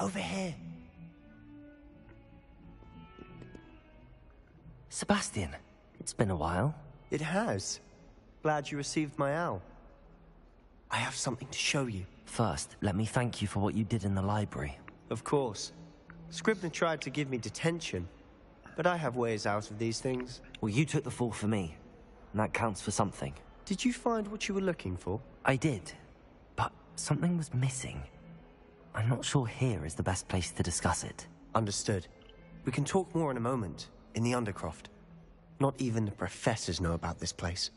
Over here. Sebastian, it's been a while. It has. Glad you received my owl. I have something to show you. First, let me thank you for what you did in the library. Of course. Scribner tried to give me detention, but I have ways out of these things. Well, you took the fall for me, and that counts for something. Did you find what you were looking for? I did, but something was missing. I'm not sure here is the best place to discuss it. Understood. We can talk more in a moment, in the Undercroft. Not even the professors know about this place.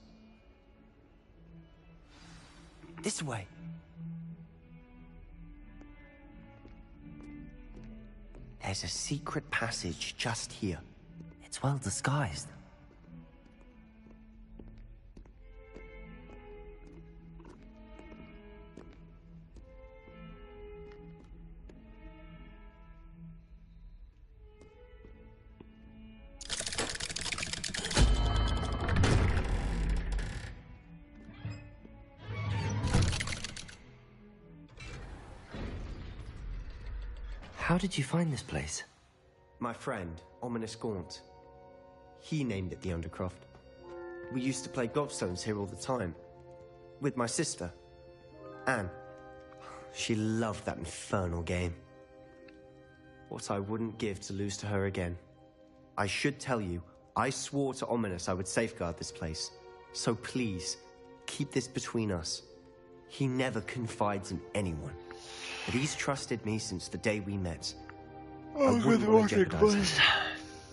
This way. There's a secret passage just here. It's well disguised. How did you find this place? My friend, Ominous Gaunt. He named it the Undercroft. We used to play gobstones here all the time. With my sister, Anne. She loved that infernal game. What I wouldn't give to lose to her again. I should tell you, I swore to Ominous I would safeguard this place. So please, keep this between us. He never confides in anyone. But he's trusted me since the day we met. I wouldn't want to jeopardize him.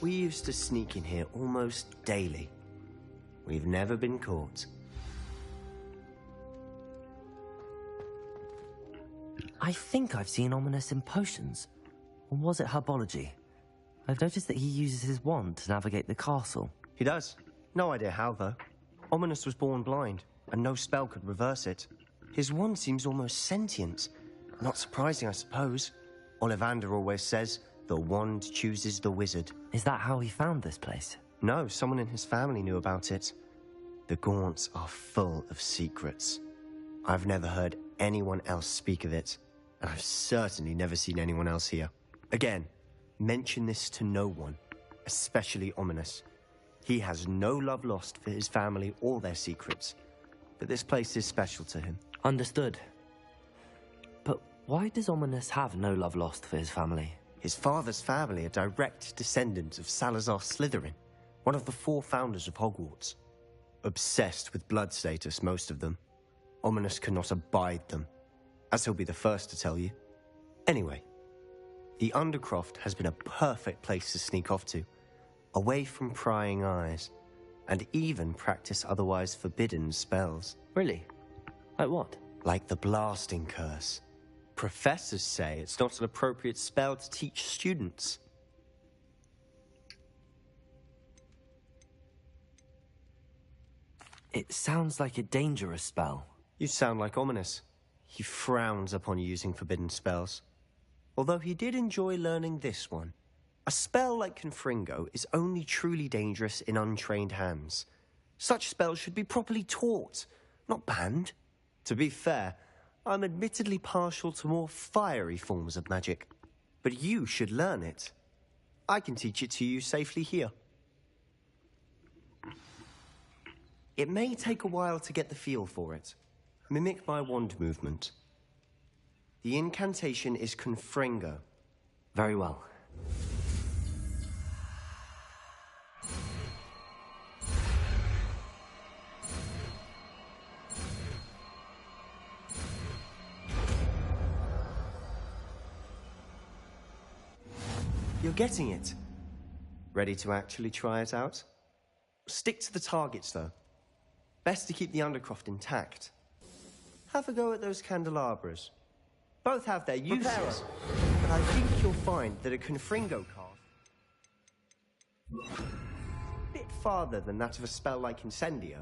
We used to sneak in here almost daily. We've never been caught. I think I've seen Ominous in potions. Or was it herbology? I've noticed that he uses his wand to navigate the castle. He does. No idea how, though. Ominous was born blind, and no spell could reverse it. His wand seems almost sentient. Not surprising, I suppose. Ollivander always says, the wand chooses the wizard. Is that how he found this place? No, someone in his family knew about it. The Gaunts are full of secrets. I've never heard anyone else speak of it, and I've certainly never seen anyone else here. Again, mention this to no one, especially Ominous. He has no love lost for his family or their secrets, but this place is special to him. Understood. But why does Ominous have no love lost for his family? His father's family are direct descendants of Salazar Slytherin, one of the 4 founders of Hogwarts. Obsessed with blood status, most of them. Ominous cannot abide them, as he'll be the first to tell you. Anyway, the Undercroft has been a perfect place to sneak off to, away from prying eyes, and even practice otherwise forbidden spells. Really? Like what? Like the blasting curse. Professors say it's not an appropriate spell to teach students. It sounds like a dangerous spell. You sound like Ominous. He frowns upon using forbidden spells. Although he did enjoy learning this one. A spell like Confringo is only truly dangerous in untrained hands. Such spells should be properly taught, not banned. To be fair, I'm admittedly partial to more fiery forms of magic. But you should learn it. I can teach it to you safely here. It may take a while to get the feel for it. Mimic my wand movement. The incantation is Confringo. Very well. You're getting it. Ready to actually try it out? Stick to the targets, though. Best to keep the Undercroft intact. Have a go at those candelabras. Both have their uses, but I think you'll find that a Confringo card a bit farther than that of a spell like Incendio.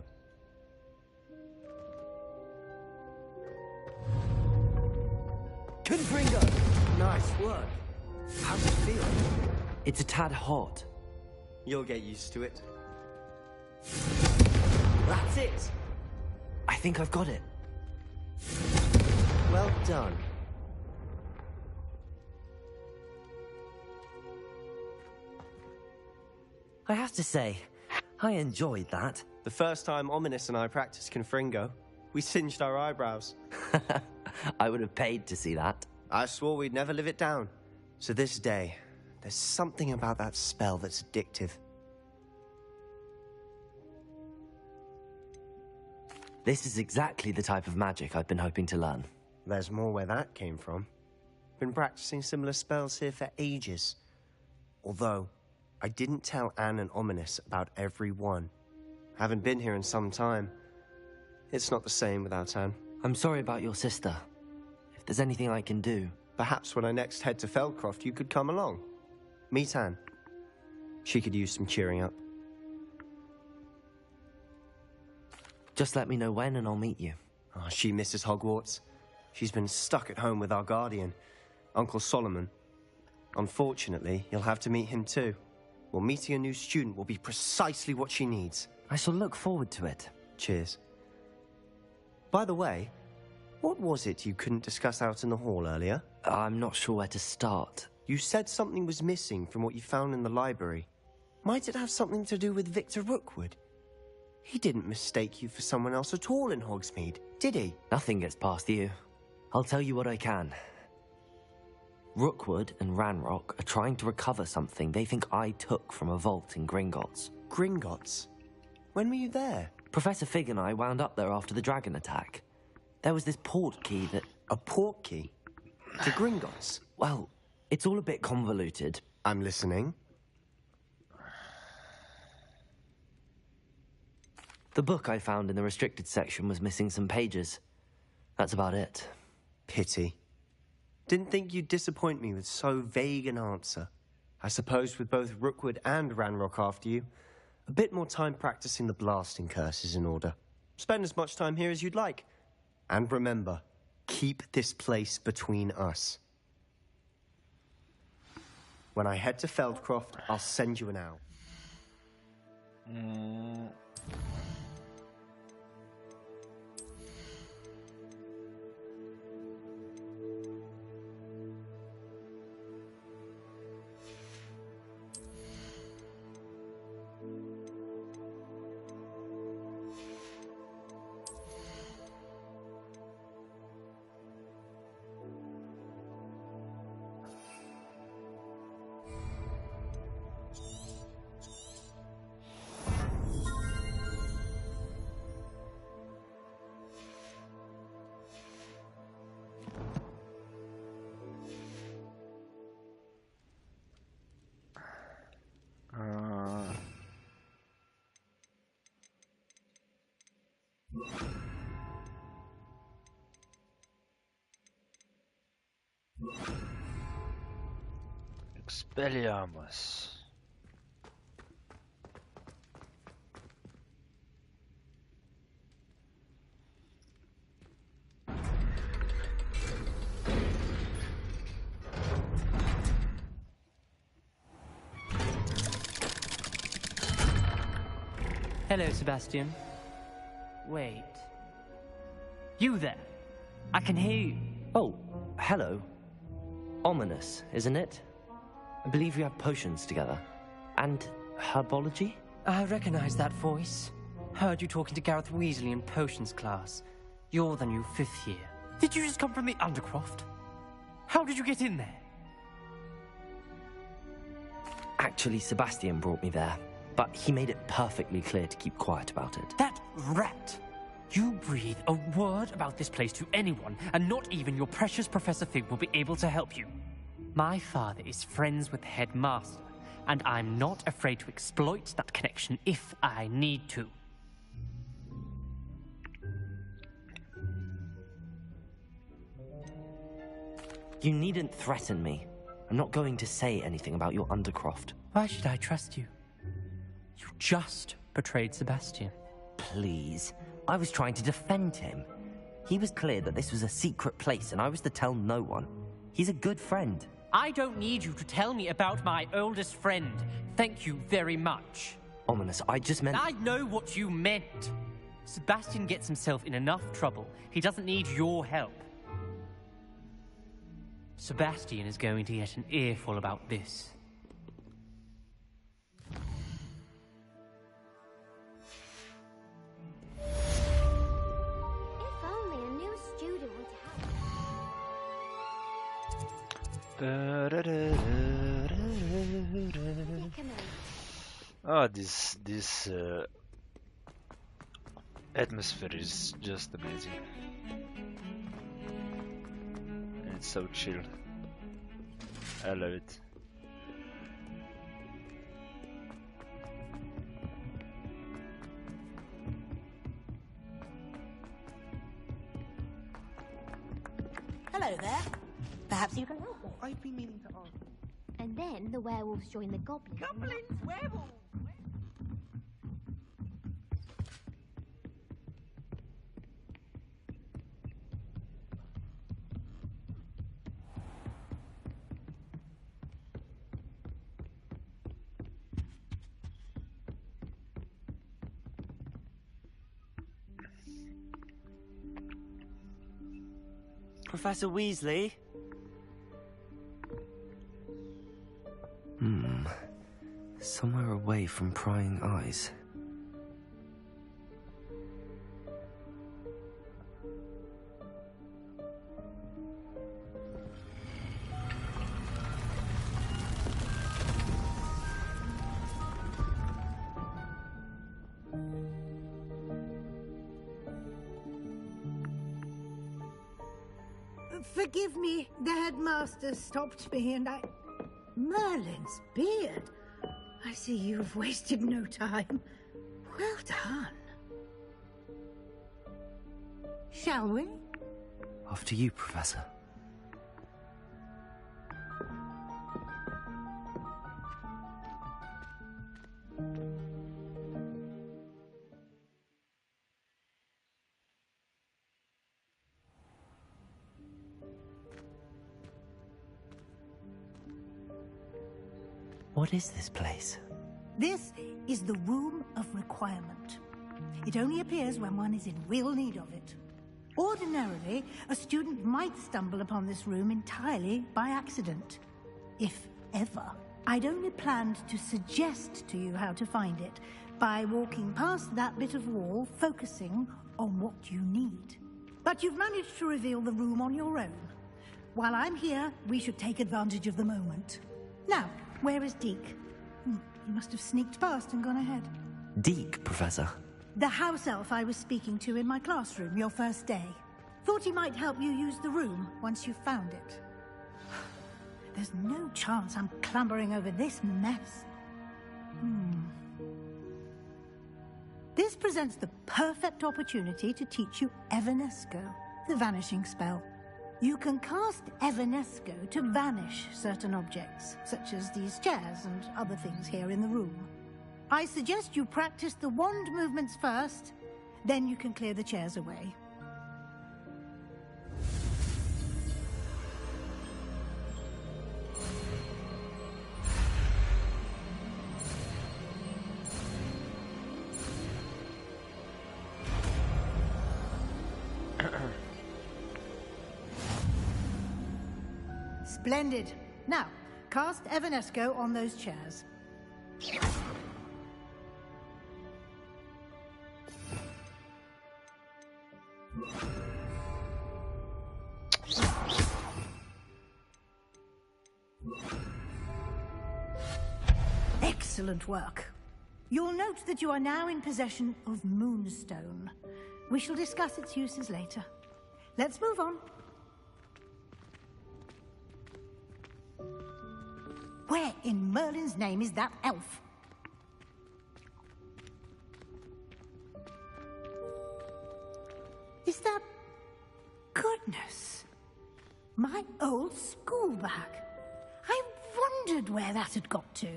Confringo! Nice work. How does it feel? It's a tad hot. You'll get used to it. That's it! I think I've got it. Well done. I have to say, I enjoyed that. The first time Ominous and I practiced Confringo, we singed our eyebrows. I would have paid to see that. I swore we'd never live it down. So this day, there's something about that spell that's addictive. This is exactly the type of magic I've been hoping to learn. There's more where that came from. Been practicing similar spells here for ages. Although, I didn't tell Anne and Ominous about every one. Haven't been here in some time. It's not the same without Anne. I'm sorry about your sister. If there's anything I can do... Perhaps when I next head to Feldcroft, you could come along. Meet Anne. She could use some cheering up. Just let me know when and I'll meet you. Oh, she misses Hogwarts. She's been stuck at home with our guardian, Uncle Solomon. Unfortunately, you'll have to meet him too. Well, meeting a new student will be precisely what she needs. I shall look forward to it. Cheers. By the way, what was it you couldn't discuss out in the hall earlier? I'm not sure where to start. You said something was missing from what you found in the library. Might it have something to do with Victor Rookwood? He didn't mistake you for someone else at all in Hogsmeade, did he? Nothing gets past you. I'll tell you what I can. Rookwood and Ranrock are trying to recover something they think I took from a vault in Gringotts. Gringotts? When were you there? Professor Fig and I wound up there after the dragon attack. There was this port key that... A port key? To Gringotts? Well, it's all a bit convoluted. I'm listening. The book I found in the restricted section was missing some pages. That's about it. Pity. Didn't think you'd disappoint me with so vague an answer. I suppose with both Rookwood and Ranrock after you, a bit more time practicing the blasting curse is in order. Spend as much time here as you'd like. And remember, keep this place between us. When I head to Feldcroft, I'll send you an owl. Expelliarmus. Hello, Sebastian. Wait. You there? I can hear you. Oh, hello. Ominous, isn't it? I believe we have potions together. And herbology? I recognize that voice. Heard you talking to Gareth Weasley in potions class. You're the new 5th year. Did you just come from the Undercroft? How did you get in there? Actually, Sebastian brought me there. But he made it perfectly clear to keep quiet about it. That rat! You breathe a word about this place to anyone, and not even your precious Professor Fig will be able to help you. My father is friends with the headmaster, and I'm not afraid to exploit that connection if I need to. You needn't threaten me. I'm not going to say anything about your Undercroft. Why should I trust you? You just betrayed Sebastian. Please. I was trying to defend him. He was clear that this was a secret place and I was to tell no one. He's a good friend. I don't need you to tell me about my oldest friend. Thank you very much. Ominous, I just meant... I know what you meant. Sebastian gets himself in enough trouble. He doesn't need your help. Sebastian is going to get an earful about this. Oh, this atmosphere is just amazing. And it's so chill. I love it. Hello there. Perhaps you can help me. I've been meaning to ask. And then the werewolves join the goblins. Goblins, werewolves! Professor Weasley? Somewhere away from prying eyes. Forgive me, the headmaster stopped me and I... Merlin's beard. I see you've wasted no time. Well done. Shall we? After you, Professor. What is this place? This is the Room of Requirement. It only appears when one is in real need of it. Ordinarily, a student might stumble upon this room entirely by accident. If ever. I'd only planned to suggest to you how to find it by walking past that bit of wall, focusing on what you need. But you've managed to reveal the room on your own. While I'm here, we should take advantage of the moment. Now, where is Deke? He must have sneaked past and gone ahead. Deke, Professor. The house elf I was speaking to in my classroom your first day. Thought he might help you use the room once you've found it. There's no chance I'm clambering over this mess. This presents the perfect opportunity to teach you Evanesco, the vanishing spell. You can cast Evanesco to vanish certain objects, such as these chairs and other things here in the room. I suggest you practice the wand movements first, then you can clear the chairs away. Splendid. Now, cast Evanesco on those chairs. Excellent work. You'll note that you are now in possession of Moonstone. We shall discuss its uses later. Let's move on. Where in Merlin's name is that elf? Is that... Goodness. My old school bag. I wondered where that had got to.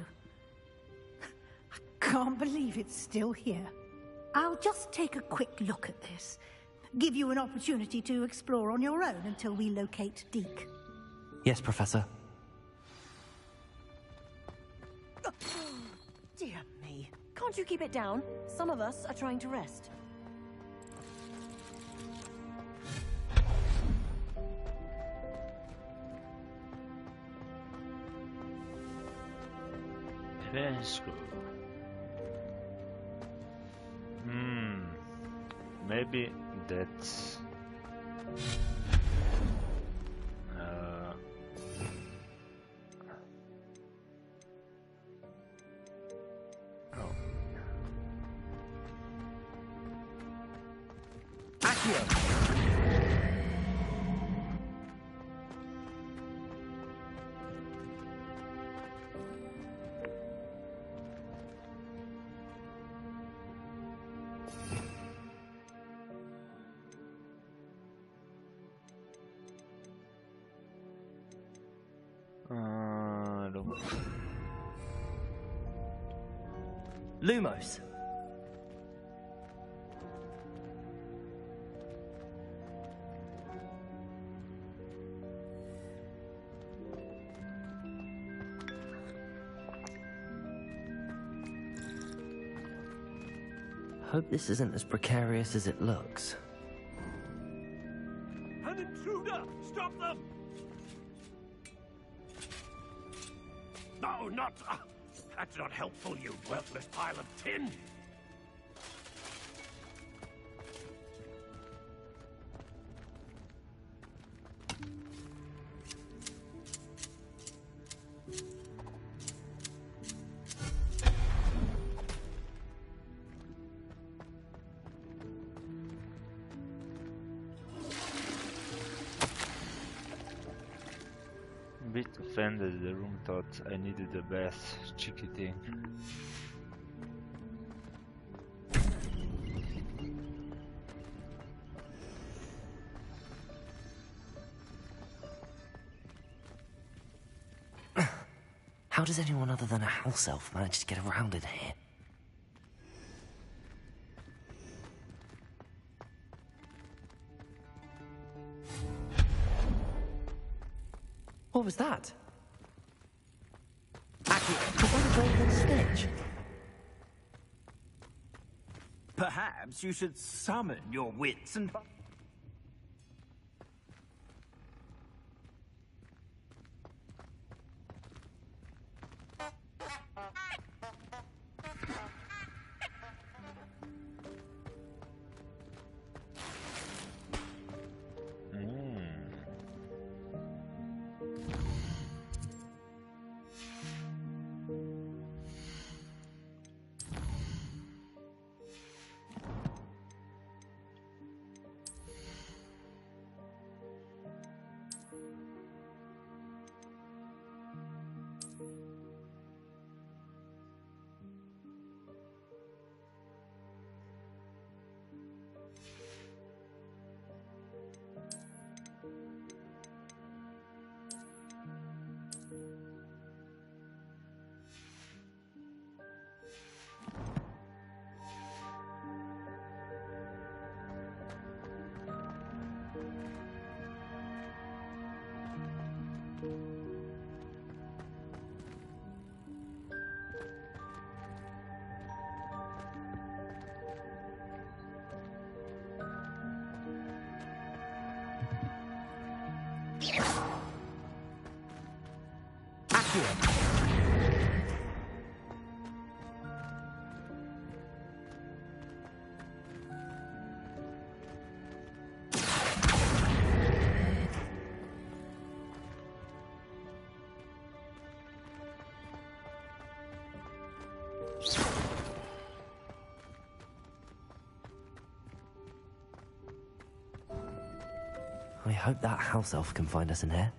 I can't believe it's still here. I'll just take a quick look at this. Give you an opportunity to explore on your own until we locate Deke. Yes, Professor. Dear me. Can't you keep it down? Some of us are trying to rest. Evanesco. Maybe that's Lumos. Hope this isn't as precarious as it looks. An intruder! Stop them! No, not... that's not helpful, you worthless pile of tin! A bit offended, the room thought I needed a bath, cheeky thing. How does anyone other than a house elf manage to get around in here? What was that? Was that a golden snitch? Perhaps you should summon your wits and... I hope that house elf can find us in here.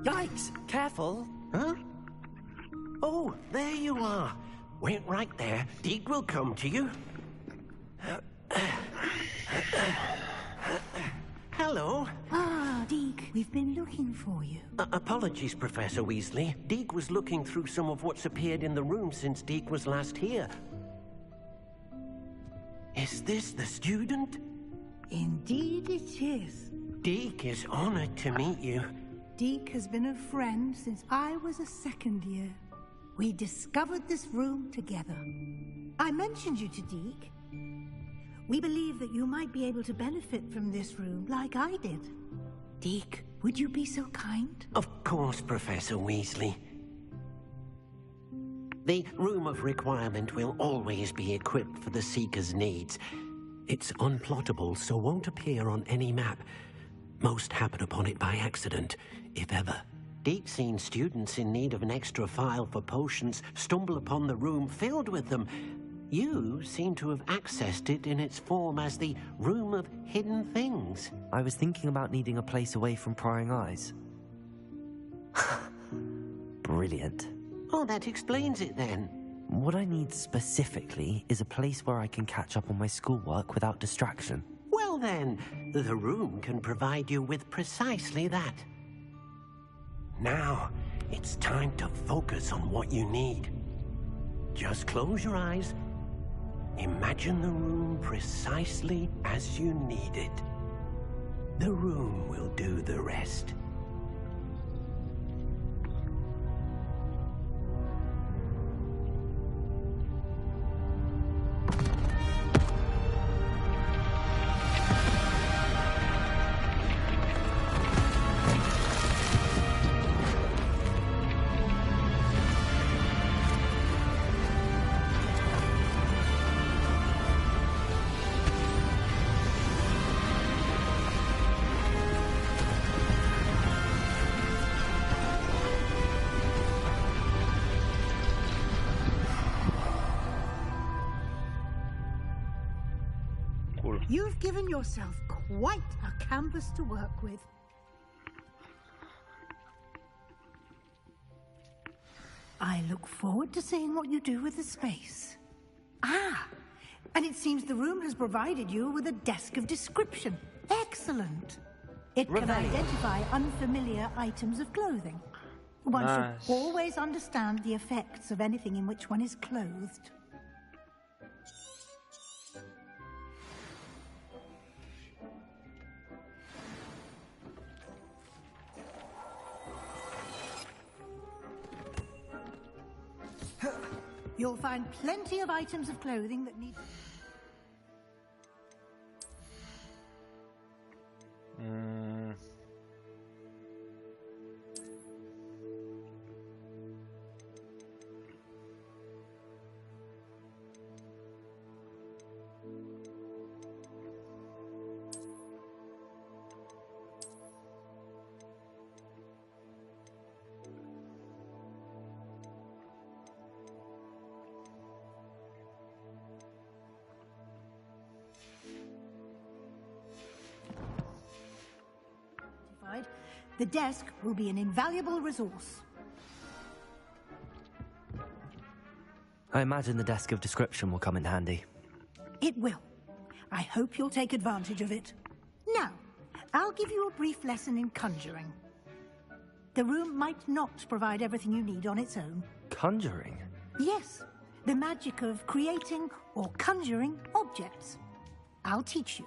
Yikes! Careful! Huh? Oh, there you are. Wait right there. Deke will come to you. Hello. Ah, Deke, we've been looking for you. Apologies, Professor Weasley. Deke was looking through some of what's appeared in the room since Deke was last here. Is this the student? Indeed it is. Deke is honored to meet you. Deke has been a friend since I was a second year. We discovered this room together. I mentioned you to Deke. We believe that you might be able to benefit from this room like I did. Deke, Would you be so kind? Of course, Professor Weasley. The Room of Requirement will always be equipped for the Seeker's needs. It's unplottable, so won't appear on any map. Most happen upon it by accident, if ever. Deep-seen students in need of an extra file for potions stumble upon the room filled with them. You seem to have accessed it in its form as the Room of Hidden Things. I was thinking about needing a place away from prying eyes. Brilliant. Oh, that explains it then. What I need specifically is a place where I can catch up on my schoolwork without distraction. Well then, the room can provide you with precisely that. Now, it's time to focus on what you need. Just close your eyes. Imagine the room precisely as you need it. The room will do the rest. You've given yourself quite a canvas to work with. I look forward to seeing what you do with the space. Ah, and it seems the room has provided you with a desk of description. Excellent. It can identify unfamiliar items of clothing. One should always understand the effects of anything in which one is clothed. You'll find plenty of items of clothing that need... The desk will be an invaluable resource. I imagine the desk of description will come in handy. It will. I hope you'll take advantage of it. Now, I'll give you a brief lesson in conjuring. The room might not provide everything you need on its own. Conjuring? Yes, the magic of creating or conjuring objects. I'll teach you.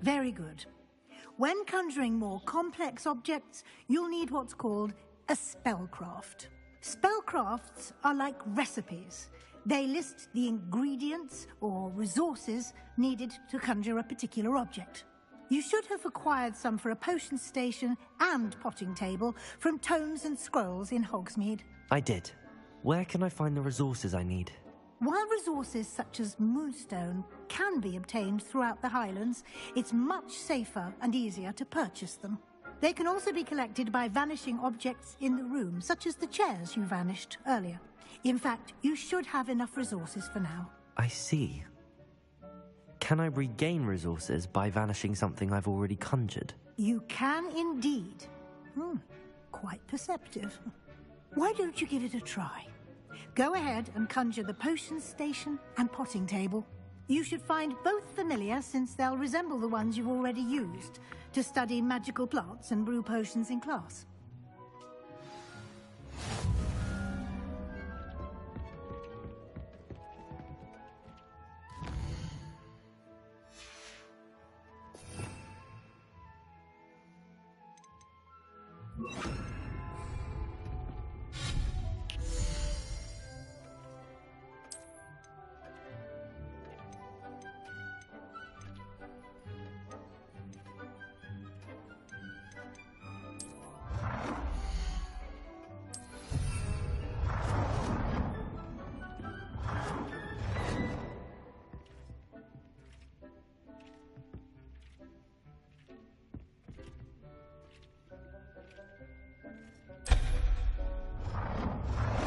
Very good. When conjuring more complex objects, you'll need what's called a spellcraft. Spellcrafts are like recipes. They list the ingredients or resources needed to conjure a particular object. You should have acquired some for a potion station and potting table from Tomes and Scrolls in Hogsmeade. I did. Where can I find the resources I need? While resources such as Moonstone can be obtained throughout the Highlands, it's much safer and easier to purchase them. They can also be collected by vanishing objects in the room, such as the chairs you vanished earlier. In fact, you should have enough resources for now. I see. Can I regain resources by vanishing something I've already conjured? You can indeed. Quite perceptive. Why don't you give it a try? Go ahead and conjure the potion station and potting table. You should find both familiar, since they'll resemble the ones you've already used to study magical plants and brew potions in class.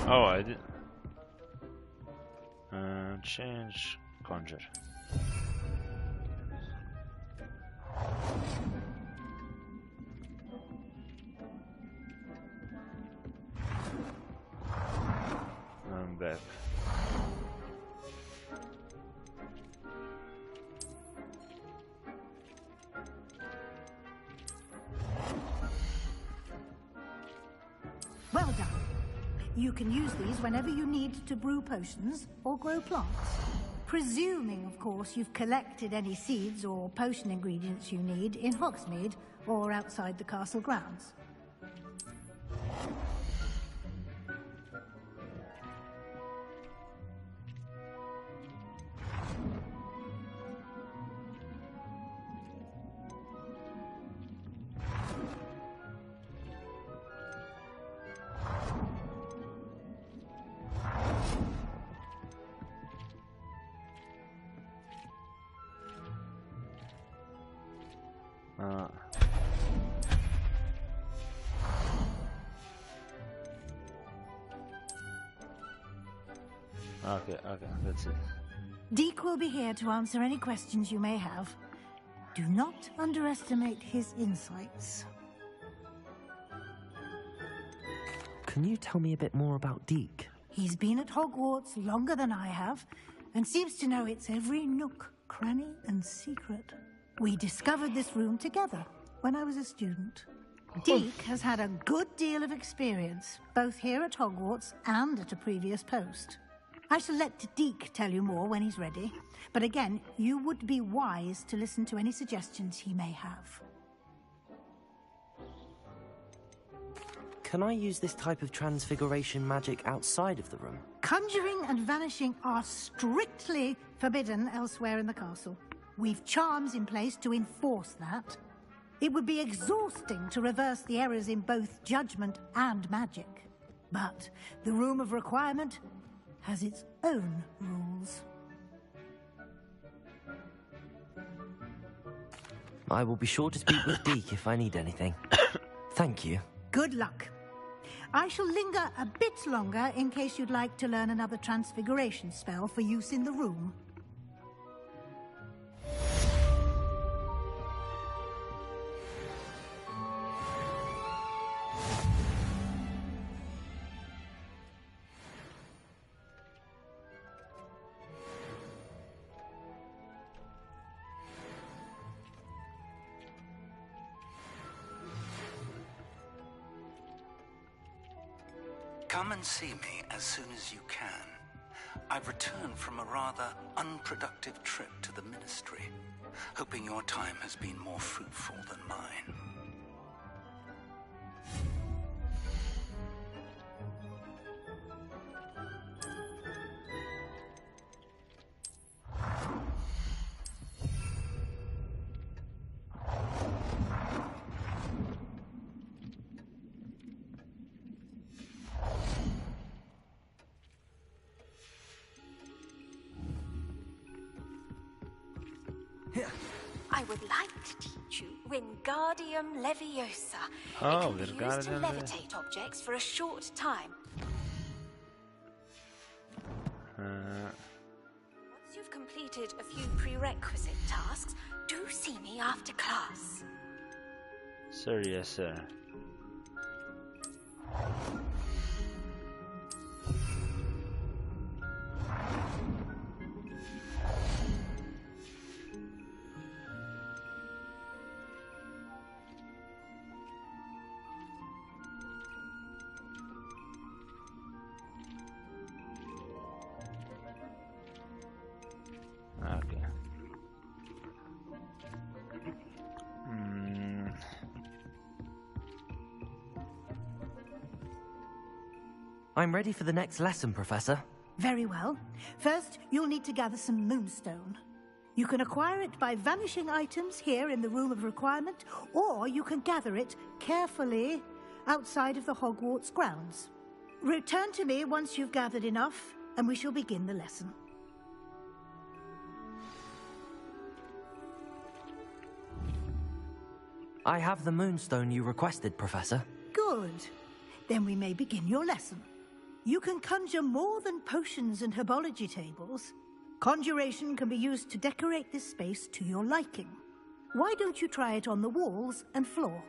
Oh, I did. Change, conjure. I'm back. Well done. You can use these whenever you need to brew potions or grow plants. Presuming, of course, you've collected any seeds or potion ingredients you need in Hogsmeade or outside the castle grounds. Okay, that's it. Deke will be here to answer any questions you may have. Do not underestimate his insights. Can you tell me a bit more about Deke? He's been at Hogwarts longer than I have, and seems to know its every nook, cranny, and secret. We discovered this room together when I was a student. Deke has had a good deal of experience, both here at Hogwarts and at a previous post. I shall let Deke tell you more when he's ready, but again, you would be wise to listen to any suggestions he may have. Can I use this type of transfiguration magic outside of the room? Conjuring and vanishing are strictly forbidden elsewhere in the castle. We've charms in place to enforce that. It would be exhausting to reverse the errors in both judgment and magic. But the Room of Requirement has its own rules. I will be sure to speak with Deke if I need anything. Thank you. Good luck. I shall linger a bit longer in case you'd like to learn another transfiguration spell for use in the room. Come and see me as soon as you can. I've returned from a rather unproductive trip to the Ministry, hoping your time has been more fruitful than mine. I would like to teach you Wingardium Leviosa. Oh, it can be used to Wingardium levitate objects for a short time. Once you've completed a few prerequisite tasks, do see me after class. Sir, yes, sir. Okay. I'm ready for the next lesson, Professor. Very well. First, you'll need to gather some moonstone. You can acquire it by vanishing items here in the Room of Requirement, or you can gather it carefully outside of the Hogwarts grounds. Return to me once you've gathered enough, and we shall begin the lesson. I have the moonstone you requested, Professor. Good. Then we may begin your lesson. You can conjure more than potions and herbology tables. Conjuration can be used to decorate this space to your liking. Why don't you try it on the walls and floor?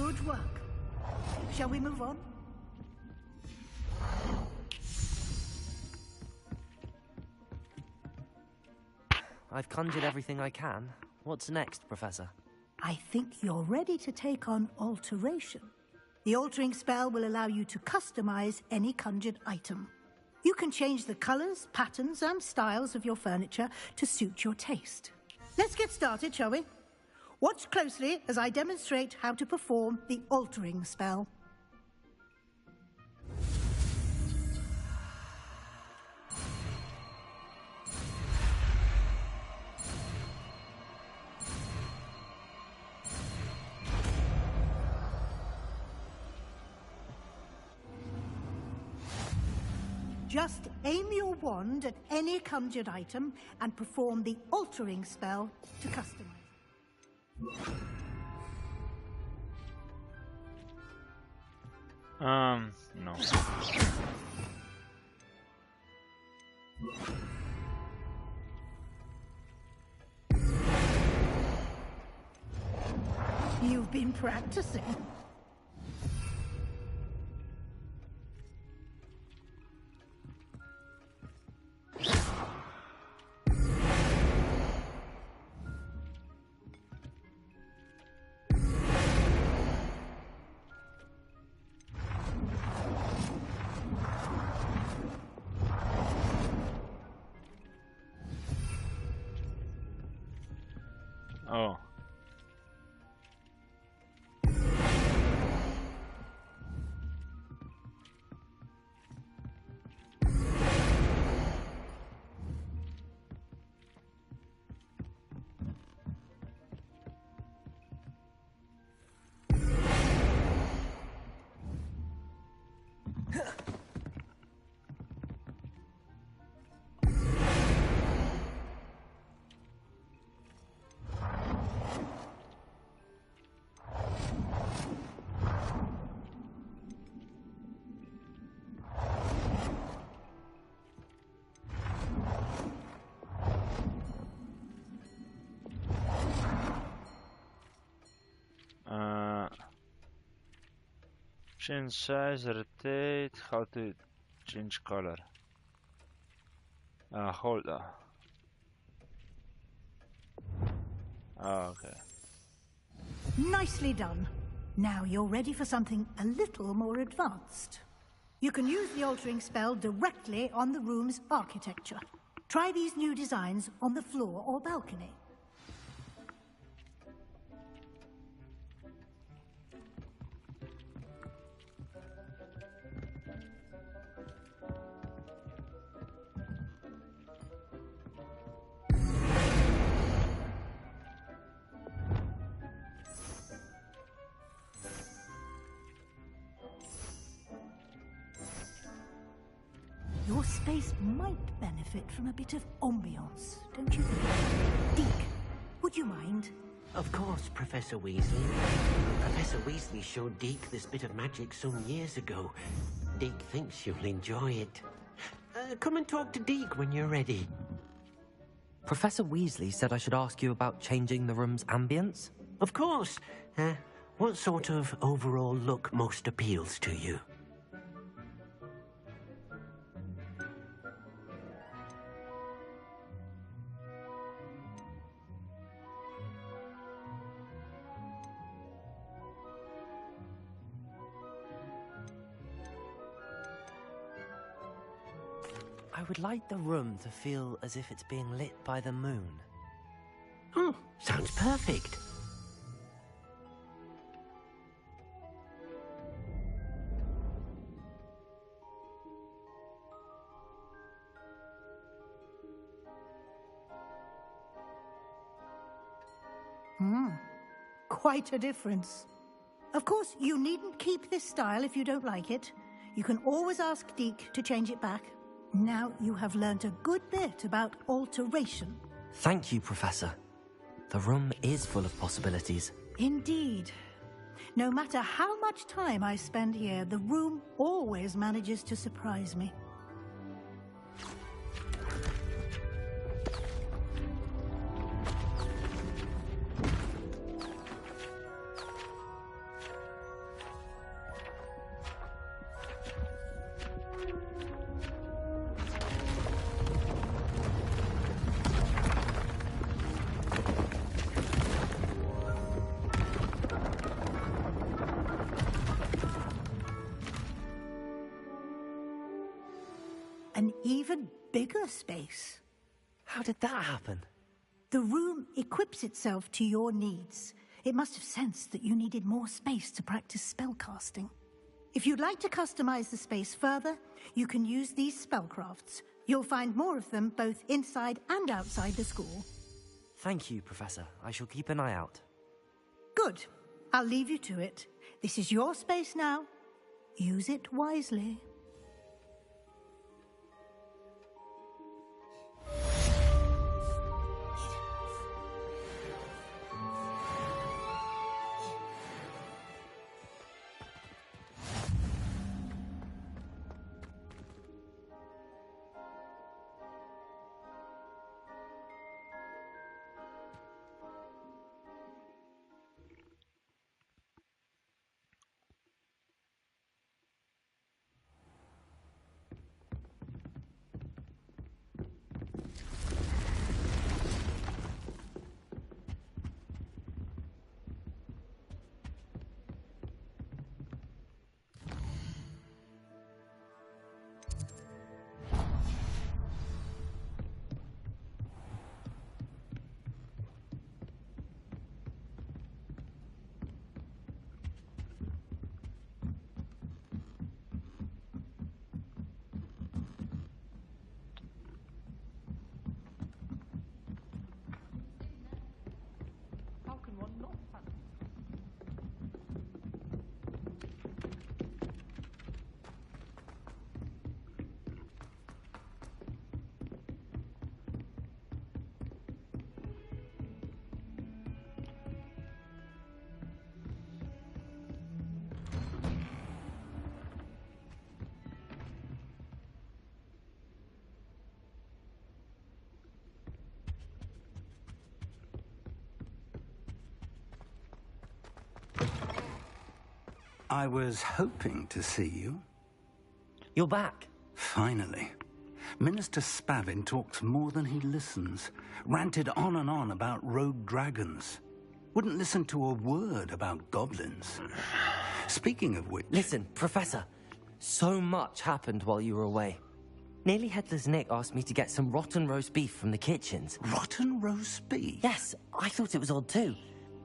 Good work. Shall we move on? I've conjured everything I can. What's next, Professor? I think you're ready to take on alteration. The altering spell will allow you to customize any conjured item. You can change the colors, patterns, and styles of your furniture to suit your taste. Let's get started, shall we? Watch closely as I demonstrate how to perform the altering spell. Just aim your wand at any conjured item and perform the altering spell to customize. No. You've been practicing. Oh. Change size, rotate, how to change color. Hold on. Okay. Nicely done. Now you're ready for something a little more advanced. You can use the altering spell directly on the room's architecture. Try these new designs on the floor or balcony. Your space might benefit from a bit of ambiance, don't you think? Deke, would you mind? Of course, Professor Weasley. Professor Weasley showed Deke this bit of magic some years ago. Deke thinks you'll enjoy it. Come and talk to Deke when you're ready. Professor Weasley said I should ask you about changing the room's ambience? Of course. What sort of overall look most appeals to you? I would like the room to feel as if it's being lit by the moon. Oh, sounds perfect. Quite a difference. Of course, you needn't keep this style if you don't like it. You can always ask Deke to change it back. Now you have learnt a good bit about alteration. Thank you, Professor. The room is full of possibilities. Indeed. No matter how much time I spend here, the room always manages to surprise me. An even bigger space. How did that happen? The room equips itself to your needs. It must have sensed that you needed more space to practice spellcasting. If you'd like to customize the space further, you can use these spellcrafts. You'll find more of them both inside and outside the school. Thank you, Professor. I shall keep an eye out. Good. I'll leave you to it. This is your space now. Use it wisely. I was hoping to see you. You're back. Finally. Minister Spavin talks more than he listens. Ranted on and on about rogue dragons. Wouldn't listen to a word about goblins. Speaking of which... Listen, Professor. So much happened while you were away. Nearly Headless Nick asked me to get some rotten roast beef from the kitchens. Rotten roast beef? Yes, I thought it was odd too.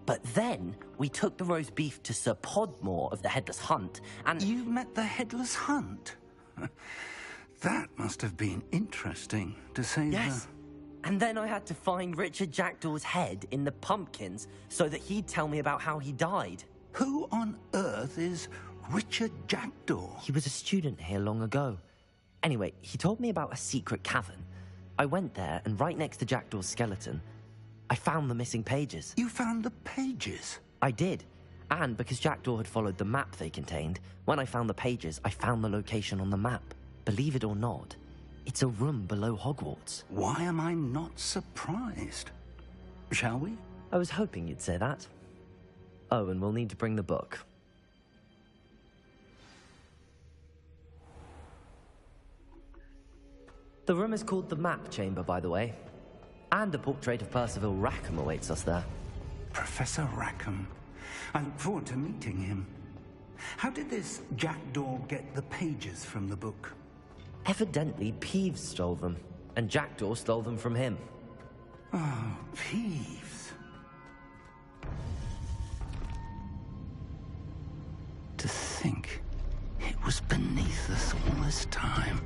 But then we took the roast beef to Sir Podmore of the Headless Hunt, and... You met the Headless Hunt? That must have been interesting, to say Yes. And then I had to find Richard Jackdaw's head in the pumpkins so that he'd tell me about how he died. Who on earth is Richard Jackdaw? He was a student here long ago. Anyway, he told me about a secret cavern. I went there, and right next to Jackdaw's skeleton, I found the missing pages. You found the pages? I did. And because Jackdaw had followed the map they contained, when I found the pages, I found the location on the map. Believe it or not, it's a room below Hogwarts. Why am I not surprised? Shall we? I was hoping you'd say that. Oh, and we'll need to bring the book. The room is called the Map Chamber, by the way. And a portrait of Percival Rackham awaits us there. Professor Rackham. I look forward to meeting him. How did this Jackdaw get the pages from the book? Evidently, Peeves stole them, and Jackdaw stole them from him. Oh, Peeves. To think it was beneath us all this time.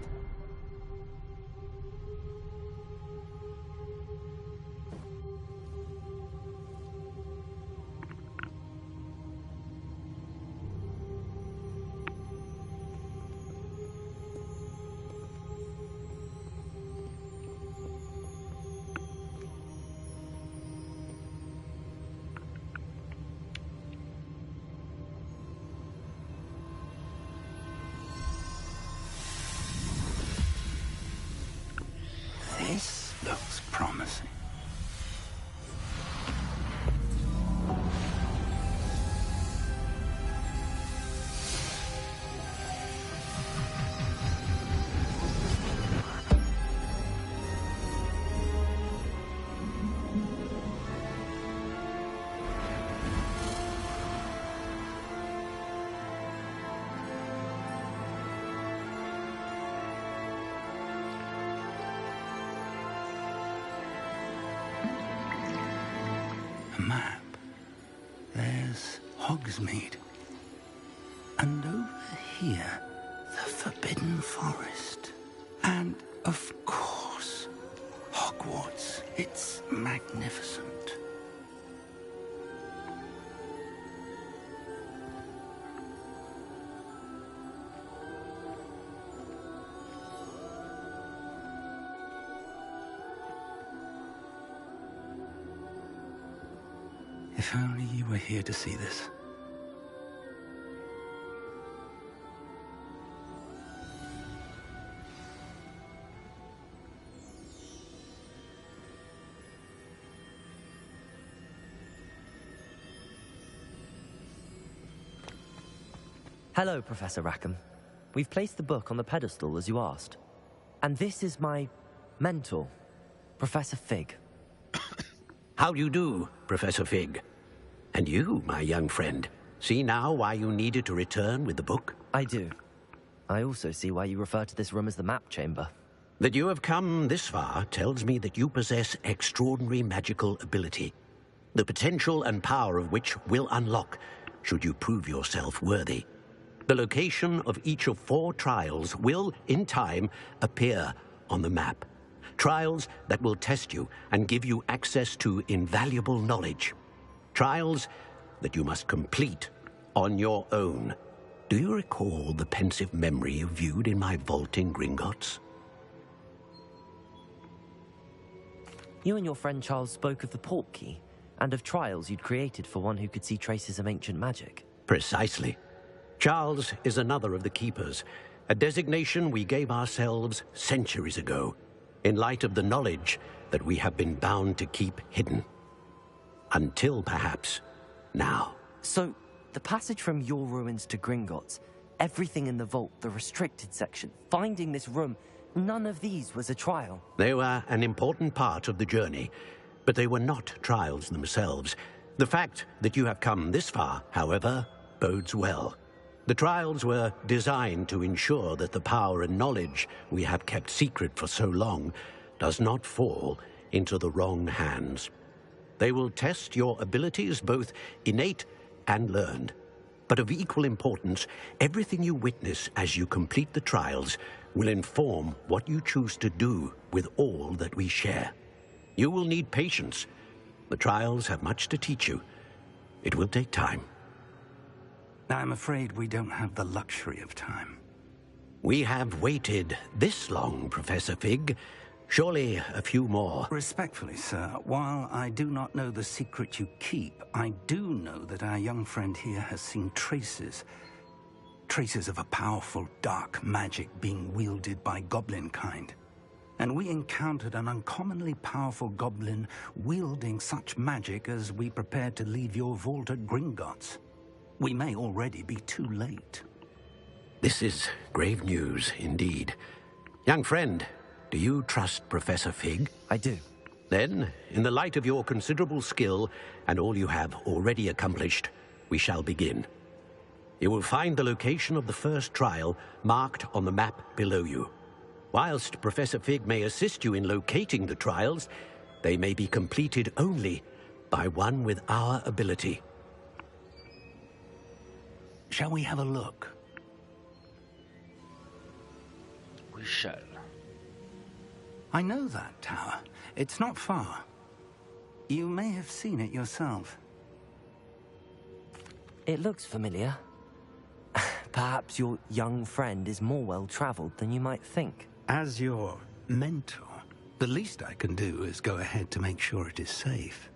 This looks promising. Map. There's Hogsmeade. And over here, the Forbidden Forest. And, of course, Hogwarts. It's magnificent. If only you were here to see this. Hello, Professor Rackham. We've placed the book on the pedestal, as you asked. And this is my mentor, Professor Fig. How do you do, Professor Fig? And you, my young friend, see now why you needed to return with the book? I do. I also see why you refer to this room as the Map Chamber. That you have come this far tells me that you possess extraordinary magical ability, the potential and power of which will unlock should you prove yourself worthy. The location of each of 4 trials will, in time, appear on the map. Trials that will test you and give you access to invaluable knowledge. Trials that you must complete on your own. Do you recall the pensive memory you viewed in my vault in Gringotts? You and your friend Charles spoke of the Portkey, and of trials you'd created for one who could see traces of ancient magic. Precisely. Charles is another of the Keepers, a designation we gave ourselves centuries ago, in light of the knowledge that we have been bound to keep hidden. Until, perhaps, now. So, the passage from your ruins to Gringotts, everything in the vault, the restricted section, finding this room, none of these was a trial. They were an important part of the journey, but they were not trials themselves. The fact that you have come this far, however, bodes well. The trials were designed to ensure that the power and knowledge we have kept secret for so long does not fall into the wrong hands. They will test your abilities, both innate and learned. But of equal importance, everything you witness as you complete the trials will inform what you choose to do with all that we share. You will need patience. The trials have much to teach you. It will take time. I'm afraid we don't have the luxury of time. We have waited this long, Professor Fig. Surely a few more. Respectfully, sir, while I do not know the secret you keep, I do know that our young friend here has seen traces of a powerful dark magic being wielded by goblin kind. And we encountered an uncommonly powerful goblin wielding such magic as we prepared to leave your vault at Gringotts. We may already be too late. This is grave news indeed. Young friend, do you trust Professor Fig? I do. Then, in the light of your considerable skill and all you have already accomplished, we shall begin. You will find the location of the first trial marked on the map below you. Whilst Professor Fig may assist you in locating the trials, they may be completed only by one with our ability. Shall we have a look? We shall. I know that tower. It's not far. You may have seen it yourself. It looks familiar. Perhaps your young friend is more well-traveled than you might think. As your mentor, the least I can do is go ahead to make sure it is safe.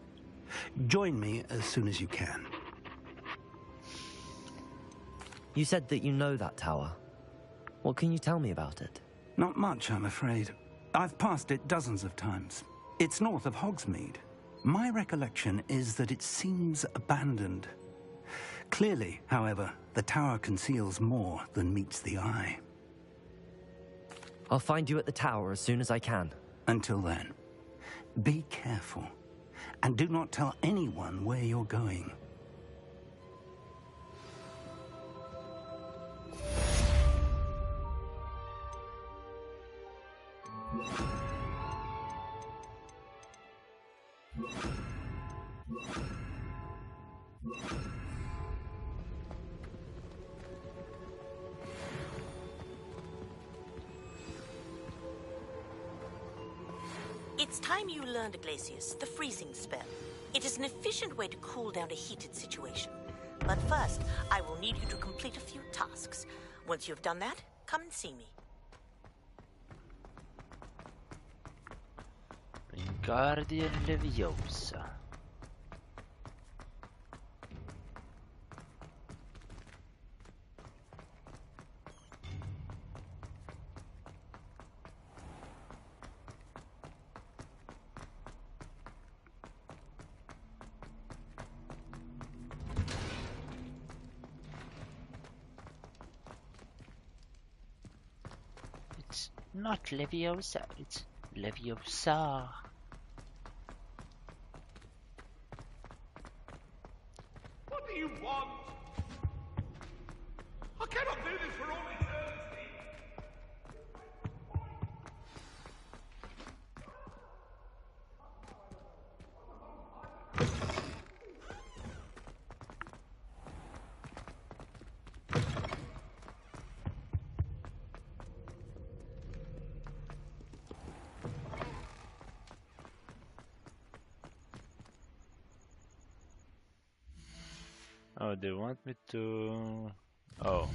Join me as soon as you can. You said that you know that tower. What can you tell me about it? Not much, I'm afraid. I've passed it dozens of times. It's north of Hogsmeade. My recollection is that it seems abandoned. Clearly, however, the tower conceals more than meets the eye. I'll find you at the tower as soon as I can. Until then, be careful, and do not tell anyone where you're going. It's time you learned, Glacius, the freezing spell. It is an efficient way to cool down a heated situation. But first, I will need you to complete a few tasks. Once you've done that, come and see me. Guardian Leviosa. It's not Leviosa, it's Leviosa. What do you want? I cannot do this for all eternity. Oh, they want me to... Oh.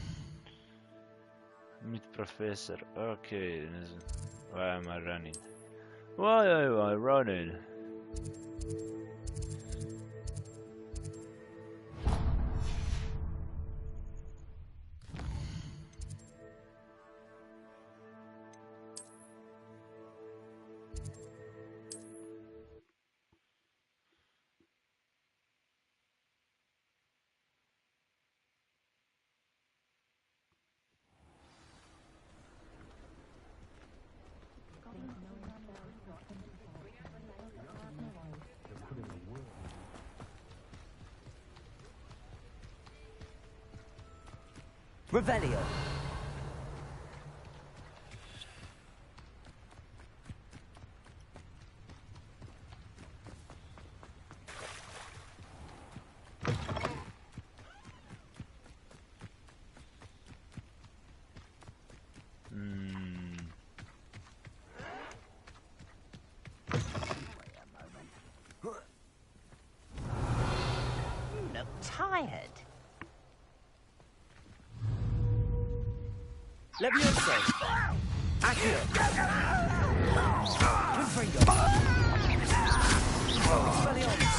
Meet Professor. Okay. Why am I running? Why am I running? Revelio. You look tired. Levioso. Accio. Confringo. Expelliarmus.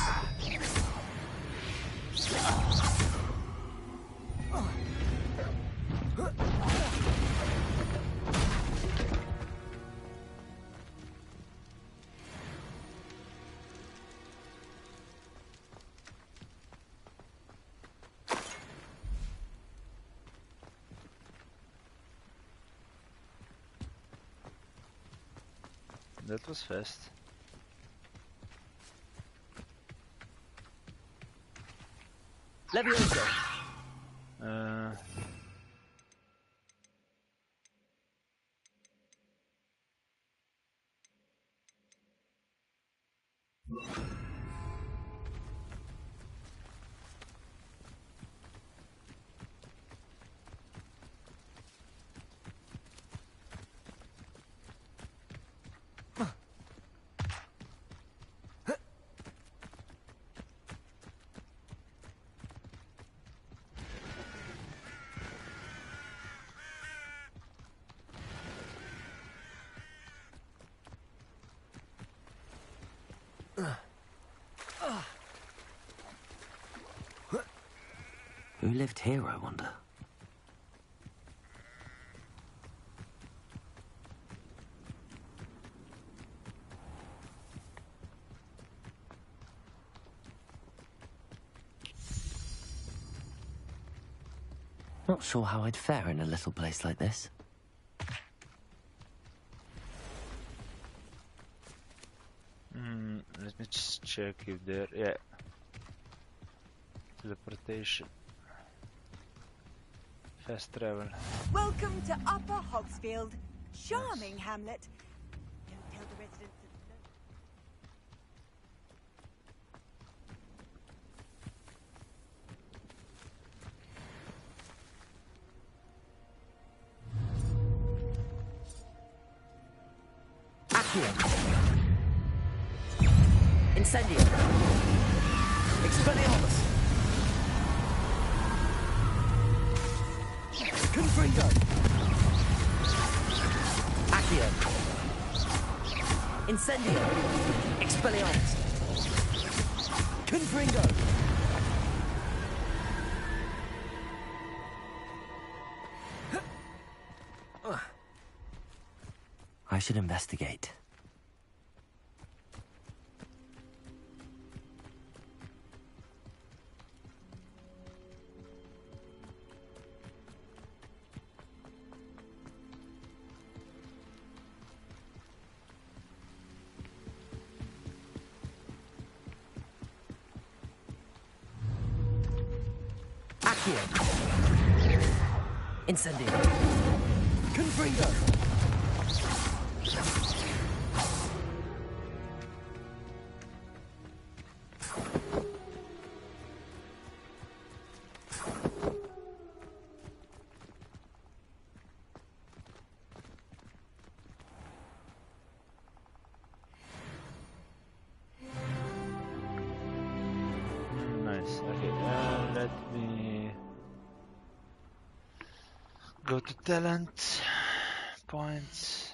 That was fast. Levioso. Who lived here, I wonder? Not sure how I'd fare in a little place like this. Let me just check if there. Yeah. Teleportation. Fast travel. Welcome to Upper Hogsfield. Charming hamlet. Don't tell the residents that... Accio. Incendio. Expelliarmus. Confringo. Accio. Incendio. Expelliarmus. Confringo. I should investigate. Incendio. Confringo. Nice. Okay, let me go to talent points.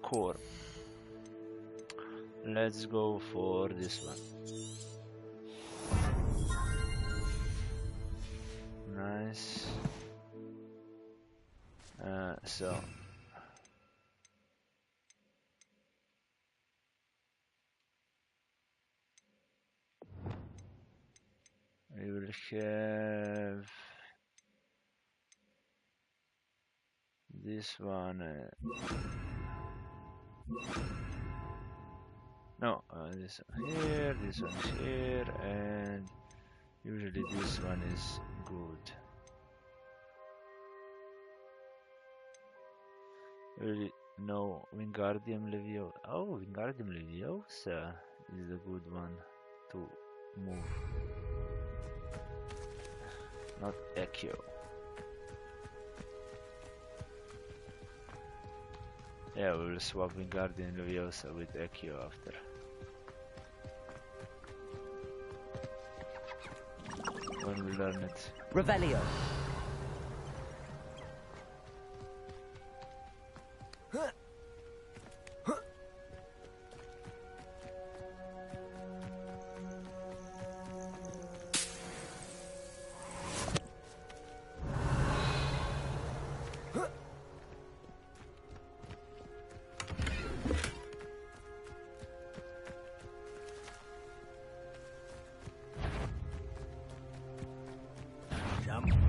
Core. Let's go for this one. Nice. So we will have this one. No, this one here, and Usually this one is good. Really, no, Wingardium Leviosa. Oh, Wingardium Leviosa is the good one to move. Not Echo. Yeah, we will swap Wingardium Leviosa with Echo after. When we learn it. Revelio.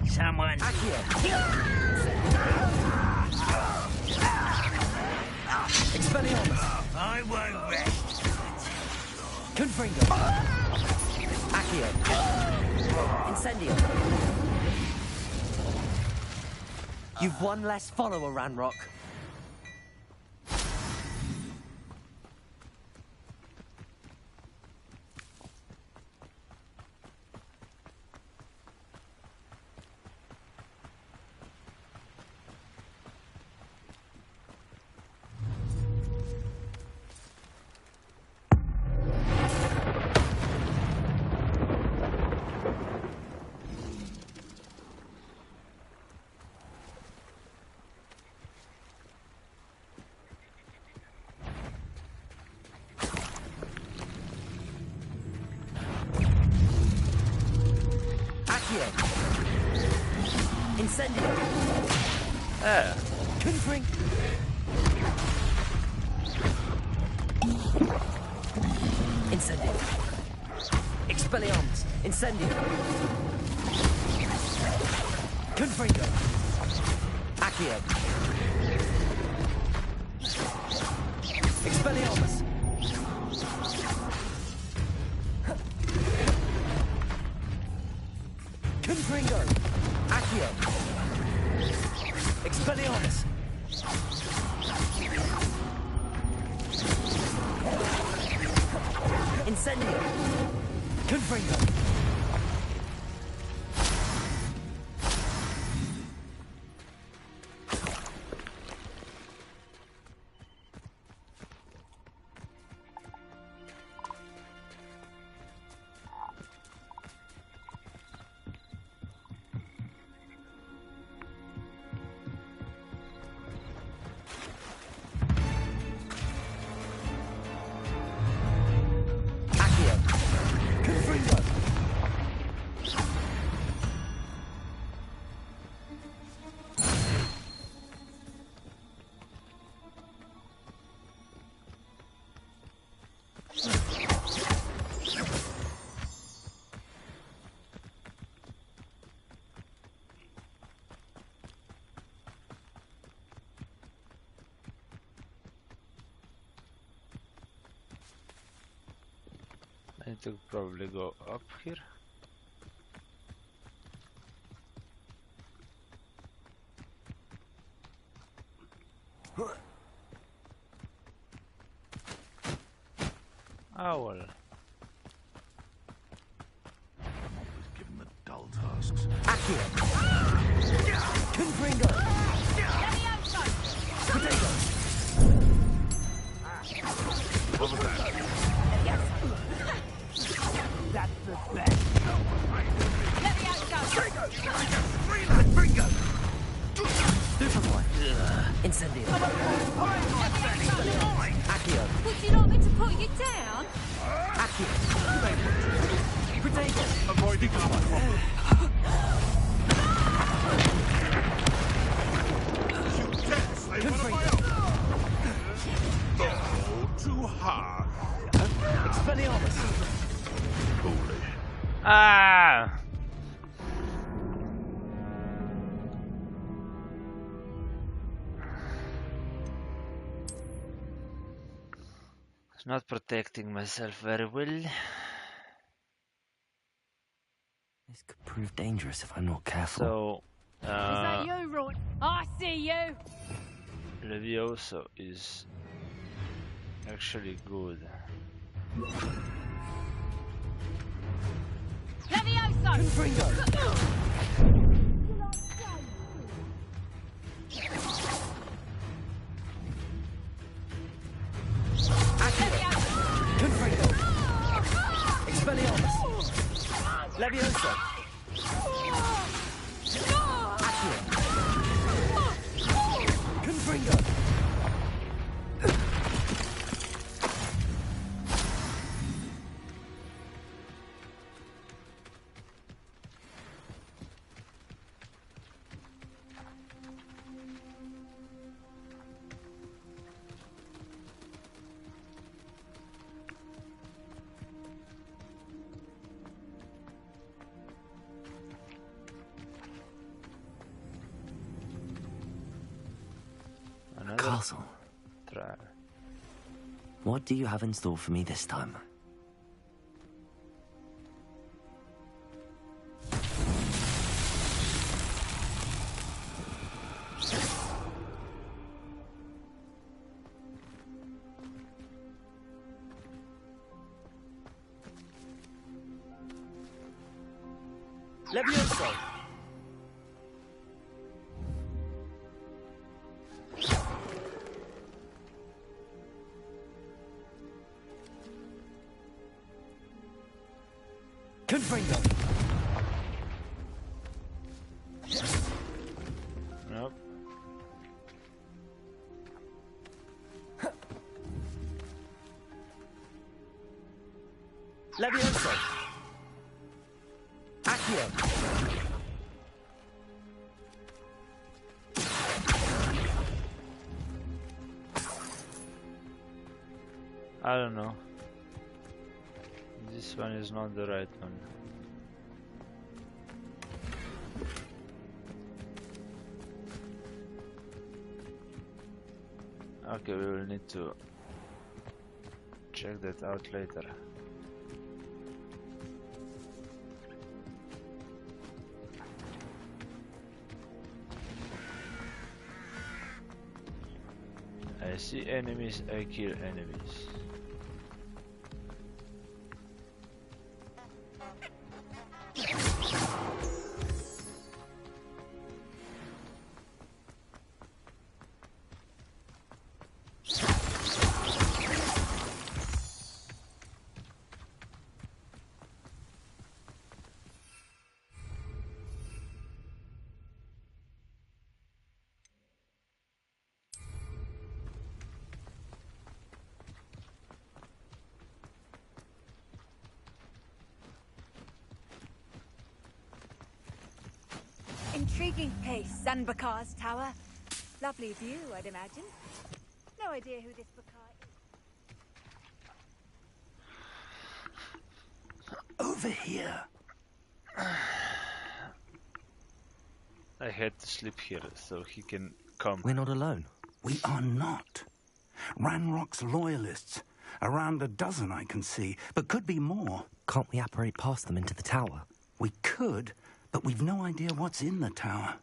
Someone. Expelliarmus. I won't rest. Confringo. Accio. Incendio. You've one less follower, Ranrock. Incendio. Confring. Incendio. Expelliarmus. Incendio. Confringo. Accio. Expelliarmus. Confringo. Accio. Expelliarmus. Incendio. Confringo. I need to probably go up here. Oh well. Always given the dull tasks. Accio. Confringo. Potato. What was that? That's the best. Let me out go. Bringo. Superboy. Incendio. Accio. Would you like me to put you down? Accio. Potato. Avoiding our problem. You dare slay one of my own? Oh, too hard. Expelliarmus. Foolish. Ah! Not protecting myself very well. This could prove dangerous if I'm not careful. So, Is that you, Ron? I see you. Levioso is actually good. Levioso! Expelliarmus! Levioso! Accio! Confringo! Castle. Try. What do you have in store for me this time? Levioso! Confringo! Nope. Levioso! Accio! I don't know. This one is not the right one. Okay, we will need to check that out later. I see enemies, I kill enemies. Intriguing place, Zanbakar's tower. Lovely view, I'd imagine. No idea who this Bakar is. Over here. I had to sleep here so he can come. We're not alone. We are not. Ranrock's loyalists. Around a dozen I can see, but could be more. Can't we apparate past them into the tower? We could, but we've no idea what's in the tower.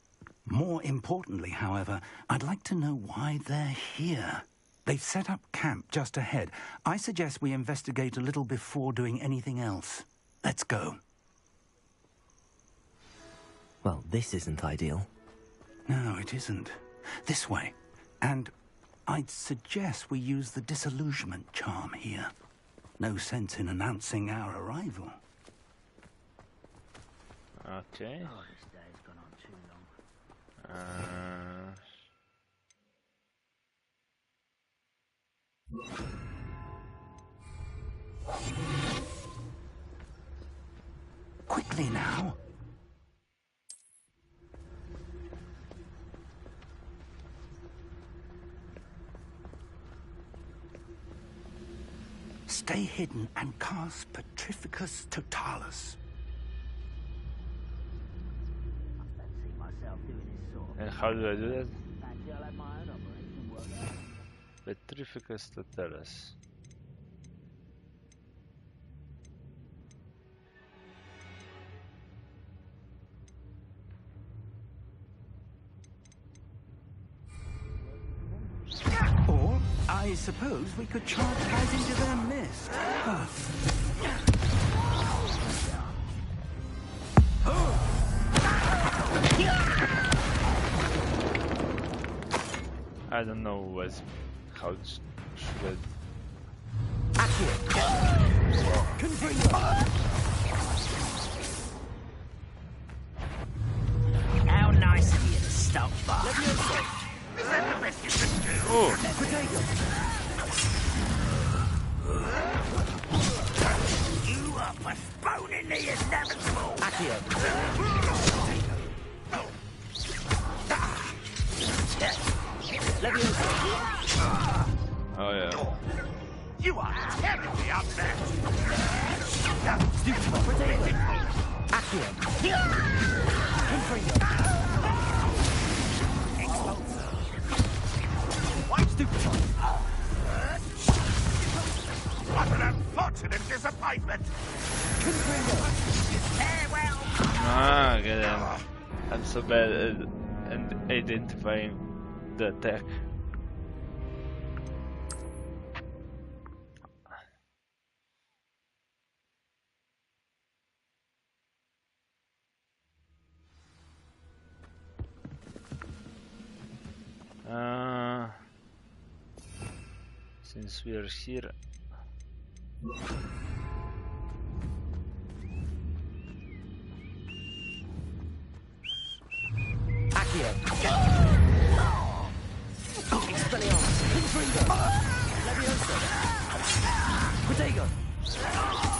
More importantly, however, I'd like to know why they're here. They've set up camp just ahead. I suggest we investigate a little before doing anything else. Let's go. Well, this isn't ideal. No, it isn't. This way. And I'd suggest we use the disillusionment charm here. No sense in announcing our arrival. Okay. Oh, this day's gone on too long. Quickly now. Stay hidden and cast Petrificus Totalis. And how do I do that? Petrificus Totalis. suppose we could charge right into their mist. I don't know how should How nice of you to stop by. Is that the best you can do? Oh. You are postponing the inevitable. Oh yeah. You are terribly outmatched. What an unfortunate disappointment. Farewell. Ah, get him. I'm so bad at identifying the attack. Since we are here,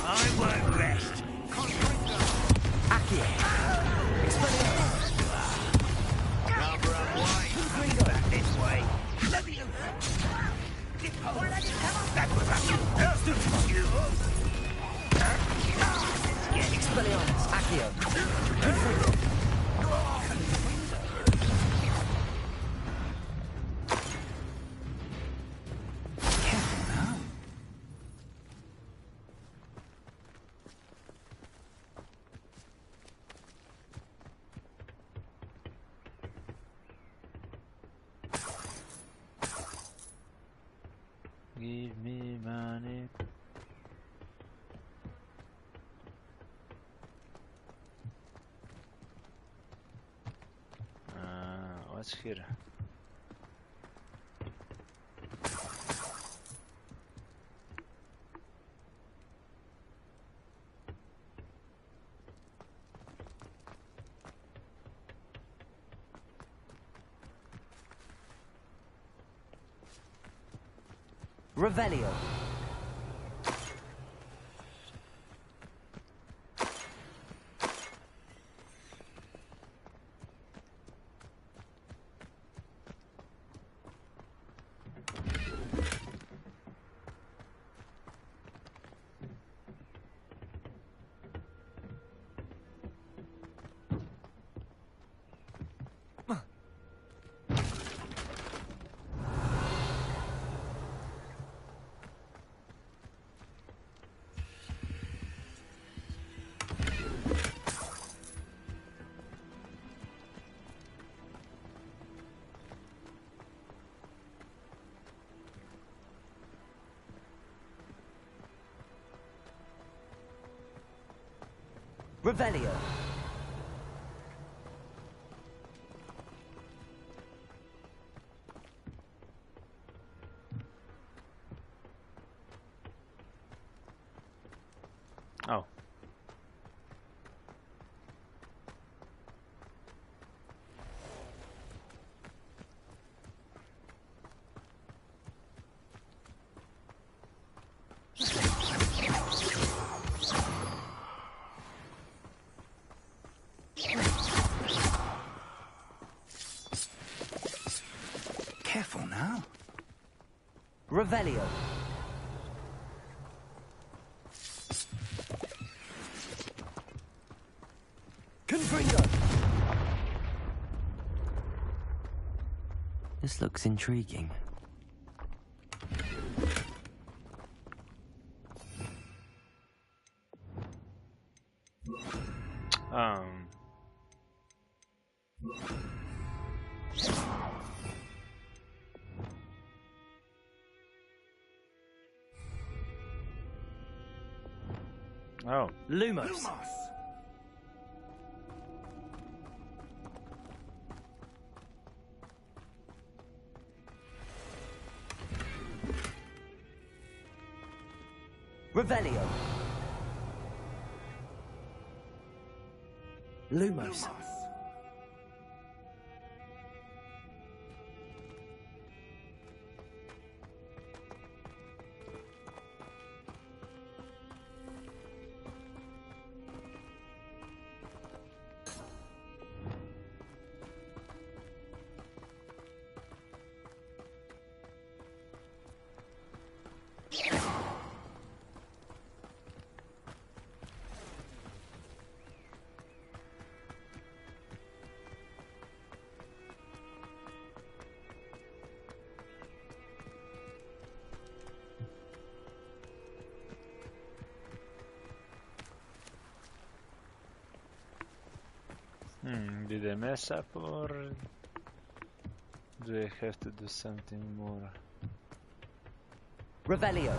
I won't rest. Back this way. That was give me money. What's here? Revelio. Revelio. Oh. Careful now. Revelio. Confringo. This looks intriguing. Oh. Lumos. Revelio. Lumos. Did I mess up or do I have to do something more? Revelio.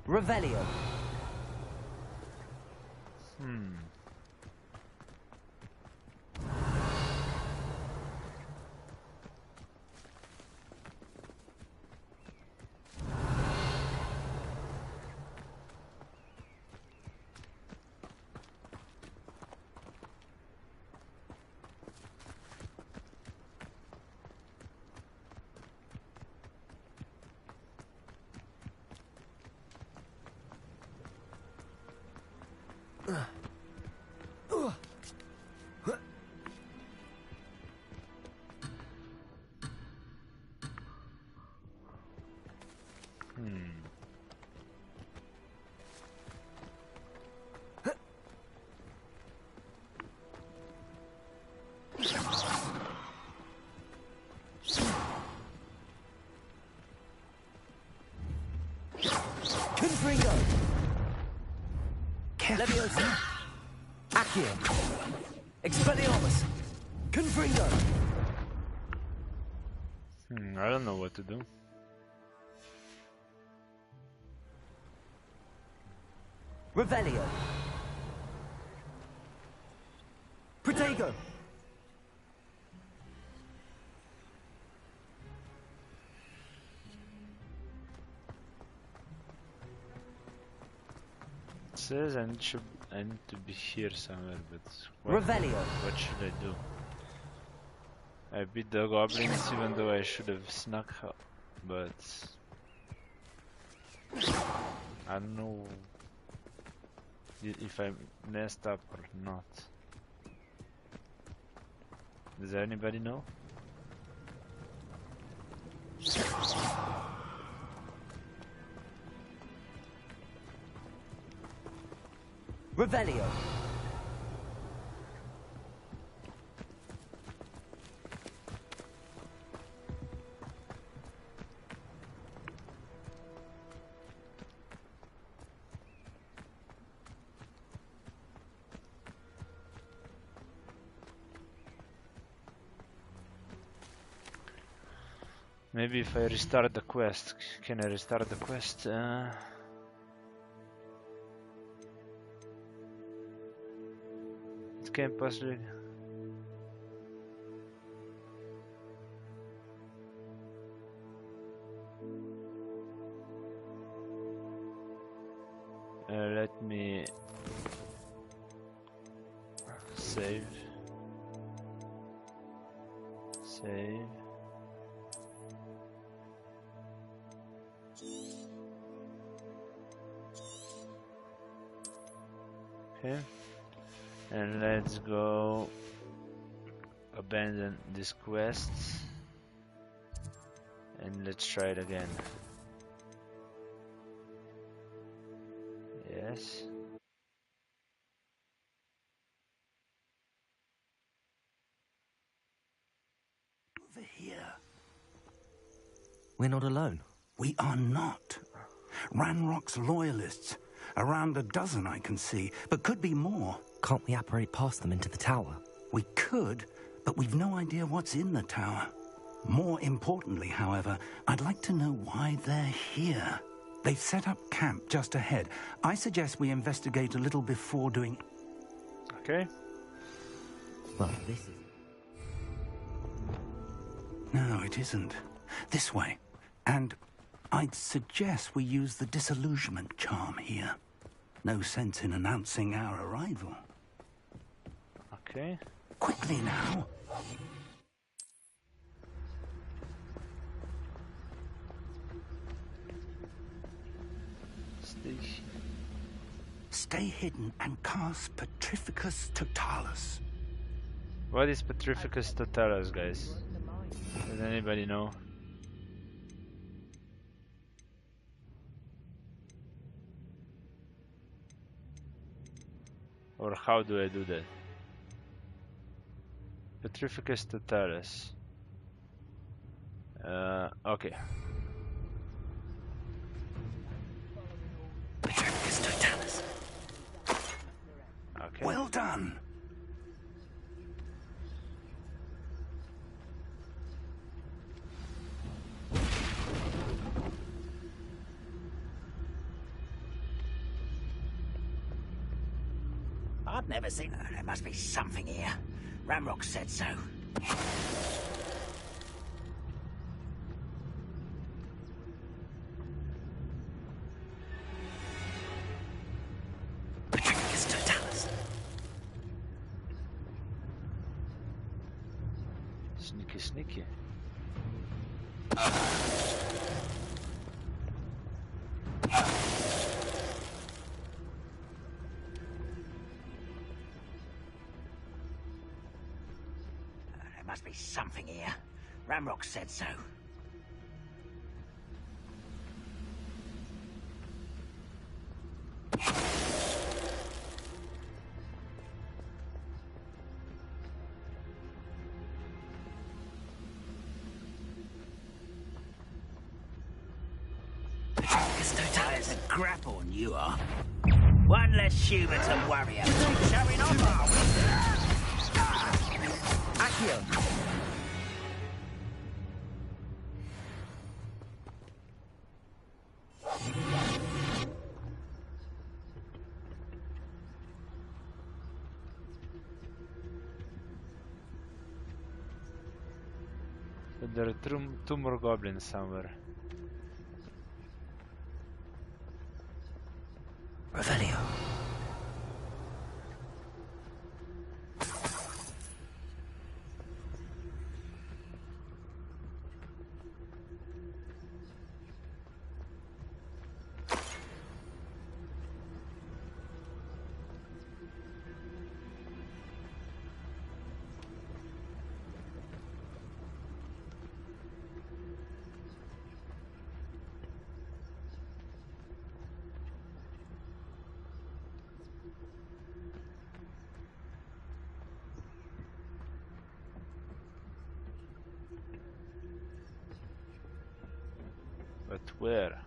Revelio. Confringo. Leviosa. Accio. Expelliarmus. Confringo. I don't know what to do. Revelio. Protego. It says I need to be here somewhere, but what should I do? I beat the goblins even though I should have snuck out, but I don't know if I messed up or not. Does anybody know? Revelio. Maybe if I restart the quest, can I restart the quest? It can't possibly. Let me save. Save. Okay, and let's go abandon this quest and let's try it again. Yes. Over here. We're not alone. We are not. Ranrock's loyalists. Around a dozen I can see, but could be more. Can't we apparate past them into the tower? We could, but we've no idea what's in the tower. More importantly, however, I'd like to know why they're here. They've set up camp just ahead. I suggest we investigate a little before doing... Okay. Well, this is... No, it isn't. This way. And I'd suggest we use the disillusionment charm here. No sense in announcing our arrival. Okay. Quickly now. Stay hidden and cast Petrificus Totalis. What is Petrificus Totalis, guys? Does anybody know? Or how do I do that? Petrificus Totalis. Okay. Petrificus Totalis. Okay. Well done. I've never seen... there must be something here. Ranrock said so. Petrificus Totalis. Sneaky, sneaky. There must be something here. Ranrock said so. There's a grapple, and you are. One less human to worry about. Shall we not? Accio! So there are two more goblins somewhere. Revelio. But where?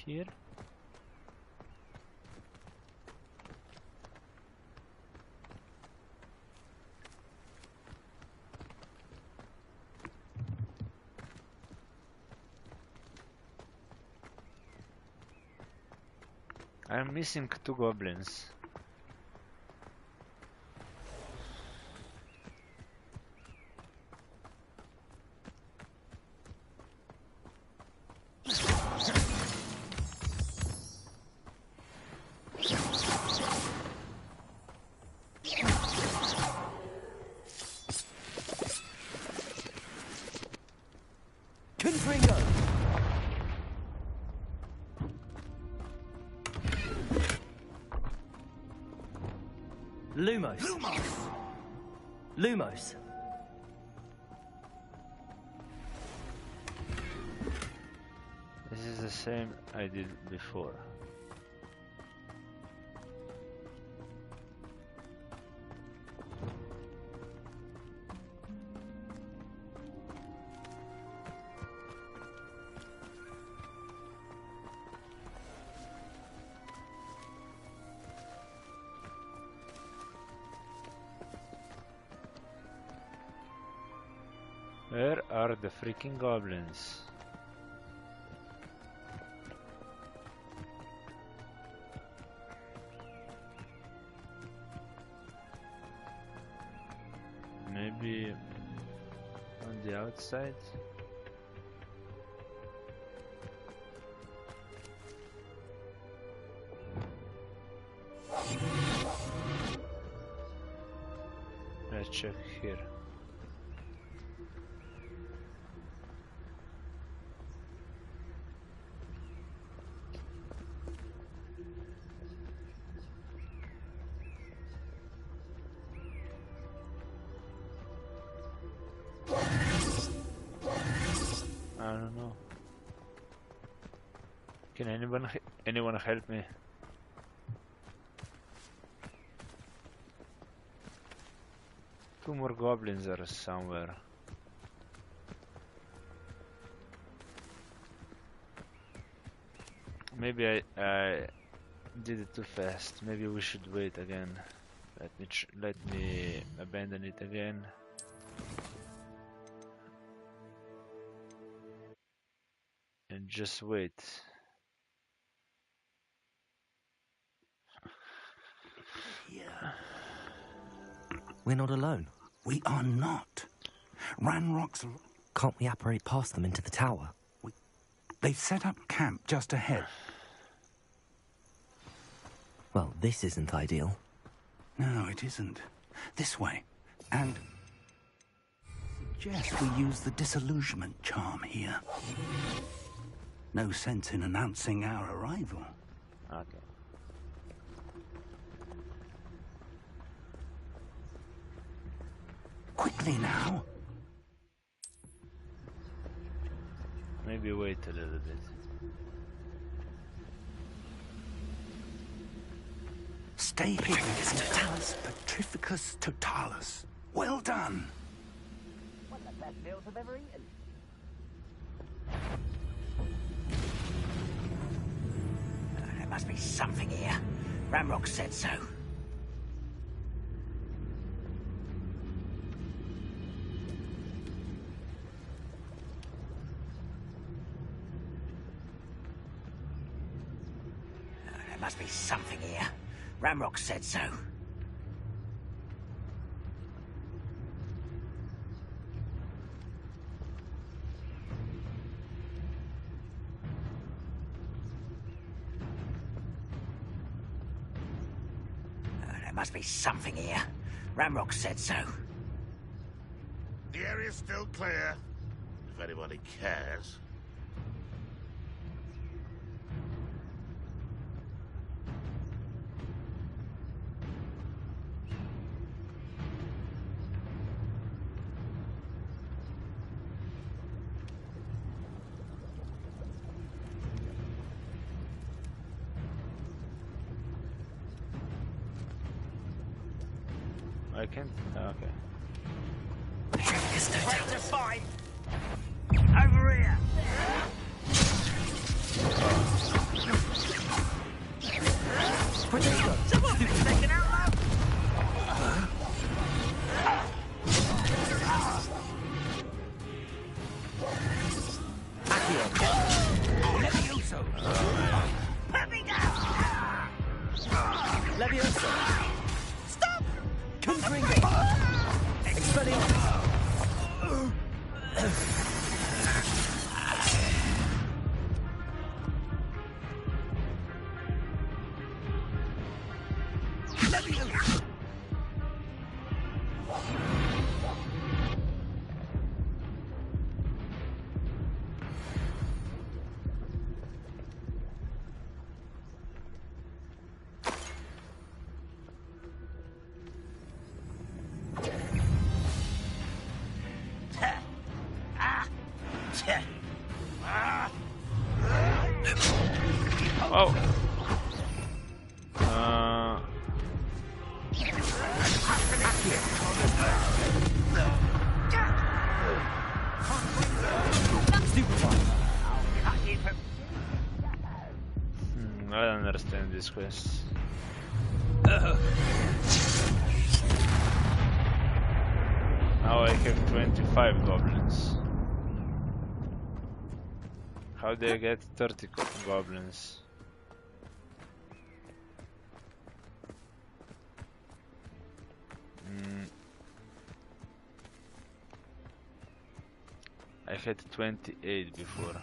Here? I'm missing two goblins. Confringo! Lumos. Lumos! Lumos. This is the same I did before. Where are the freaking goblins? Maybe on the outside? Let's check here. I don't know. Can anyone help me? Two more goblins are somewhere. Maybe I did it too fast. Maybe we should wait again. Let me abandon it again. And just wait. Yeah. We're not alone. We are not. Ranrock's... Can't we apparate past them into the tower? They've set up camp just ahead. Well, this isn't ideal. No, it isn't. This way. And... suggest we use the disillusionment charm here. No sense in announcing our arrival. Okay. Quickly now. Maybe wait a little bit. Stay hidden. Totalis Petrificus Totalis. Well done. One of the best meals I've ever eaten. There must be something here. Ramrock said so. There must be something here. Ramrock said so. There must be something here. Ramrock said so. The area's still clear, if anybody cares. I can't. Okay. Where to find? Over here. Someone's been taken out loud. Levioso. Put me down. Levioso. Stop. Confringo. Expelliarmus. Oh. I don't understand this quest. Now I have 25 goblins. How do I get 30 goblins? I had 28 before.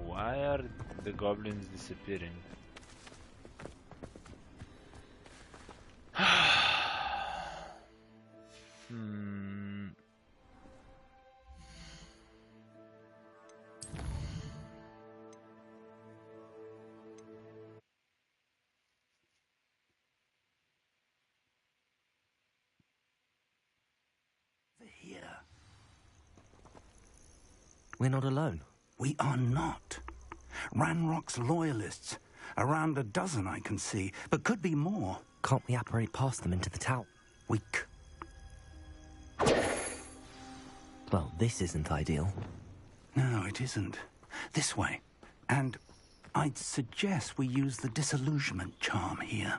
Why are the goblins disappearing? We're not alone. We are not. Ranrock's loyalists. Around a dozen I can see, but could be more. Can't we apparate past them into the tower? Well, this isn't ideal. No, it isn't. This way. And I'd suggest we use the disillusionment charm here.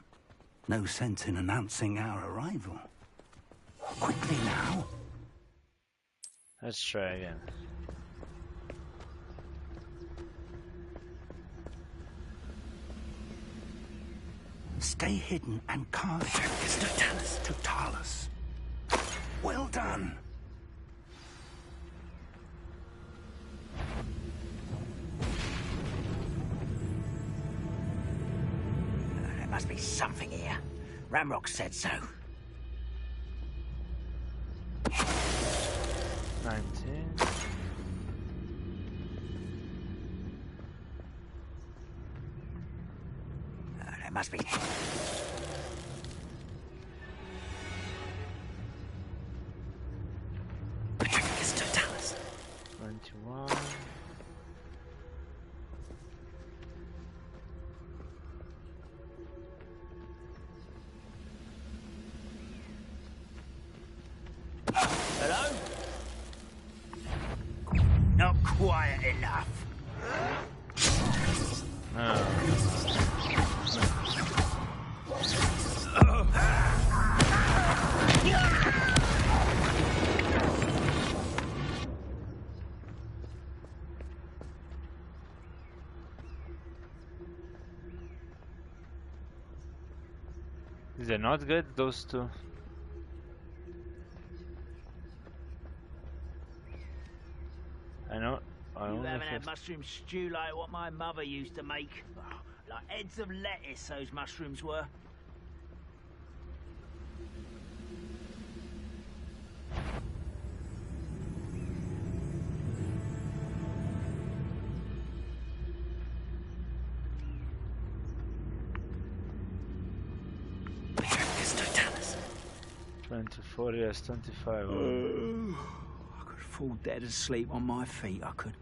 No sense in announcing our arrival. Quickly now. Let's try again. Stay hidden and cast Totalis. Well done. There must be something here. Ramrock said so. 19. There must be. Totalis. 21. Hello? Not quiet enough. Is it not good, those two? I know. You haven't had mushroom stew like what my mother used to make. Oh, like heads of lettuce, those mushrooms were. Totalis. 24, yes, 25. I could fall dead asleep on my feet, I could.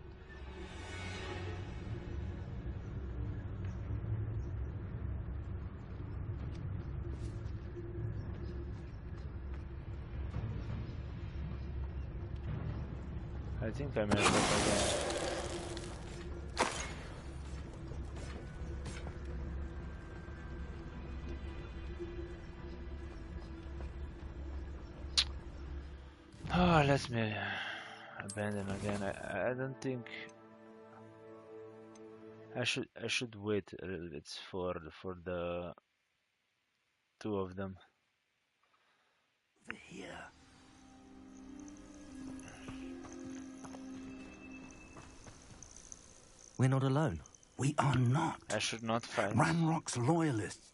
I think I messed up again. Oh, let me abandon again. I don't think I should wait a little bit for the two of them. Here. We're not alone. We are not. I should not fight. Ranrock's loyalists.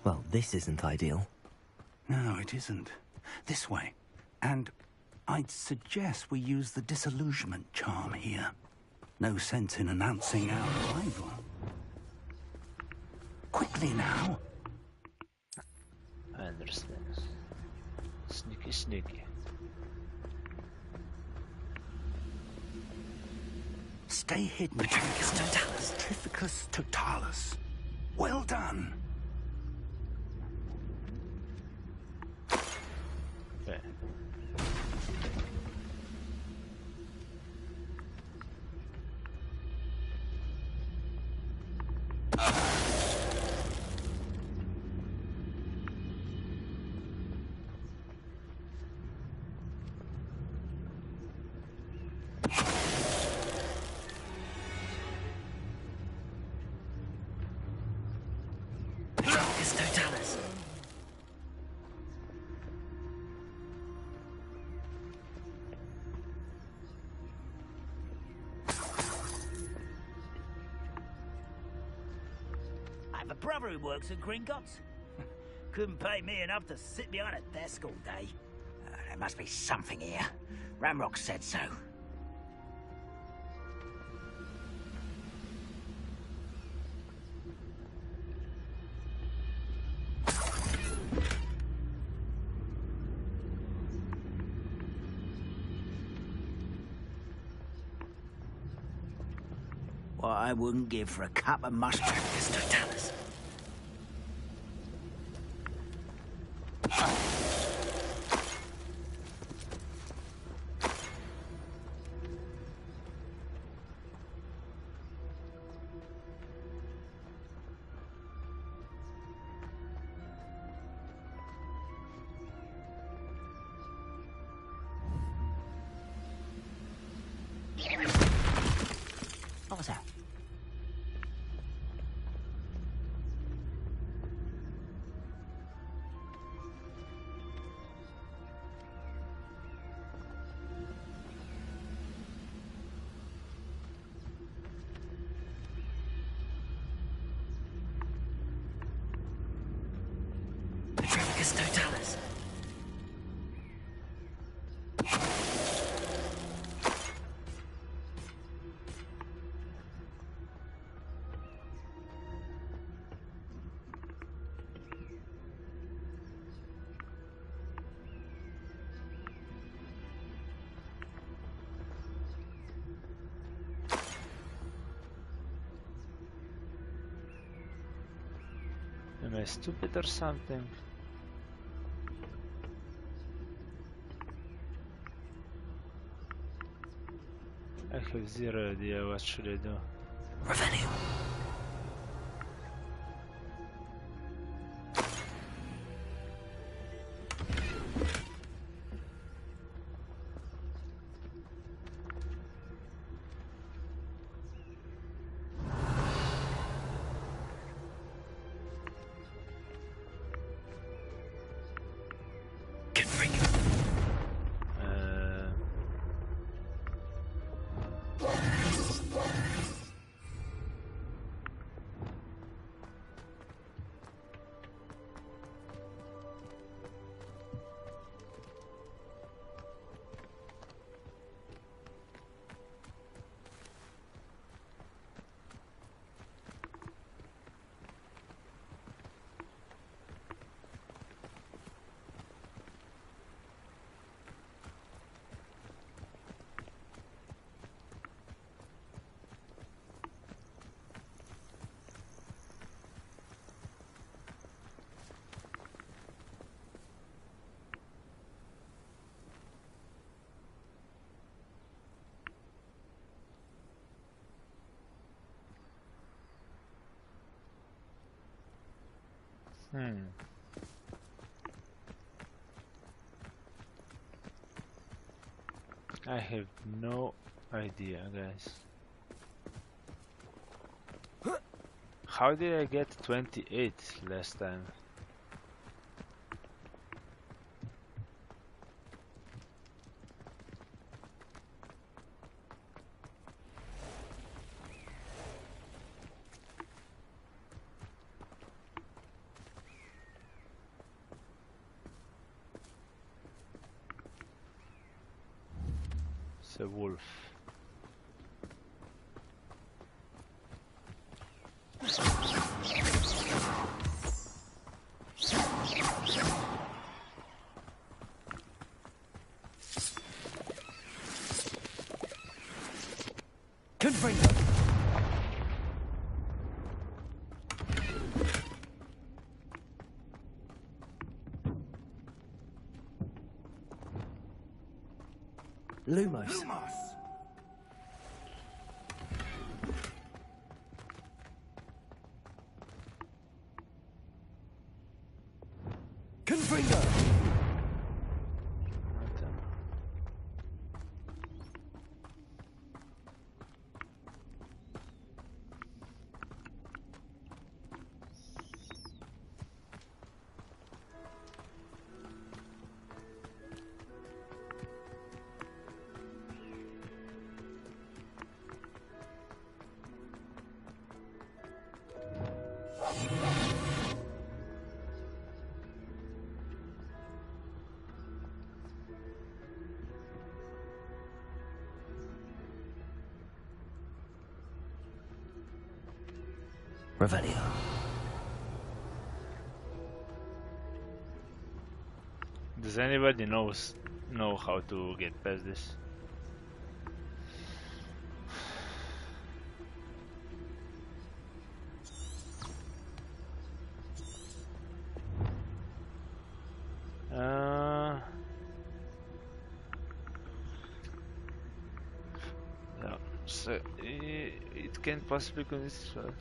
Well, this isn't ideal. No, it isn't. This way. And I'd suggest we use the disillusionment charm here. No sense in announcing our arrival. Quickly now. I understand. Sneaky, sneaky. Stay hidden. Petrificus totalis. Well done. Okay. I have a brother who works at Gringotts. Couldn't pay me enough to sit behind a desk all day. There must be something here. Ramrock said so. What I wouldn't give for a cup of mustard. Totalis. What was that? Petrificus totalis. Am I stupid or something? I have zero idea what should I do. Revenue. I have no idea, guys. How did I get 28 last time? It's a wolf. Lumos. Confringo! Revelio. Does anybody know how to get past this? Yeah, so it can possibly consist of.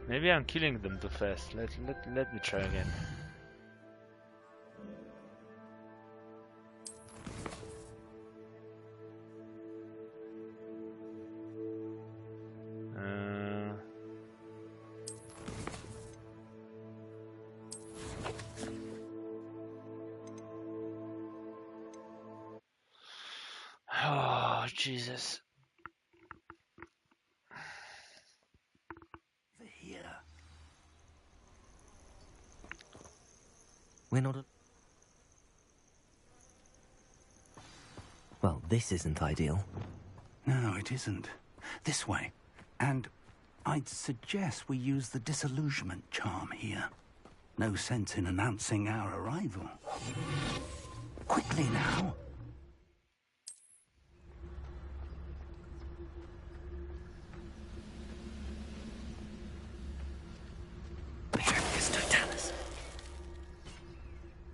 Maybe I'm killing them too fast. Let me try again. Oh, Jesus. We're not Well, this isn't ideal. No, it isn't. This way. And I'd suggest we use the disillusionment charm here. No sense in announcing our arrival. Quickly now.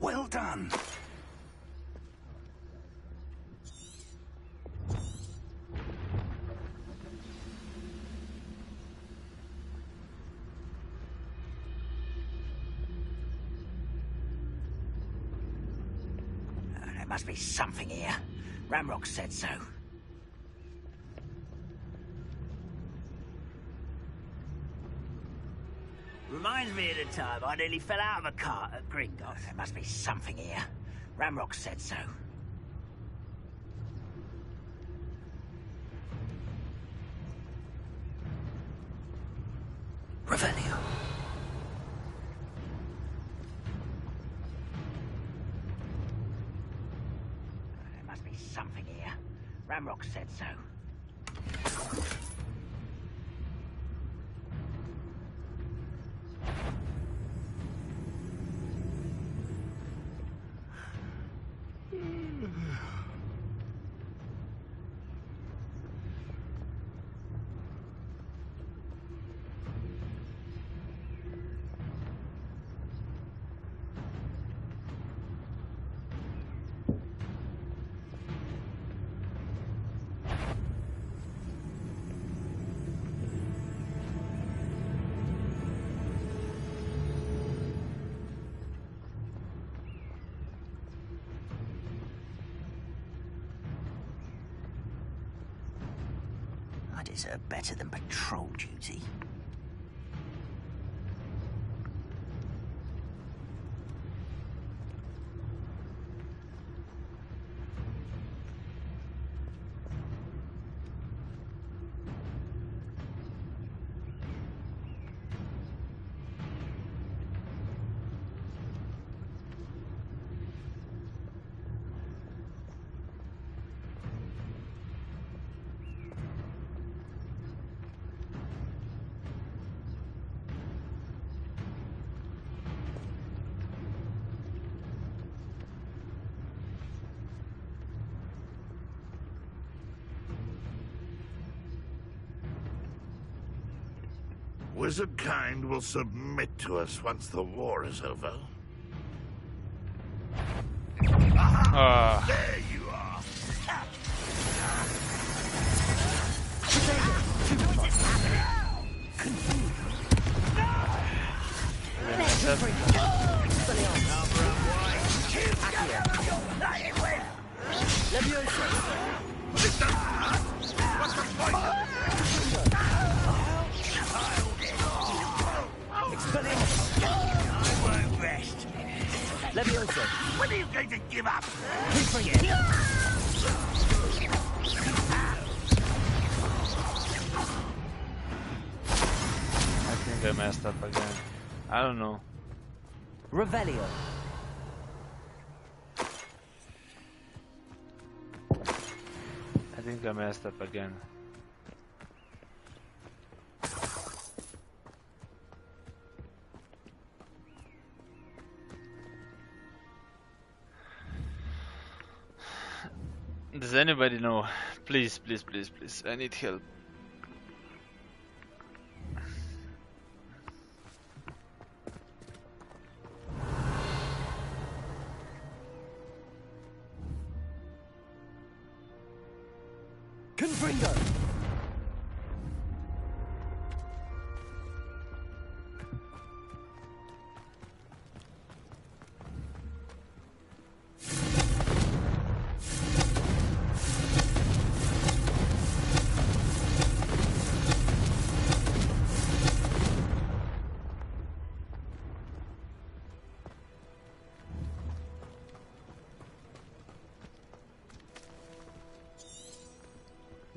Well done. There must be something here. Ramrock said so. Reminds me of the time I nearly fell out of a cart at Gringotts. There must be something here. Ramrock said so. Revelio. There must be something here. Ramrock said so. I deserve better than patrol duty. Wizard kind will submit to us once the war is over. Aha! There you are! Levioso. When are you going to give up? Bring it. I think I messed up again. I don't know. Revelio. I think I messed up again. Does anybody know? Please, please, please, please. I need help. Confringo.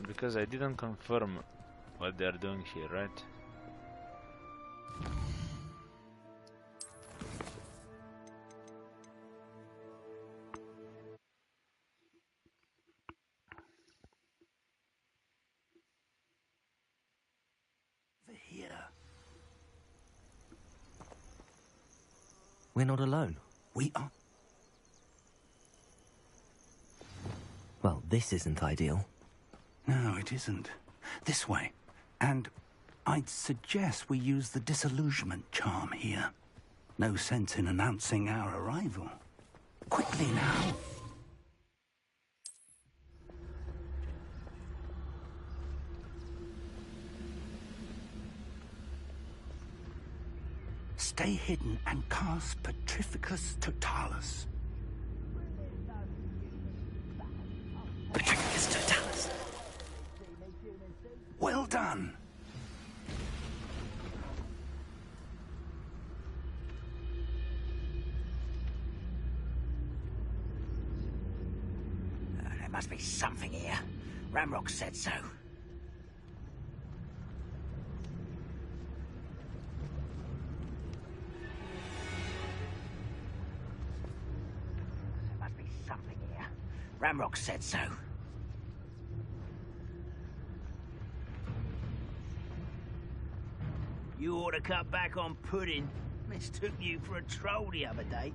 Because I didn't confirm what they're doing here, right? Here. We're not alone. We are. Well, this isn't ideal. No, it isn't. This way. And I'd suggest we use the disillusionment charm here. No sense in announcing our arrival. Quickly now. Stay hidden and cast Petrificus Totalis. Petrificus Totalis. Well done. There must be something here. Ramrock said so. There must be something here. Ramrock said so. You ought to cut back on pudding. Mistook you for a troll the other day.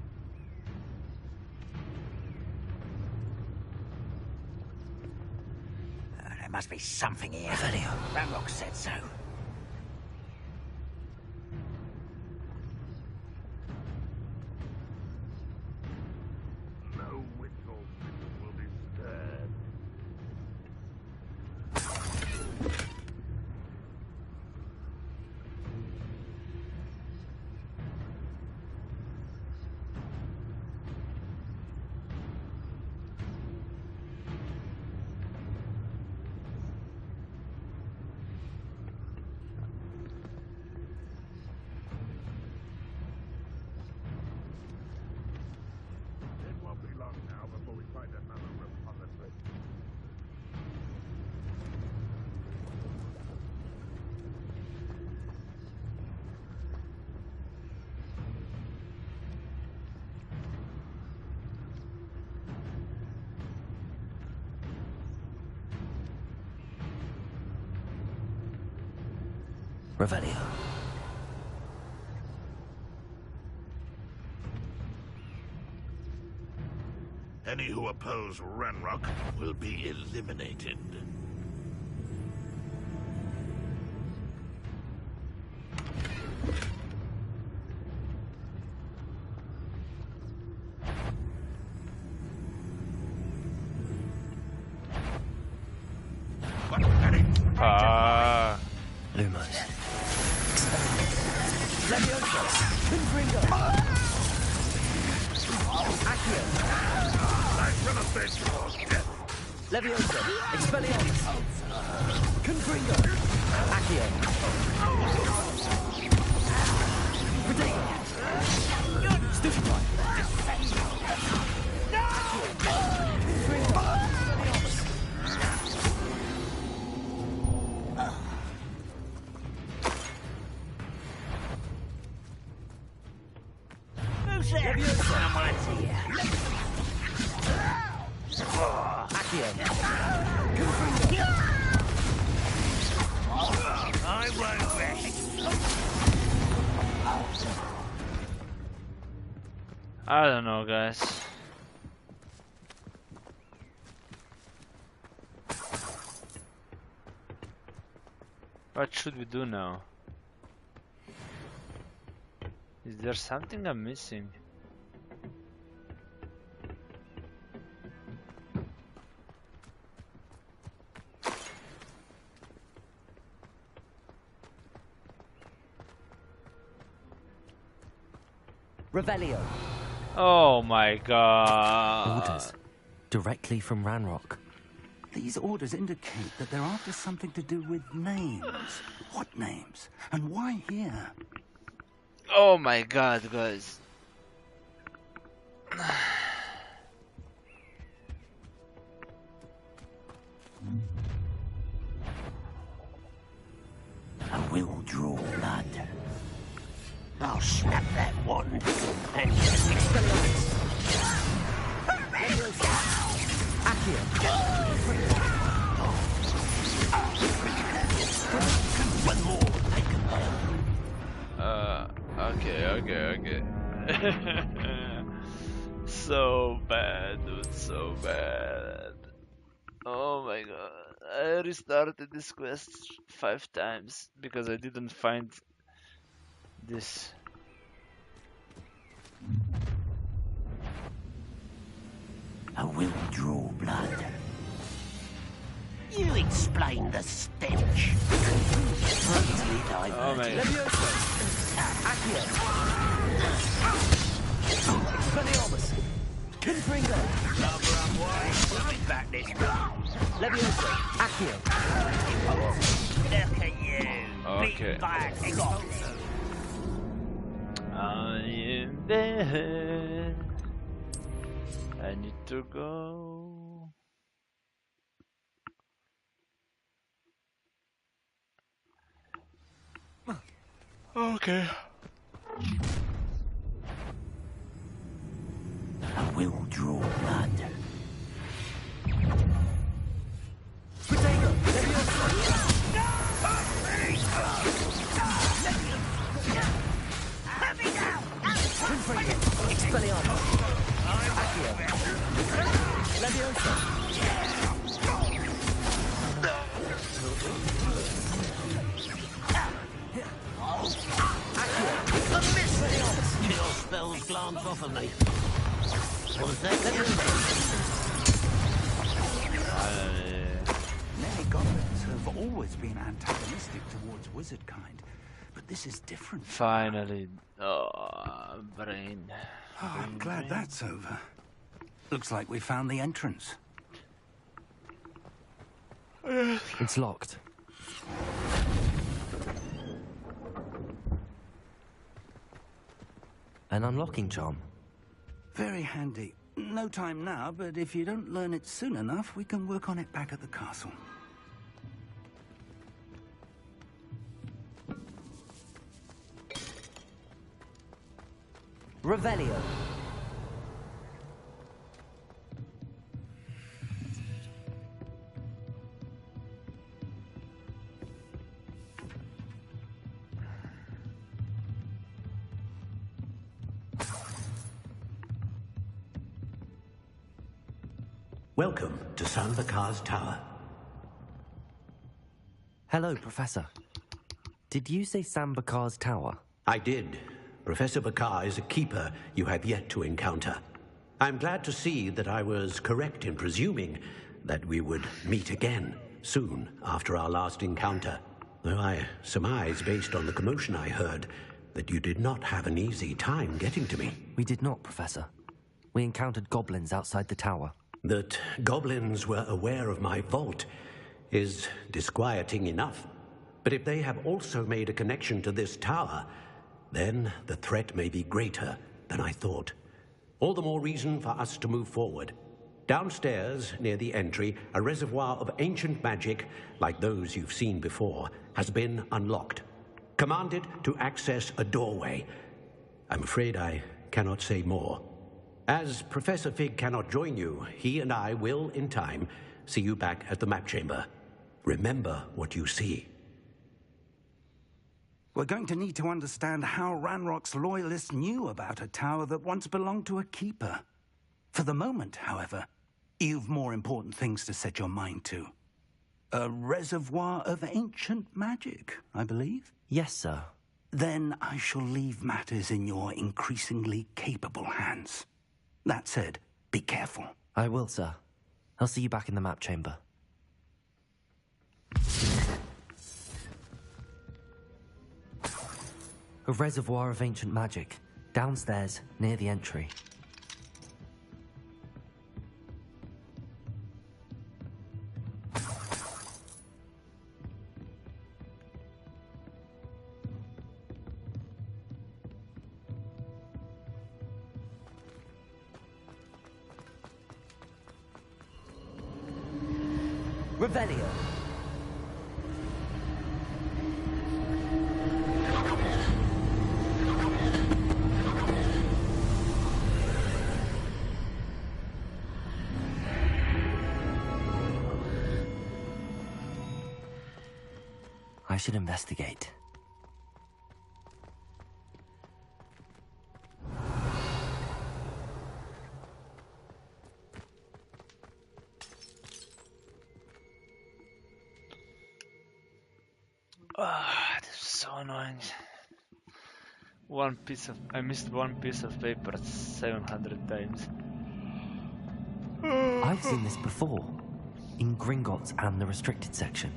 There must be something here. Revelio. Ramrock said so. No whistle will be stirred. It won't be long now before we find another repository. Revelio. Any who oppose Ranrock will be eliminated. Lumos. Levioso! Confringo! Accio! Levioso! Expelliarmus! Confringo! Accio! Protego! Stupefy! Confringo! Who's there? Someone's here. Accio! I won't rest. I don't know, guys. What should we do now? Is there something I'm missing? Revelio. Oh my god. Orders. Directly from Ranrock. These orders indicate that they're after something to do with names. What names? And why here? Oh my god, guys. I will draw blood. I'll snap that wand and Expelliarmus. Accio. One more, I can Okay. So bad, dude, so bad. Oh my god. I restarted this quest 5 times because I didn't find this. I will draw blood. You explain the stench. Oh my god. Accio. Expelliarmus. Confringo. Back this way. Levioso. Accio. Look at you. Okay. Beaten by a goblin. I'm in bed. I need to go. Okay. I will draw blood. Protego. Levioso. Confringo. Expelliarmus. Accio. Levioso. Kill spells glance off of me. Was that Many goblins have always been antagonistic towards wizard kind, but this is different. Finally. Oh, brain. Oh, I'm glad that's over. Looks like we found the entrance. It's locked. An unlocking charm. Very handy. No time now, but if you don't learn it soon enough, we can work on it back at the castle. Revelio. Welcome to Sambakar's Tower. Hello, Professor. Did you say Sambakar's Tower? I did. Professor Bakar is a keeper you have yet to encounter. I'm glad to see that I was correct in presuming that we would meet again soon after our last encounter. though I surmise, based on the commotion I heard, that you did not have an easy time getting to me. We did not, Professor. We encountered goblins outside the tower. That goblins were aware of my vault is disquieting enough. But if they have also made a connection to this tower, then the threat may be greater than I thought. All the more reason for us to move forward. Downstairs, near the entry, a reservoir of ancient magic, like those you've seen before, has been unlocked. Commanded to access a doorway. I'm afraid I cannot say more. As Professor Fig cannot join you, he and I will, in time, see you back at the map chamber. Remember what you see. We're going to need to understand how Ranrock's loyalists knew about a tower that once belonged to a keeper. For the moment, however, you've more important things to set your mind to. A reservoir of ancient magic, I believe? Yes, sir. Then I shall leave matters in your increasingly capable hands. That said, be careful. I will, sir. I'll see you back in the map chamber. A reservoir of ancient magic, downstairs, near the entry. Revelio. I should investigate. This is so annoying. I missed one piece of paper 700 times. I've seen this before, in Gringotts and the restricted section.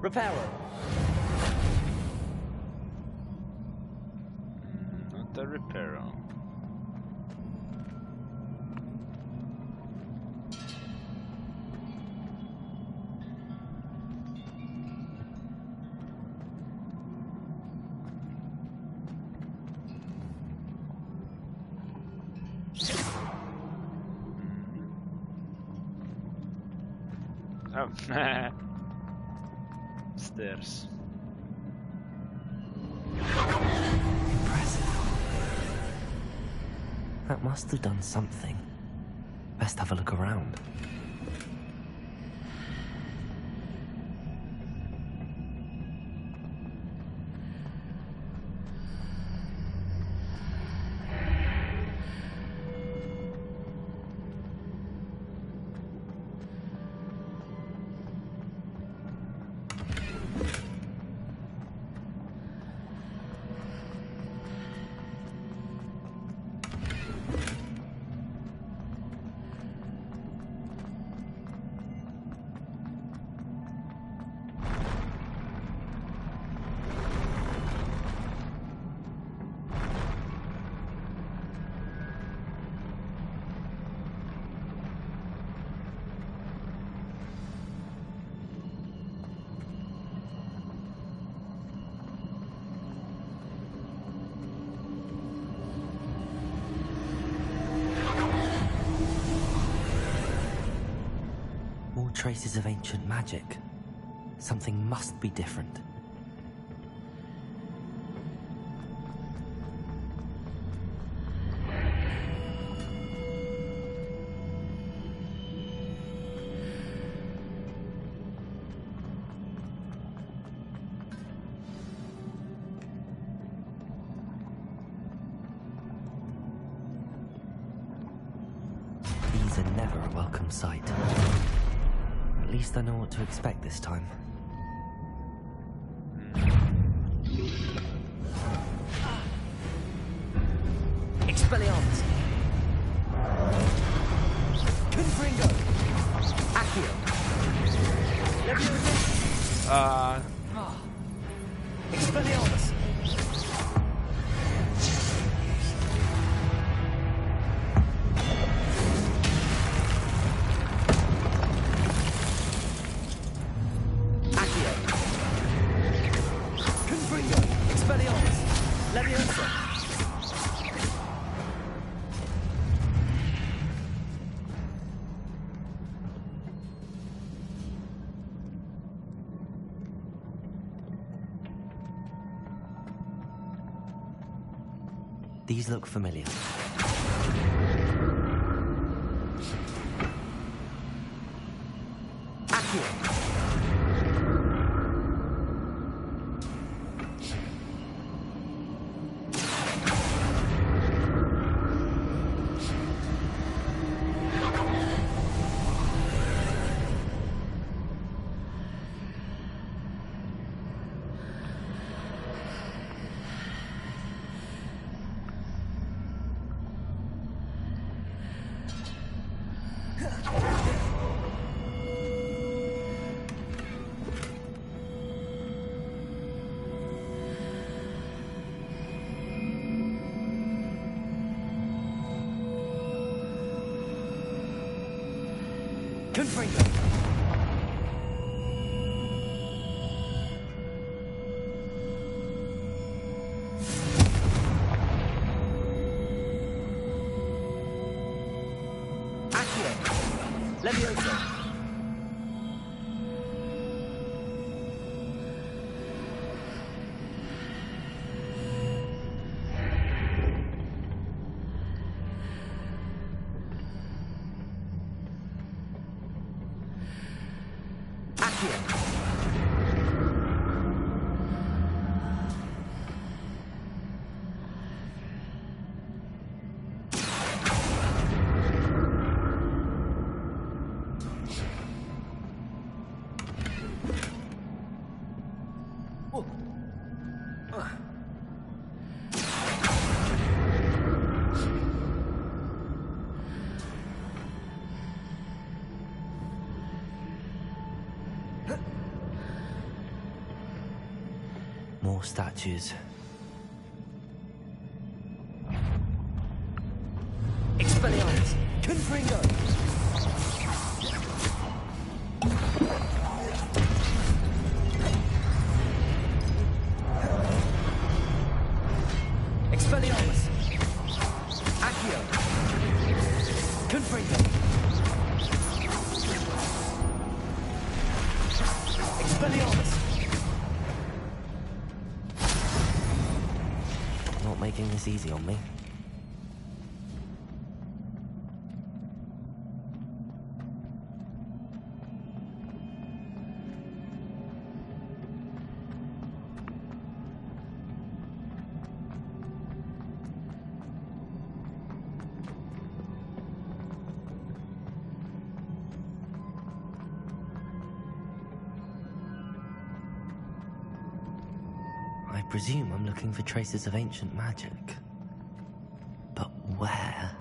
Reparo. Not a Reparo. Oh, stairs. Impressive. That must have done something. Best have a look around. More traces of ancient magic. Something must be different. These are never a welcome sight. At least I know what to expect this time. Expelliarmus! Confringo! Accio! Leviosa! Expelliarmus! Accio! Confringo! Expelliarmus! Leviosa! These look familiar. Accio! Confringo! Accio! Leviosa! More statues. Expelliarmus! Confringo! Expelliarmus! Accio! Confringo! Expelliarmus! Not making this easy on me. I presume I'm looking for traces of ancient magic. But where?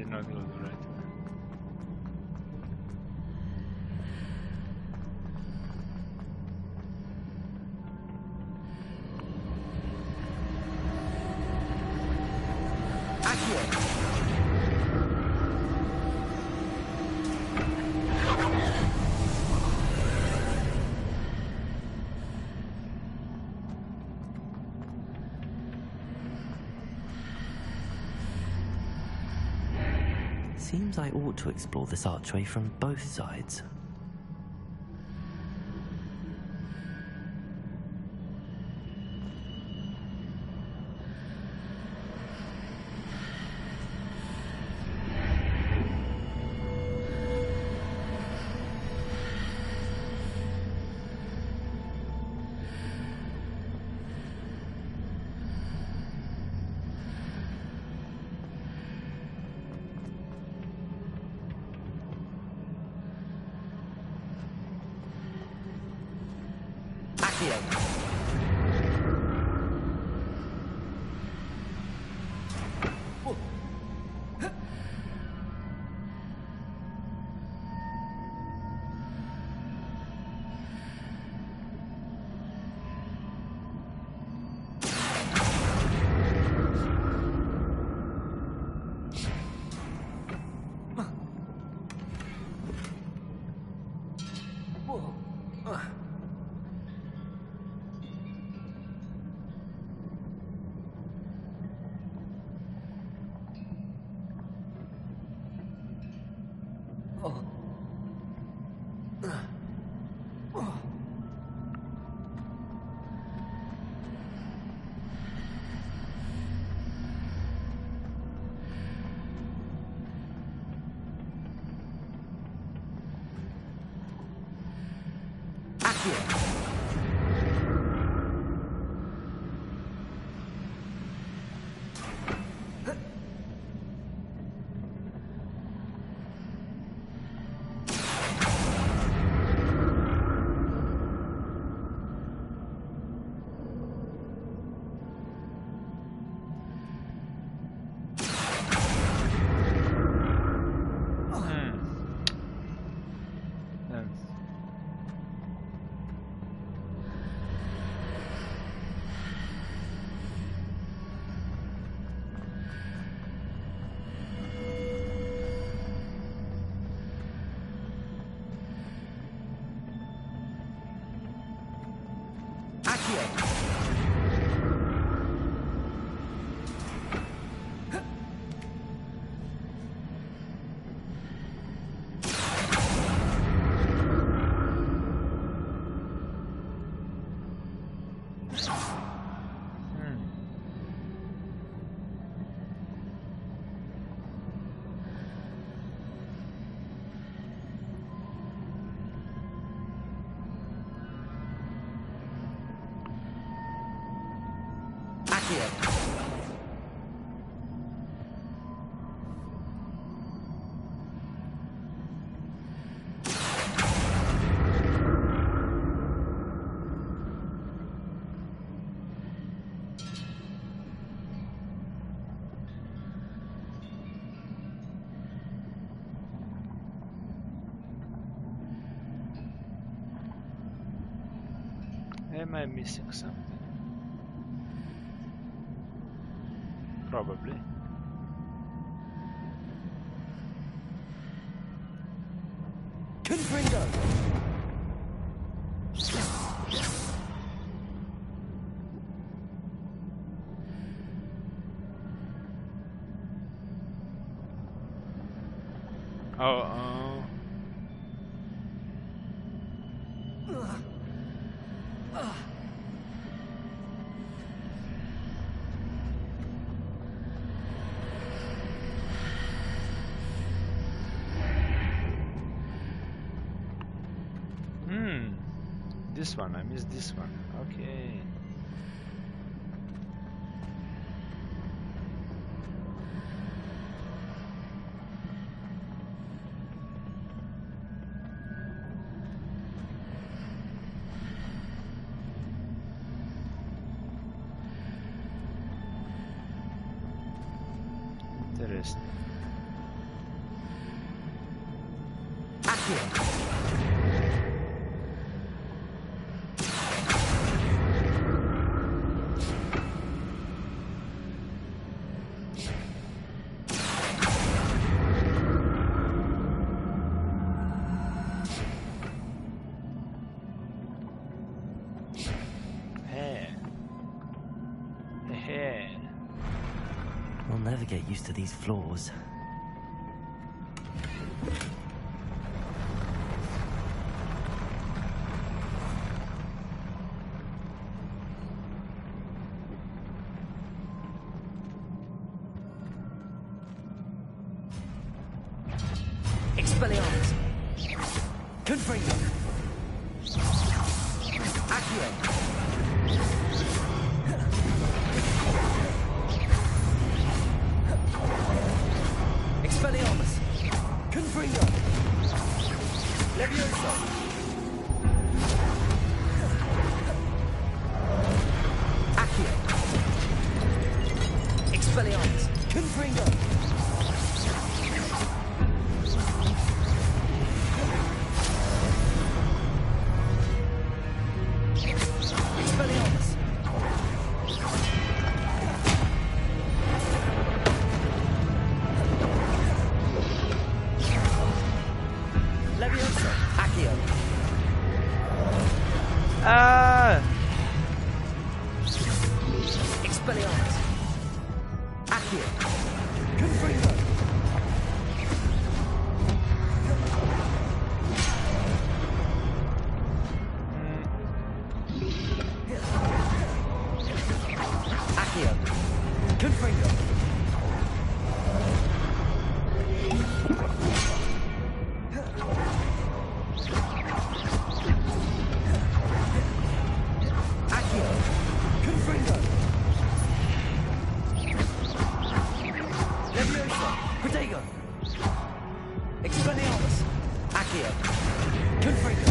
did not go the right way. Seems I ought to explore this archway from both sides. Am I missing something? Probably. Confringo! Oh. This one, I missed this one. Okay. Interesting. We'll never get used to these floors. Expelliarmus. Confringo. Accio. Expelliarmus. Confringo. Levioso. Accio. Expelliarmus. Confringo. Expelliarmus. Accio. Confringo. Accio. Confringo. Expelliarmus. Accio. Confringo.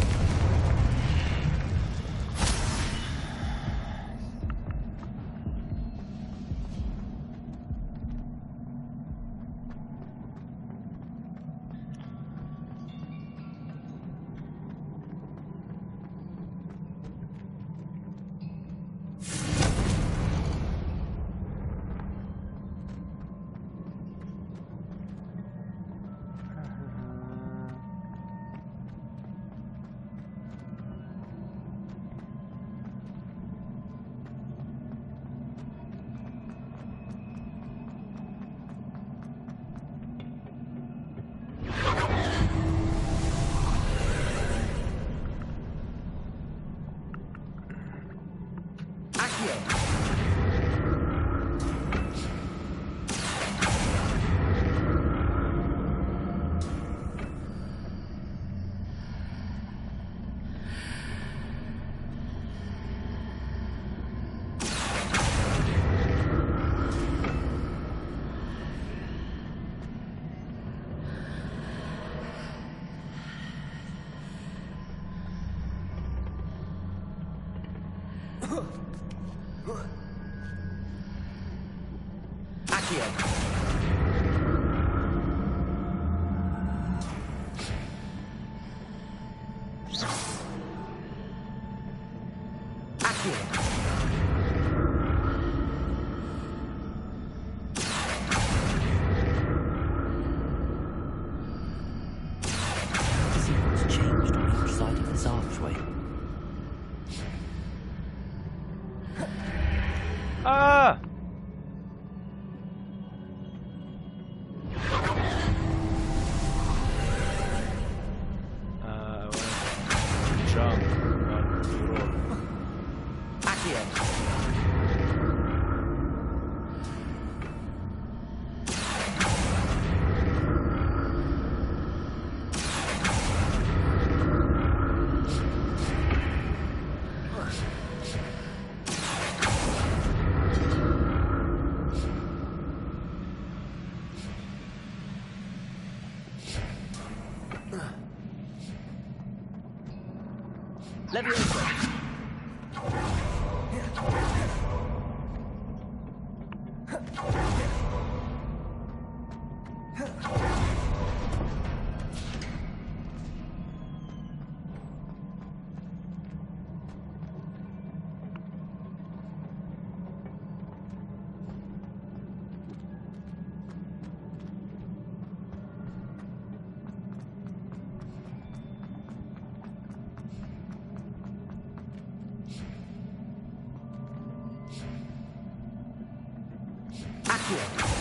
Accio. Accio. See what's changed on each side of this archway. Ah! Jump, not roll. Accio. Levioso. Accio.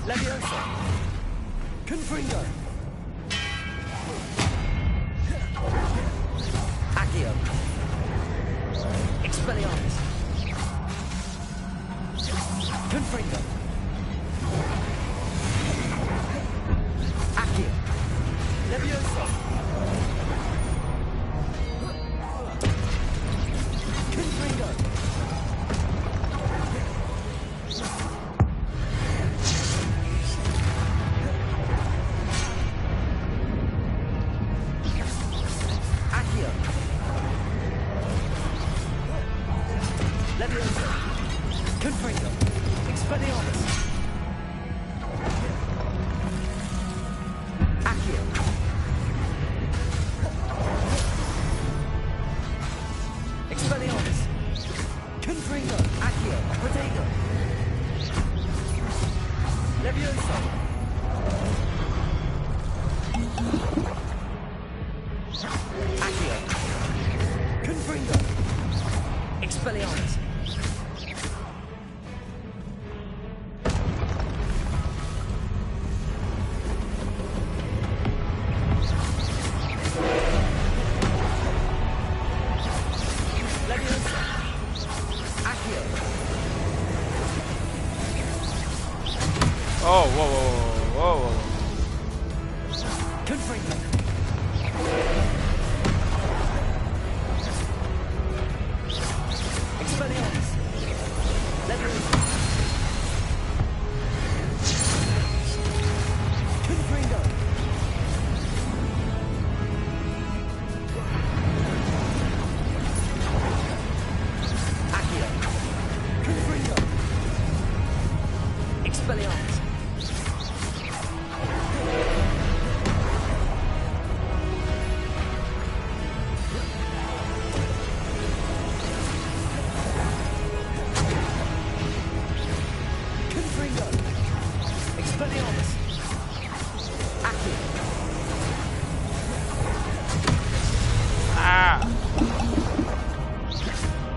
Leviosa! Confringo! Accio! Expelliarmus! Confringo! Accio! Leviosa! Confringo! Leviosa! Confringo! Expelliarmus! Accio! Expelliarmus! Confringo! Accio! Protego! Leviosa! Accio! Confringo! Expelliarmus! Leviosa! Accio! Oh, whoa, whoa, whoa, whoa. Confringo! Expelliarmus! Leviosa! Confringo! Accio! Confringo! Expelliarmus! Confringo! Expelliarmus! Accio! Ah!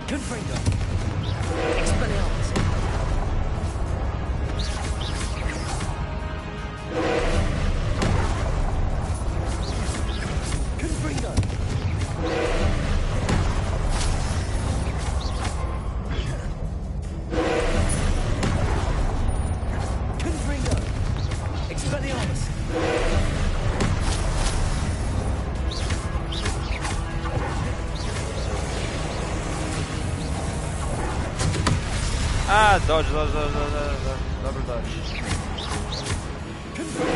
Confringo! Expelliarmus! Confringo! Confringo! Expelliarmus! Ah, dodge, dodge, dodge, dodge, dodge, double dodge. Confringo!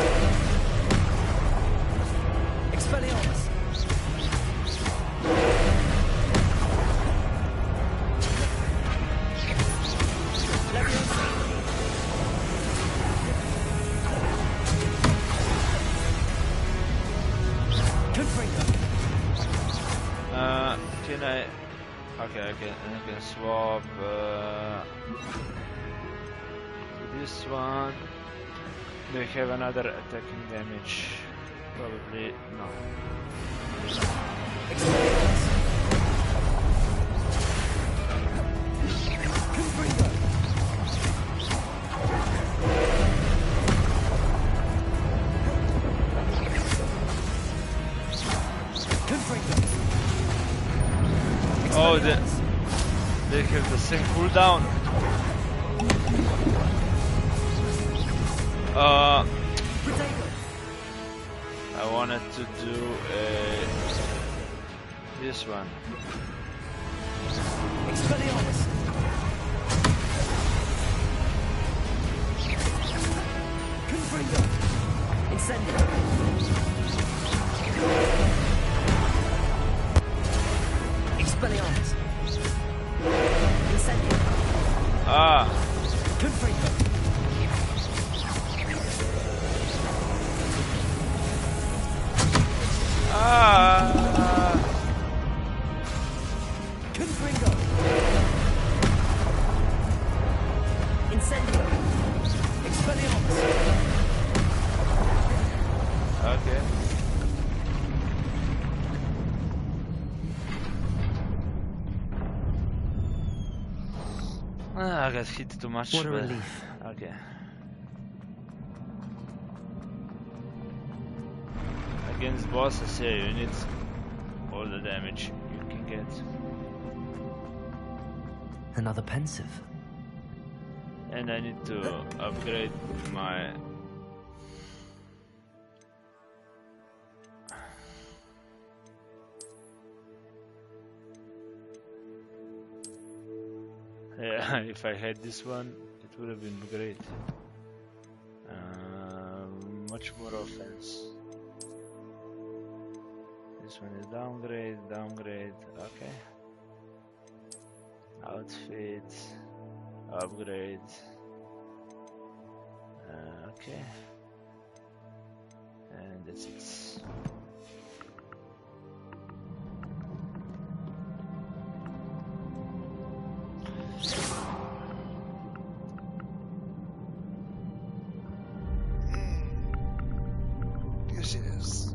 Expelliarmus! Leviosa! Confringo! Can I? Okay, I can swap this one. Do you have another attacking damage? Probably no. Expelliarmus! Confringo! Confringo! Oh, they have the same cooldown. I wanted to do this one. Expelliarmus! Confringo! Incendio! Confringo! Incendio! Expelliarmus! Okay. I got hit too much. What a but- relief. Okay. Against bosses here, you need all the damage you can get. Another pensive. And I need to upgrade my... Yeah, if I had this one, it would have been great. Much more offense. This one is downgrade, downgrade, okay. Outfit, upgrade. Okay. And that's it. Yes, it is.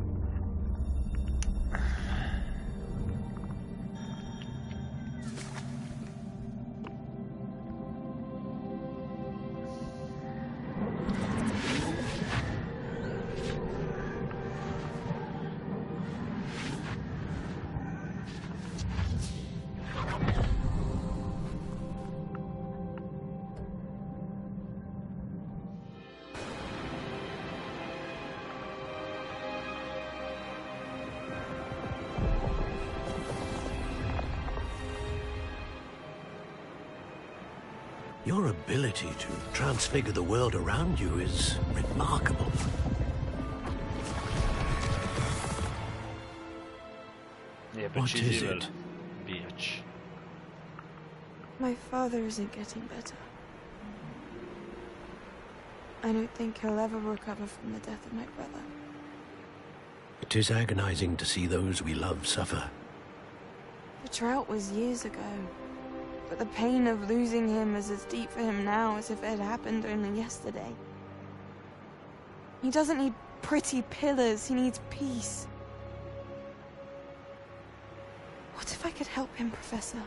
Your ability to transfigure the world around you is remarkable. Yeah, but What she's is evil, it? bitch. My father isn't getting better. I don't think he'll ever recover from the death of my brother. It is agonizing to see those we love suffer. The drought was years ago, but the pain of losing him is as deep for him now as if it had happened only yesterday. He doesn't need pretty pillars, he needs peace. What if I could help him, Professor?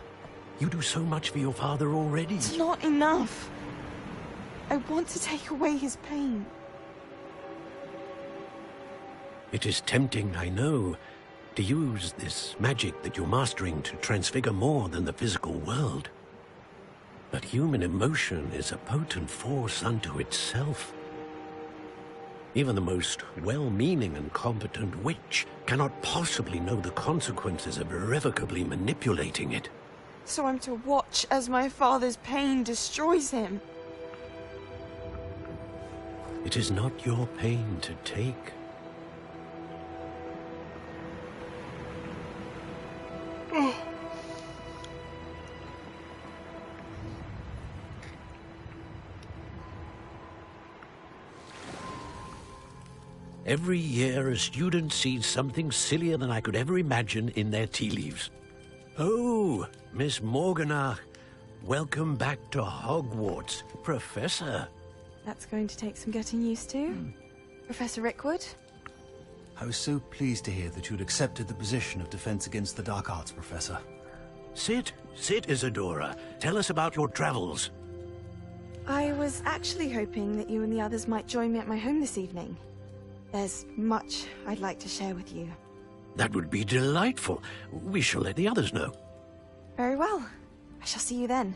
You do so much for your father already. It's not enough. I want to take away his pain. It is tempting, I know, to use this magic that you're mastering to transfigure more than the physical world. But human emotion is a potent force unto itself. Even the most well-meaning and competent witch cannot possibly know the consequences of irrevocably manipulating it. So I'm to watch as my father's pain destroys him. It is not your pain to take. Every year, a student sees something sillier than I could ever imagine in their tea leaves. Oh, Miss Morganach, welcome back to Hogwarts, Professor. That's going to take some getting used to. Professor Rickwood? I was so pleased to hear that you'd accepted the position of Defense Against the Dark Arts, Professor. Sit, Isadora. Tell us about your travels. I was actually hoping that you and the others might join me at my home this evening. There's much I'd like to share with you. That would be delightful. We shall let the others know. Very well. I shall see you then.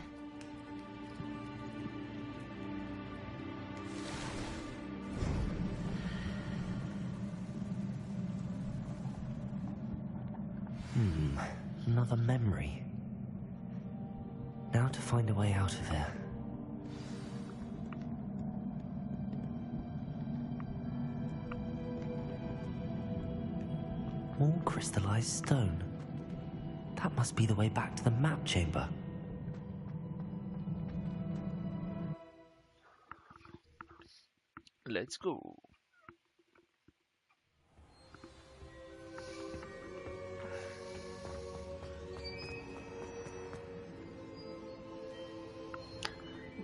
Another memory. Now to find a way out of here. More crystallized stone. That must be the way back to the map chamber. Let's go.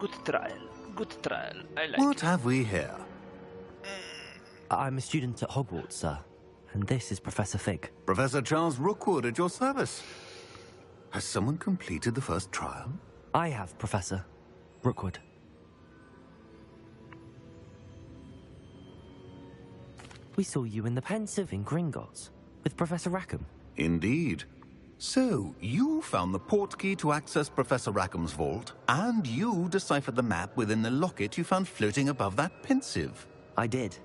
Good trial. Good trial. I like What it. have we here? I'm a student at Hogwarts, sir. And this is Professor Fig. Professor Charles Rookwood at your service. Has someone completed the first trial? I have, Professor Rookwood. We saw you in the Pensive in Gringotts with Professor Rackham. Indeed. So, you found the portkey to access Professor Rackham's vault, and you deciphered the map within the locket you found floating above that Pensive. I did.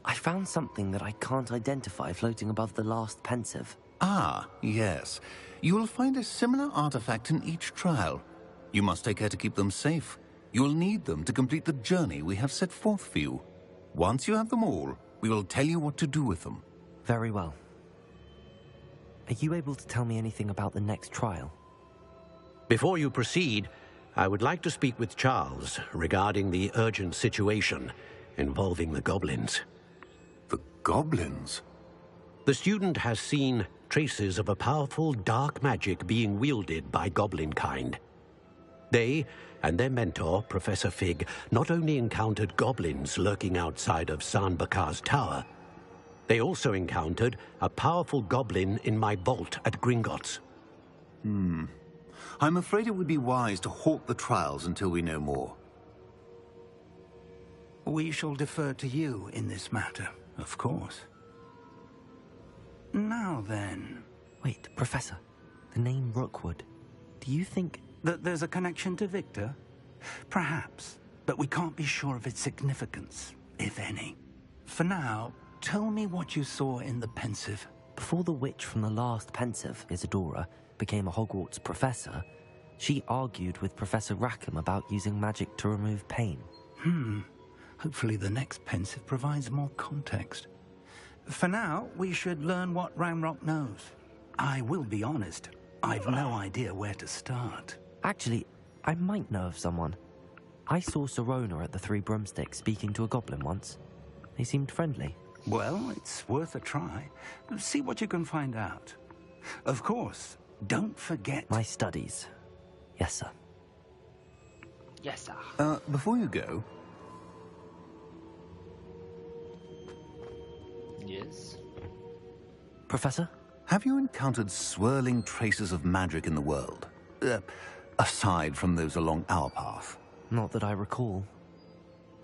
I found something that I can't identify floating above the last Pensive. Ah, yes. You will find a similar artifact in each trial. You must take care to keep them safe. You will need them to complete the journey we have set forth for you. Once you have them all, we will tell you what to do with them. Very well. Are you able to tell me anything about the next trial? Before you proceed, I would like to speak with Charles regarding the urgent situation involving the goblins. The goblins? The student has seen traces of a powerful dark magic being wielded by goblin kind. They and their mentor, Professor Fig, not only encountered goblins lurking outside of San Bakar's tower, they also encountered a powerful goblin in my vault at Gringotts. I'm afraid it would be wise to halt the trials until we know more. We shall defer to you in this matter, of course. Now then... Wait, Professor. The name Rookwood. Do you think... that there's a connection to Victor? Perhaps, but we can't be sure of its significance, if any. For now, tell me what you saw in the Pensive. Before the witch from the last Pensive, Isadora, became a Hogwarts professor, she argued with Professor Rackham about using magic to remove pain. Hopefully the next Pensive provides more context. For now, we should learn what Ramrock knows. I will be honest, I've no idea where to start. Actually, I might know of someone. I saw Sirona at the Three Broomsticks speaking to a goblin once. They seemed friendly. Well, it's worth a try. See what you can find out. Of course, don't forget... my studies. Yes, sir. Yes, sir. Before you go... Yes? Professor? Have you encountered swirling traces of magic in the world? Aside from those along our path? Not that I recall.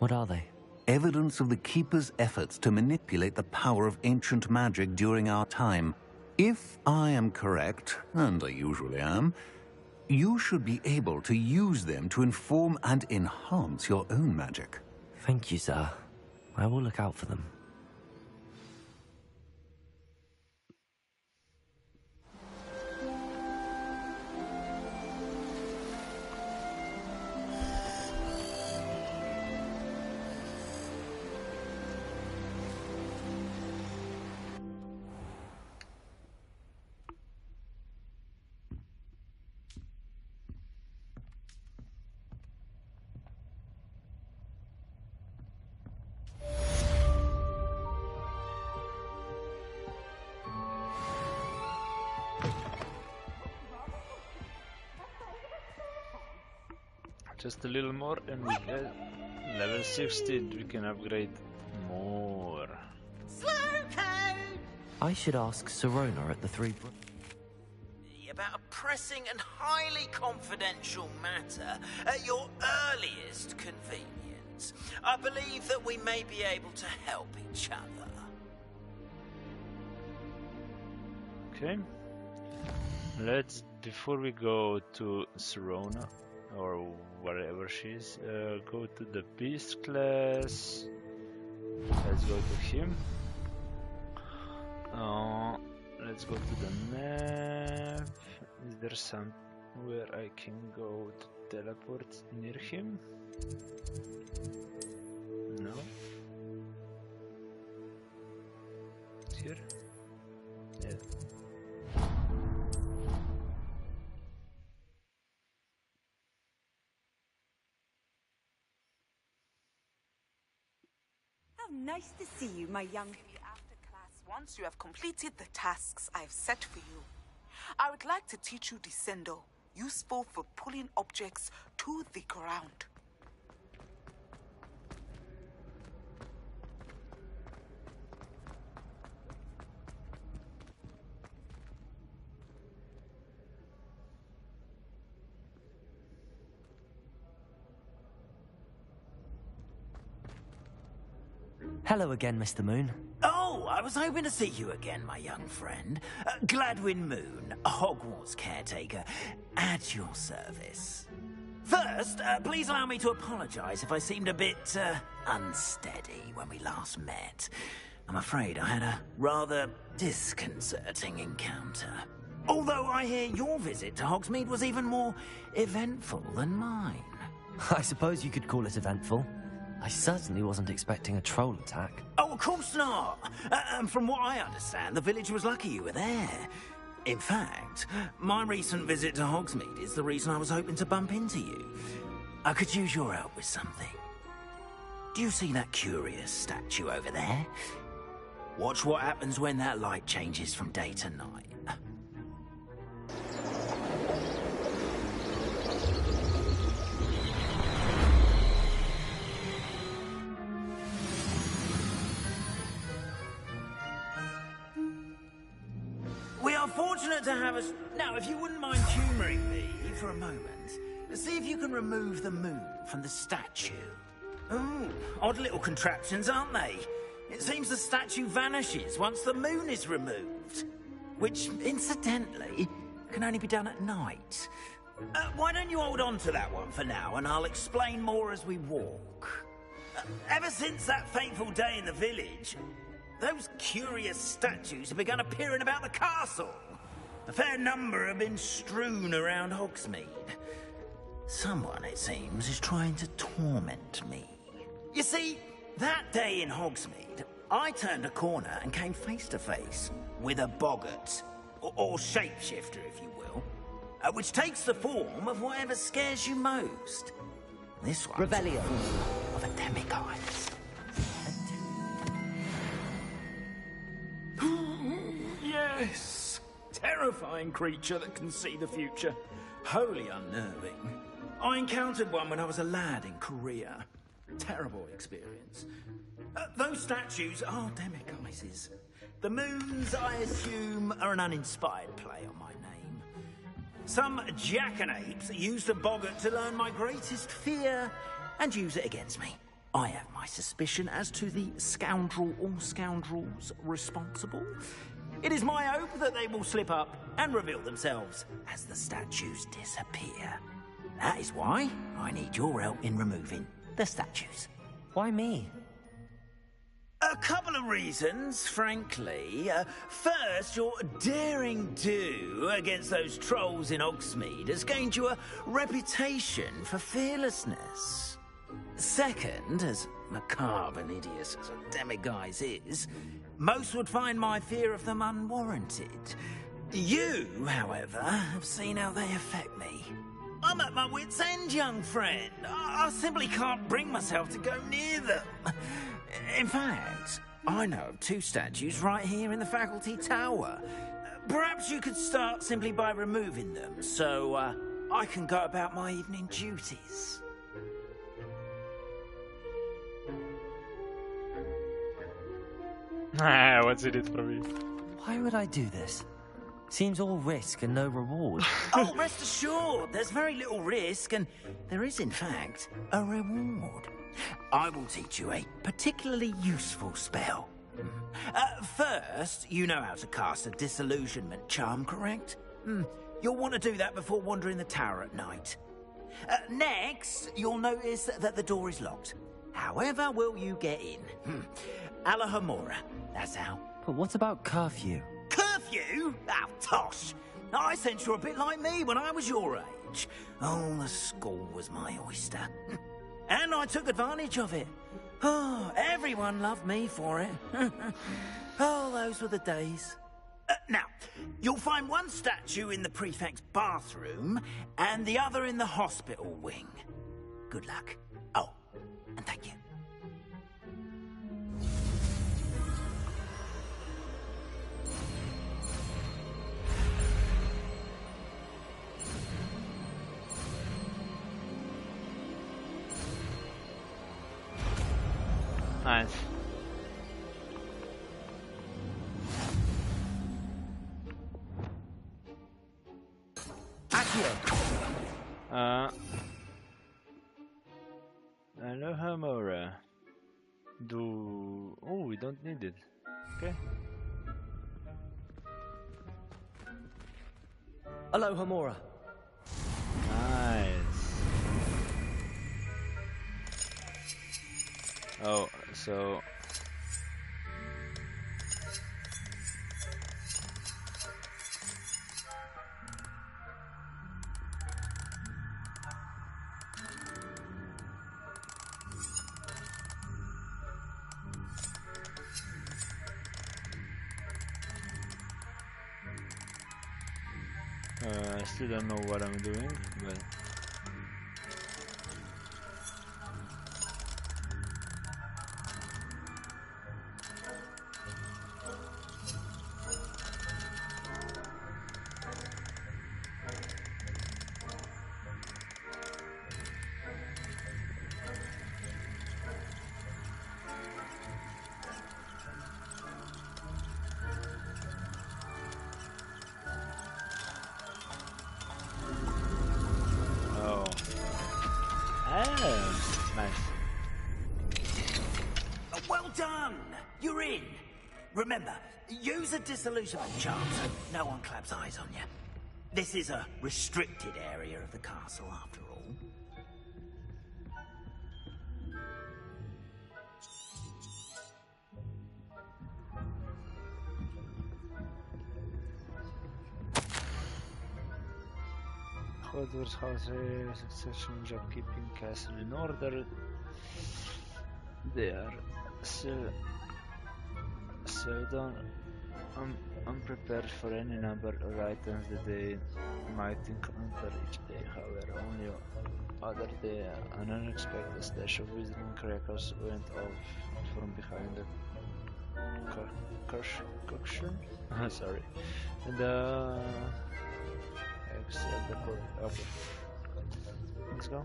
What are they? Evidence of the Keeper's efforts to manipulate the power of ancient magic during our time. If I am correct, and I usually am, you should be able to use them to inform and enhance your own magic. Thank you, sir. I will look out for them. Just a little more and we get level 16. We can upgrade more. I should ask Sirona at the Three About a pressing and highly confidential matter at your earliest convenience. I believe that we may be able to help each other. Okay. Let's, before we go to Sirona, or wherever she is, go to the Beast class. Let's go to him. Let's go to the map. Is there somewhere I can go to teleport near him? No. Here? Yeah. How nice to see you, my young... After class, once you have completed the tasks I've set for you, I would like to teach you Descendo, useful for pulling objects to the ground. Hello again, Mr. Moon. Oh, I was hoping to see you again, my young friend. Gladwin Moon, Hogwarts caretaker, at your service. First, please allow me to apologise if I seemed a bit unsteady when we last met. I'm afraid I had a rather disconcerting encounter. Although I hear your visit to Hogsmeade was even more eventful than mine. I suppose you could call it eventful. I certainly wasn't expecting a troll attack. Oh, of course not. And from what I understand, the village was lucky you were there. In fact, my recent visit to Hogsmeade is the reason I was hoping to bump into you. I could use your help with something. Do you see that curious statue over there? Watch what happens when that light changes from day to night. We are fortunate to have us... Now, if you wouldn't mind humouring me for a moment, see if you can remove the moon from the statue. Ooh, odd little contraptions, aren't they? It seems the statue vanishes once the moon is removed. Which, incidentally, can only be done at night. Why don't you hold on to that one for now, and I'll explain more as we walk. Ever since that fateful day in the village, those curious statues have begun appearing about the castle. A fair number have been strewn around Hogsmeade. Someone, it seems, is trying to torment me. You see, that day in Hogsmeade, I turned a corner and came face to face with a boggart, or shapeshifter, if you will, which takes the form of whatever scares you most. This one Revelio of a demigod. Yes, terrifying creature that can see the future. Wholly unnerving. I encountered one when I was a lad in Korea. Terrible experience. Those statues are demiguises. The moons, I assume, are an uninspired play on my name. Some jackanapes used a boggart to learn my greatest fear and use it against me. I have my suspicion as to the scoundrel or scoundrels responsible. It is my hope that they will slip up and reveal themselves as the statues disappear. That is why I need your help in removing the statues. Why me? A couple of reasons, frankly. First, your daring do against those trolls in Hogsmeade has gained you a reputation for fearlessness. Second, as macabre and hideous as a demiguise is, most would find my fear of them unwarranted. You, however, have seen how they affect me. I'm at my wit's end, young friend. I simply can't bring myself to go near them. In fact, I know of two statues right here in the faculty tower. Perhaps you could start simply by removing them, so I can go about my evening duties. What's in it for me? Why would I do this? Seems all risk and no reward. Oh, rest assured, there's very little risk, and there is, in fact, a reward. I will teach you a particularly useful spell. First, you know how to cast a disillusionment charm, correct? You'll want to do that before wandering the tower at night. Next, you'll notice that the door is locked. However will you get in? Alahamora, that's how. But what about curfew? Curfew? Oh, tosh. I sense you're a bit like me when I was your age. Oh, the school was my oyster. And I took advantage of it. Oh, everyone loved me for it. Oh, those were the days. Now, you'll find one statue in the prefect's bathroom and the other in the hospital wing. Good luck. Oh, and thank you. Nice. Alohomora. do... Oh, we don't need it. Okay. Aloha, Mora. Nice. Oh, so... I still don't know what I'm doing, but... Well done! You're in! Remember, use a disillusionment charm so no one claps eyes on you. This is a restricted area of the castle, after all. Hogwarts has a succession job keeping castle in order. They are seldom unprepared for any number of items that they might encounter each day. However, only other day an unexpected stash of visiting crackers went off from behind the cushion. Sorry. And okay. Let's go.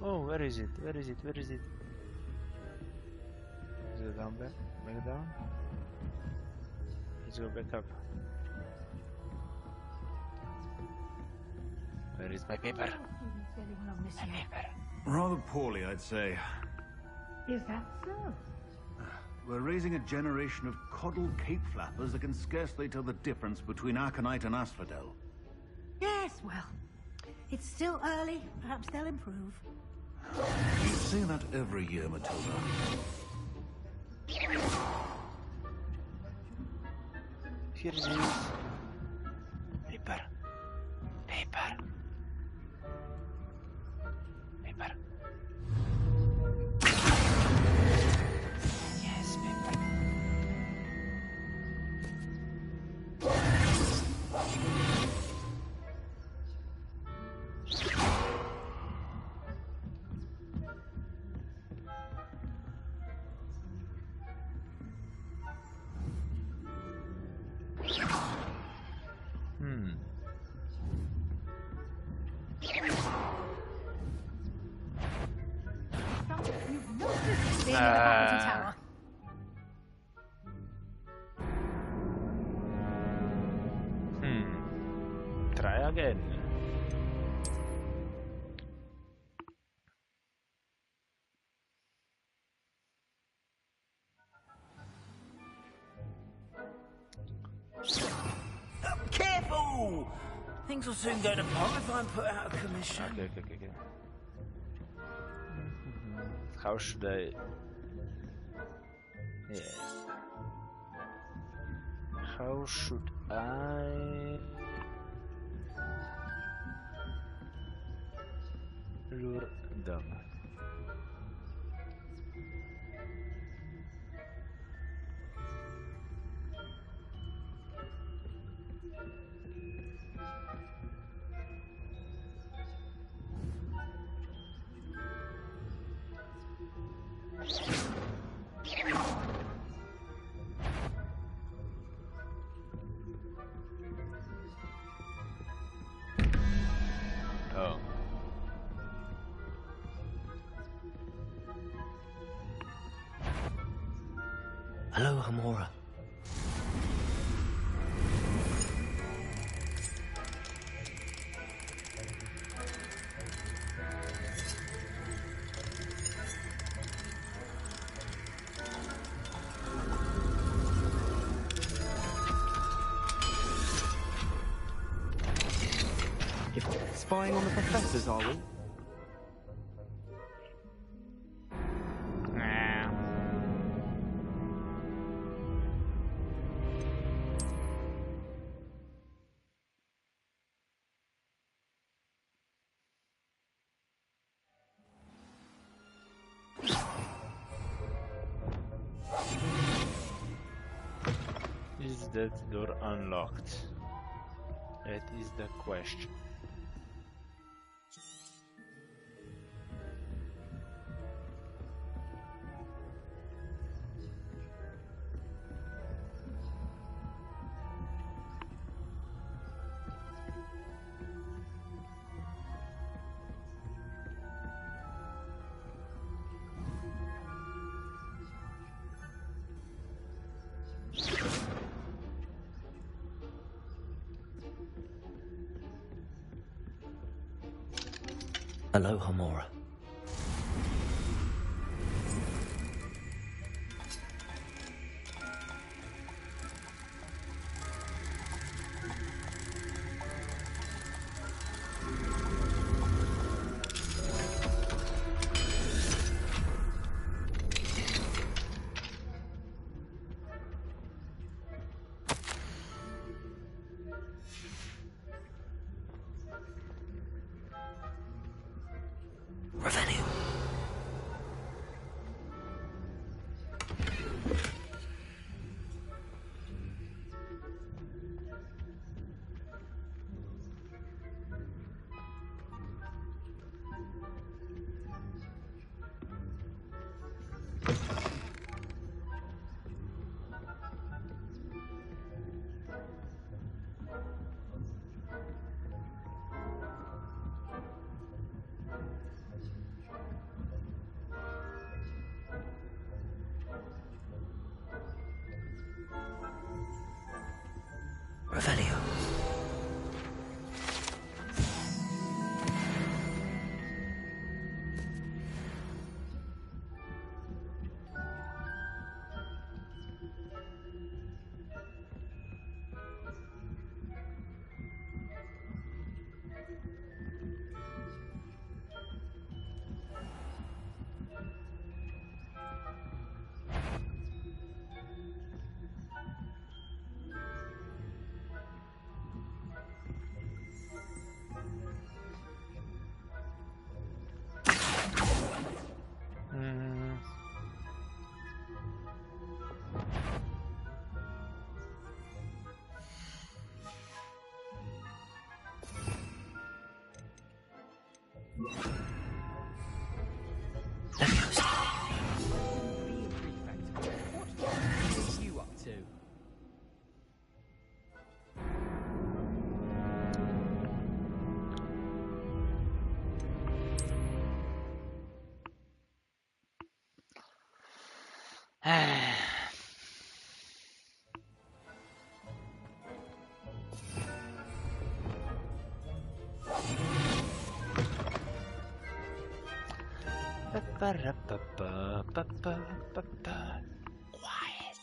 Oh, where is it? Where is it? Where is it? Let's go down, back down. Let's go back up. Where is my paper? My paper. Rather poorly, I'd say. Is that so? We're raising a generation of coddled cape flappers that can scarcely tell the difference between Aconite and Asphodel. Yes, well, it's still early. Perhaps they'll improve. You say that every year, Matilda. Here it is. Paper. Paper. Paper. Yes, paper. Tower. Try again. Careful! Things will soon go to pot if I'm put out of commission. Okay. How should I... Yeah. How should I... lure them? Oh. Hello, Hamora. Spying on the professors, are we? Is that door unlocked? That is the question. Hello, Hamora. Revelio. Revelio. What are you up to? Quiet.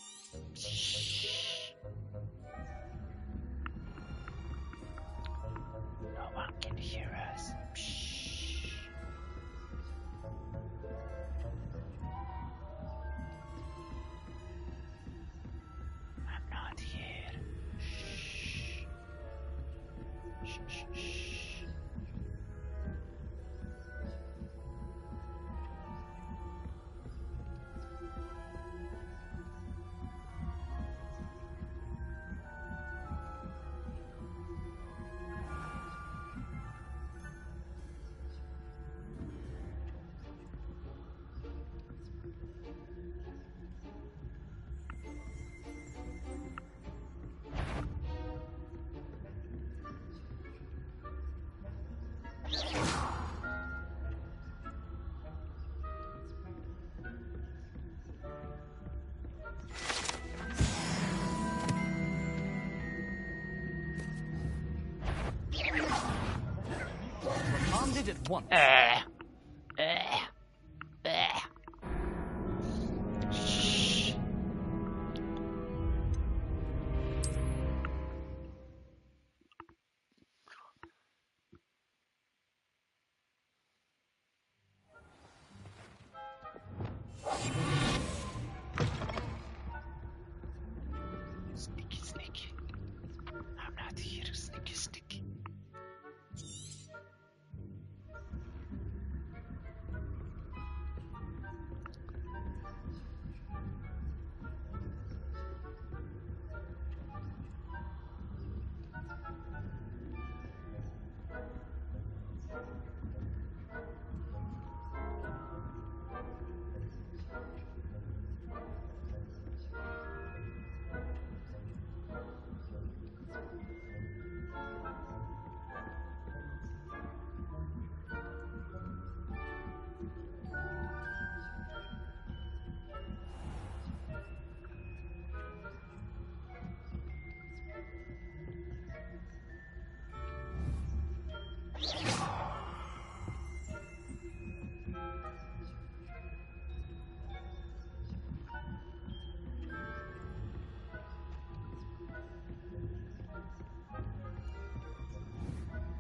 Shh. No one can hear us. Shh. I'm not here. Shh. Shh, shh, shh. Funded at once. Shh. Sneaky, sneaky. I'm not here, sneaky, sneaky.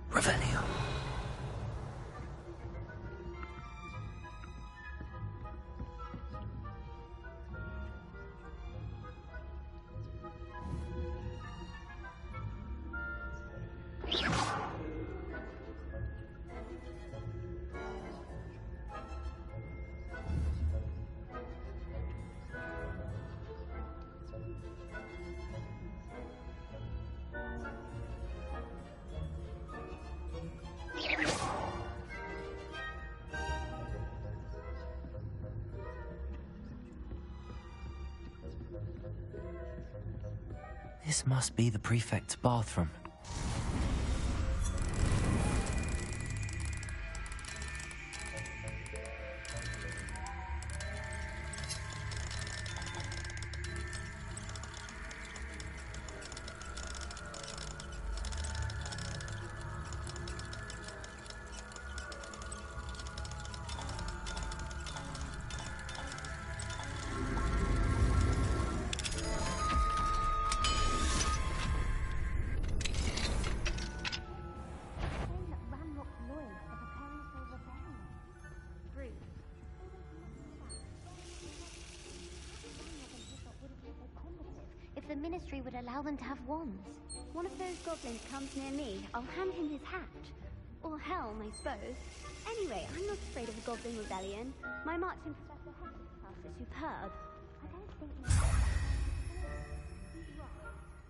Revelio. This must be the prefect's bathroom. If the Ministry would allow them to have wands. One of those goblins comes near me, I'll hand him his hat. Or helm, I suppose. Anyway, I'm not afraid of a goblin rebellion. My marching professor class is superb. I don't think you...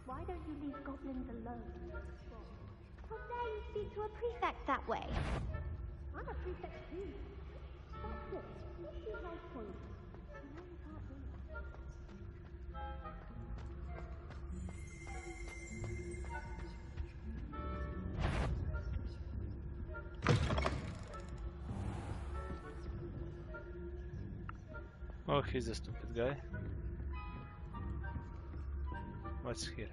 Why don't you leave goblins alone? How dare you speak to a prefect that way? I'm a prefect too. That's it. What's your right point? You know you can't do it. Oh, he's a stupid guy. What's here?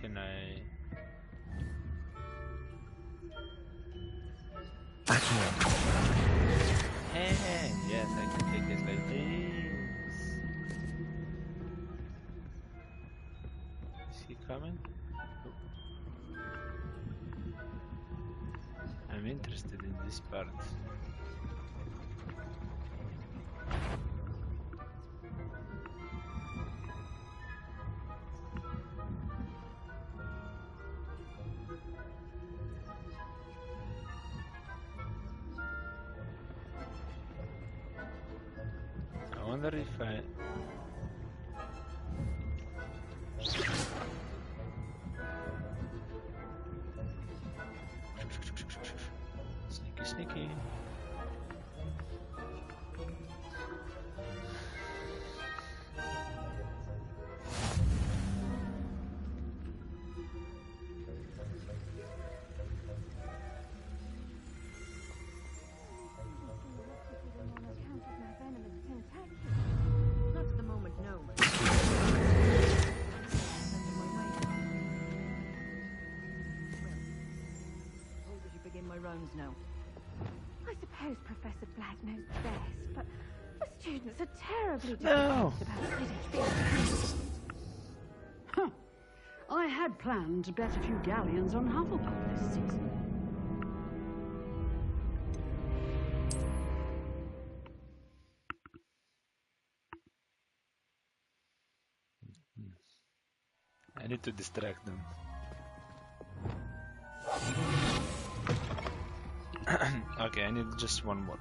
Can I? Hey, yes, I can take this like this. Is he coming? I'm interested in this part. I wonder if I... Sneaky, sneaky. Not at the moment, no. Well, I should begin my rounds now. I suppose Professor Black knows best, but the students are terribly No. difficult about Quidditch being Huh. I had planned to bet a few galleons on Hufflepuff this season. I need to distract them. Okay, I need just one more.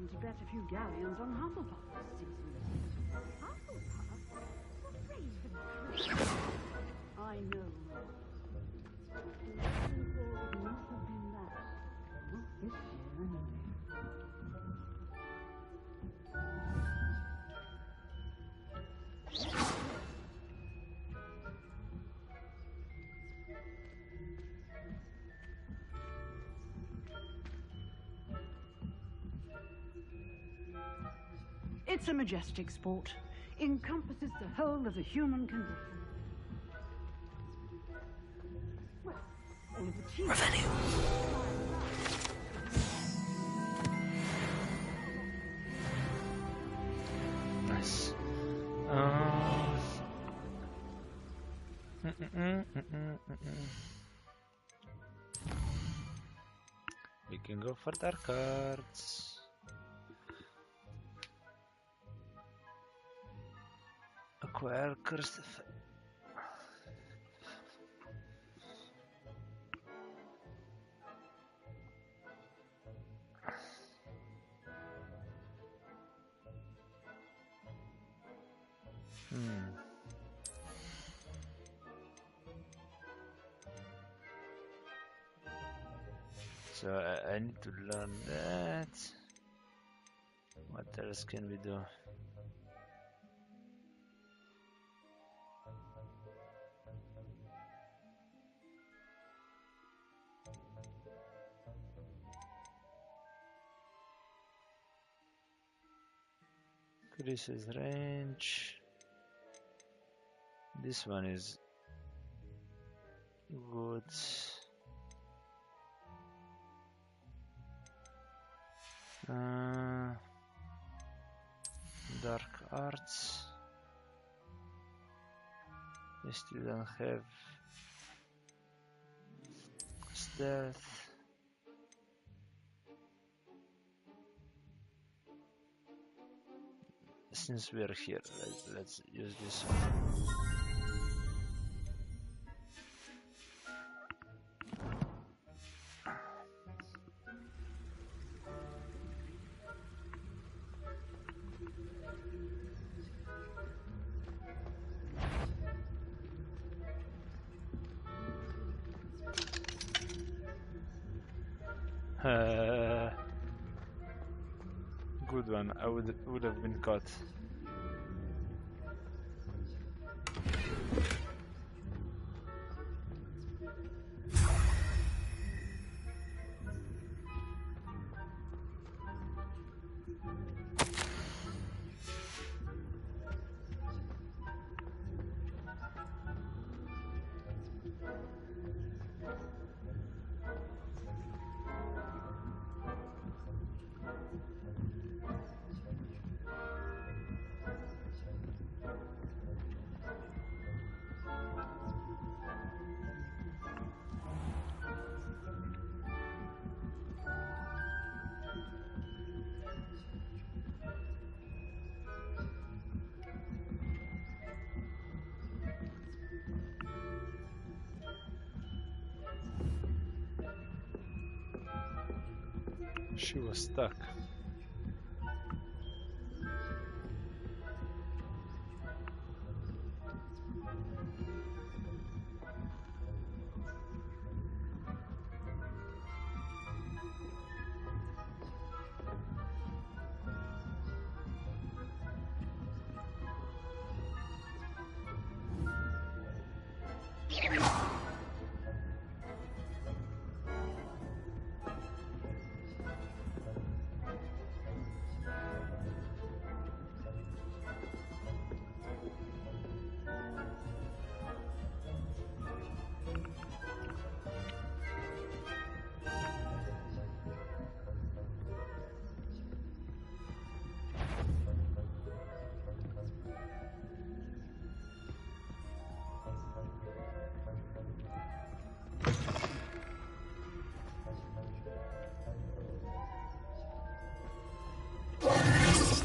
To bet a few galleons on Hufflepuff this season. Hufflepuff? What raised I know. It must have been that. Not this year, anyway. It's a majestic sport. Encompasses the whole of the human condition. Well, all of the chiefs. Nice. We can go for dark cards. Acquire cursed effect. So I need to learn that. What else can we do? Increases range. This one is good. Dark arts. I still don't have stealth. Since we're here, let's use this one. Good one. I would have been caught. She was stuck.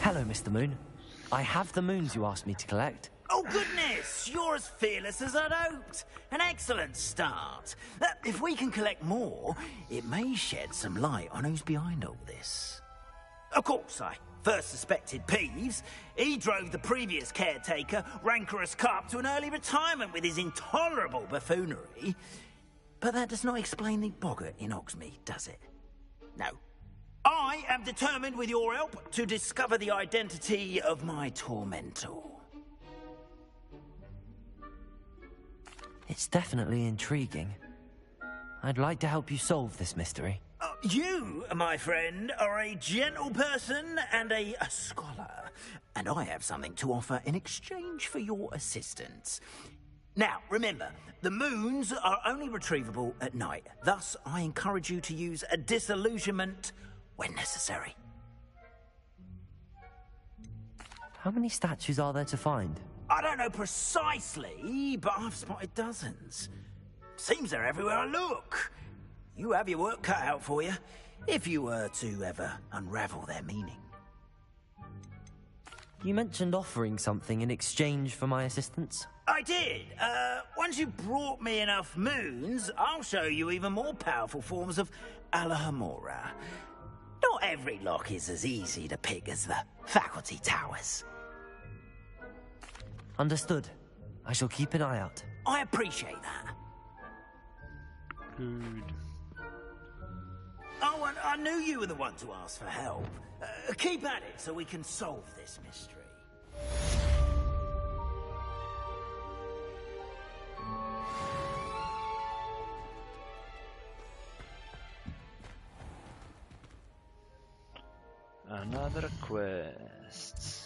Hello, Mr. Moon. I have the moons you asked me to collect. Oh, goodness! You're as fearless as I'd hoped. An excellent start. If we can collect more, it may shed some light on who's behind all this. Of course, I first suspected Peeves. He drove the previous caretaker, Rancorous Carp, to an early retirement with his intolerable buffoonery. But that does not explain the boggart in Hogsmeade, does it? No. I am determined, with your help, to discover the identity of my tormentor. It's definitely intriguing. I'd like to help you solve this mystery. You, my friend, are a gentle person and a scholar, and I have something to offer in exchange for your assistance. Now, remember, the moons are only retrievable at night. Thus, I encourage you to use a disillusionment when necessary. How many statues are there to find? I don't know precisely, but I've spotted dozens. Seems they're everywhere I look. You have your work cut out for you, if you were to ever unravel their meaning. You mentioned offering something in exchange for my assistance. I did. Once you brought me enough moons, I'll show you even more powerful forms of Alohomora. Not every lock is as easy to pick as the faculty towers. Understood. I shall keep an eye out. I appreciate that. Good. Oh, and I knew you were the one to ask for help. Keep at it so we can solve this mystery. Another quest.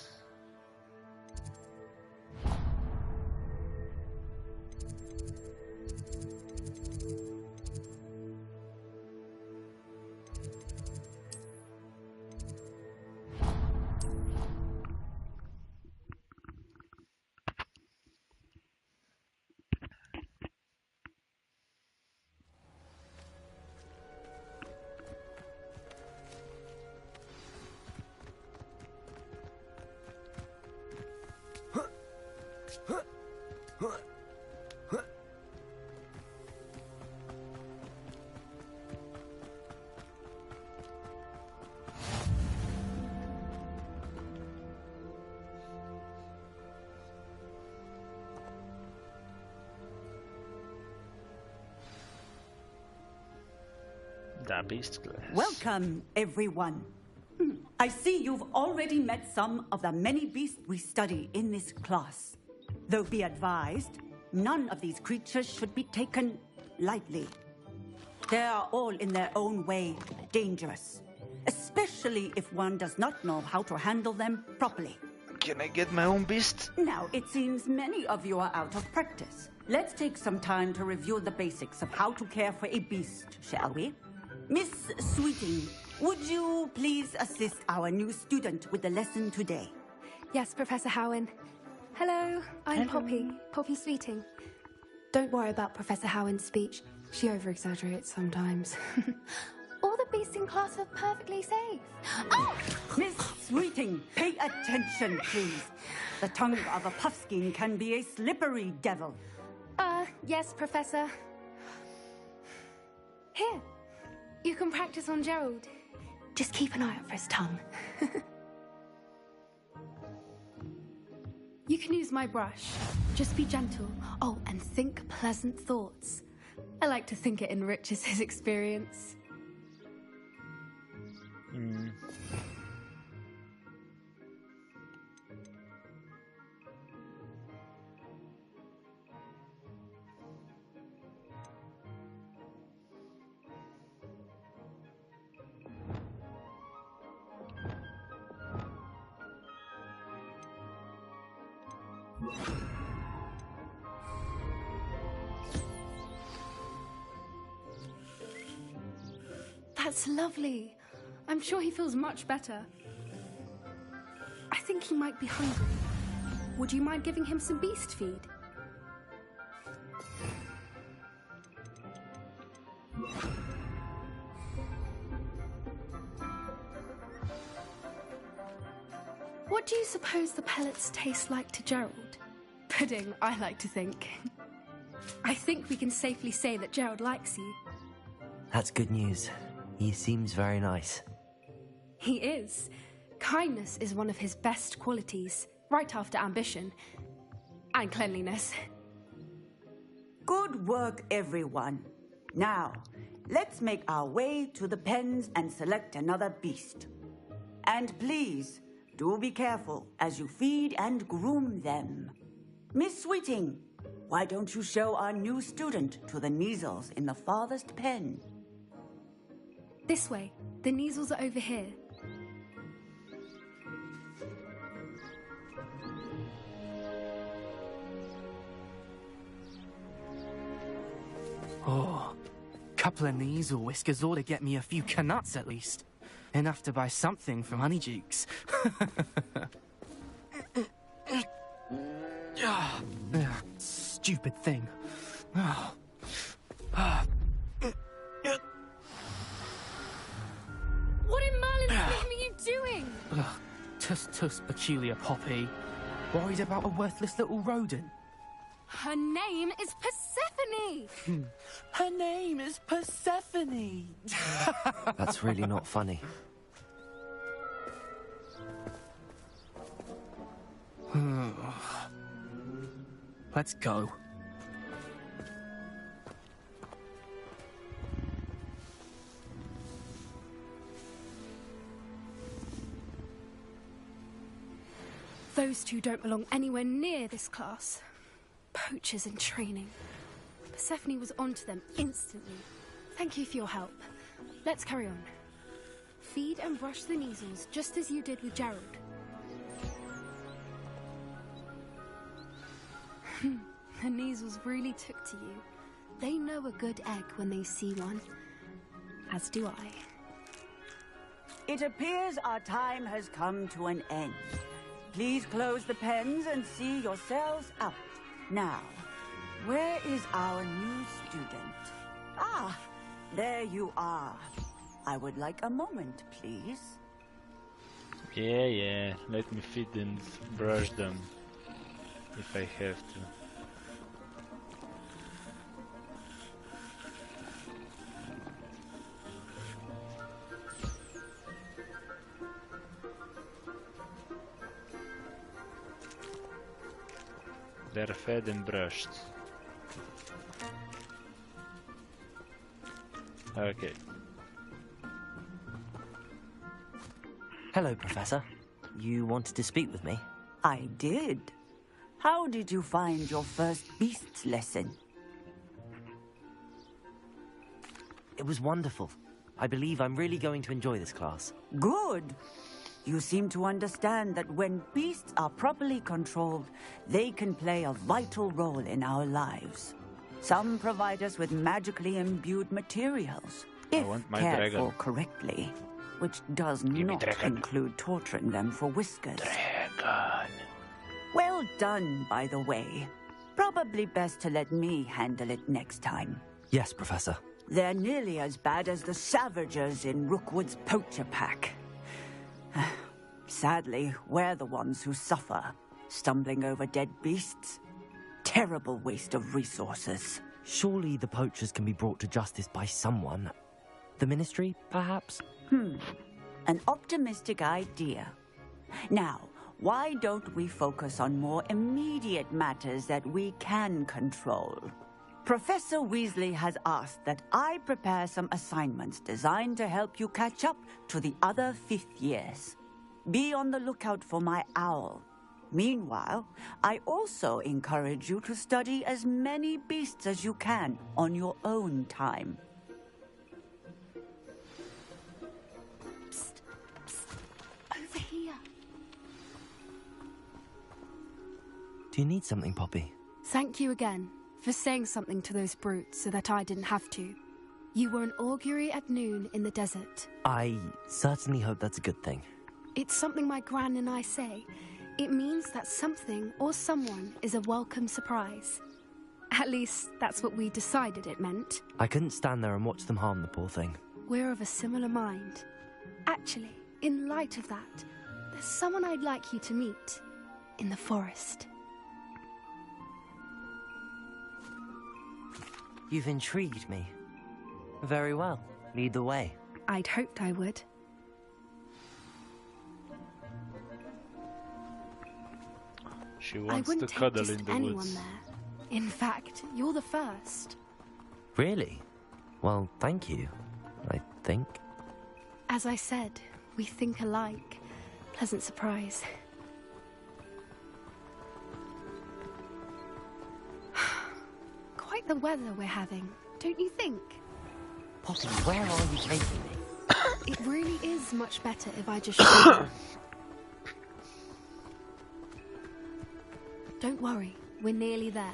The beast class. Welcome, everyone. I see you've already met some of the many beasts we study in this class. Though be advised, none of these creatures should be taken lightly. They are all in their own way dangerous, especially if one does not know how to handle them properly. Can I get my own beast? Now, it seems many of you are out of practice. Let's take some time to review the basics of how to care for a beast, shall we? Miss Sweeting, would you please assist our new student with the lesson today? Yes, Professor Howen. Hello, I'm Poppy, Poppy Sweeting. Don't worry about Professor Howen's speech. She over-exaggerates sometimes. All the beasts in class are perfectly safe. Oh! Miss Sweeting, pay attention, please. The tongue of a puffskein can be a slippery devil. Yes, Professor. Here, you can practice on Gerald. Just keep an eye out for his tongue. You can use my brush. Just be gentle. Oh, and think pleasant thoughts. I like to think it enriches his experience. That's lovely. I'm sure he feels much better. I think he might be hungry. Would you mind giving him some beast feed? What do you suppose the pellets taste like to Gerald? Pudding, I like to think. I think we can safely say that Gerald likes you. That's good news. He seems very nice. He is. Kindness is one of his best qualities, right after ambition. And cleanliness. Good work, everyone. Now, let's make our way to the pens and select another beast. And please, do be careful as you feed and groom them. Miss Sweeting, why don't you show our new student to the Kneazles in the farthest pen? This way. The Kneazles are over here. Oh, couple of Kneazle whiskers ought to get me a few canuts at least. Enough to buy something from Honeydukes. Stupid thing. Oh. What in Merlin's name are you doing? Tuss, peculiar Poppy. Worried about a worthless little rodent? Her name is Persephone! Her name is Persephone! That's really not funny. Let's go. Those two don't belong anywhere near this class. Poachers in training. Persephone was onto them instantly. Thank you for your help. Let's carry on. Feed and brush the Kneazles just as you did with Gerald. The Kneazles really took to you. They know a good egg when they see one. As do I. It appears our time has come to an end. Please close the pens and see yourselves out. Now, where is our new student? Ah, there you are. I would like a moment, please. Yeah. Let me feed and brush them. If I have to. They're fed and brushed. Okay. Hello, Professor. You wanted to speak with me? I did. How did you find your first beasts lesson? It was wonderful. I believe I'm really going to enjoy this class. Good. You seem to understand that when beasts are properly controlled, they can play a vital role in our lives. Some provide us with magically imbued materials, if cared for correctly, which does not include torturing them for whiskers. Dragon. Well done, by the way. Probably best to let me handle it next time. Yes, Professor. They're nearly as bad as the Savagers in Rookwood's poacher pack. Sadly, we're the ones who suffer, stumbling over dead beasts. Terrible waste of resources. Surely the poachers can be brought to justice by someone. The Ministry, perhaps? An optimistic idea. Now, why don't we focus on more immediate matters that we can control? Professor Weasley has asked that I prepare some assignments designed to help you catch up to the other 5th years. Be on the lookout for my owl. Meanwhile, I also encourage you to study as many beasts as you can on your own time. Psst, psst, over here. Do you need something, Poppy? Thank you again for saying something to those brutes so that I didn't have to. You were an augury at noon in the desert. I certainly hope that's a good thing. It's something my gran and I say. It means that something or someone is a welcome surprise. At least, that's what we decided it meant. I couldn't stand there and watch them harm the poor thing. We're of a similar mind. Actually, in light of that, there's someone I'd like you to meet in the forest. You've intrigued me. Very well. Lead the way. I'd hoped I would. She I wants wouldn't to take cuddle just in the anyone woods. there. In fact, you're the first. Really? Well, thank you, I think. As I said, we think alike. Pleasant surprise. Quite the weather we're having, don't you think? Poppy, where are you taking me? It really is much better if I just show you. Don't worry, we're nearly there.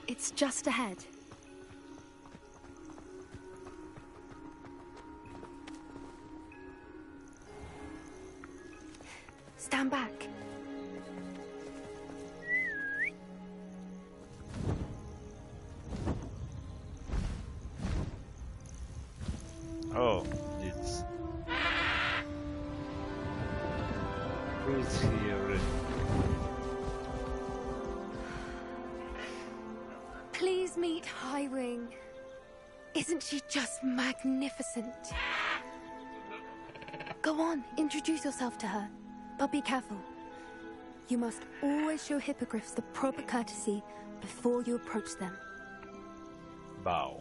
It's just ahead. Stand back. Oh, it's... Who's here? Please meet Highwing. Isn't she just magnificent? Go on, introduce yourself to her. But be careful. You must always show hippogriffs the proper courtesy before you approach them. Bow.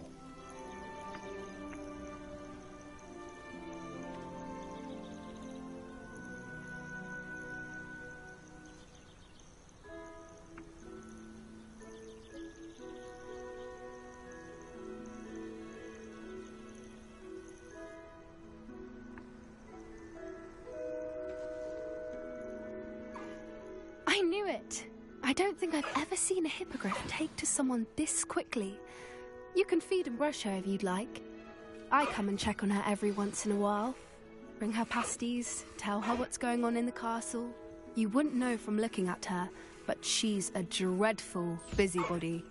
I knew it. I don't think I've ever seen a hippogriff take to someone this quickly. You can feed and brush her if you'd like. I come and check on her every once in a while. Bring her pasties, tell her what's going on in the castle. You wouldn't know from looking at her, but she's a dreadful busybody.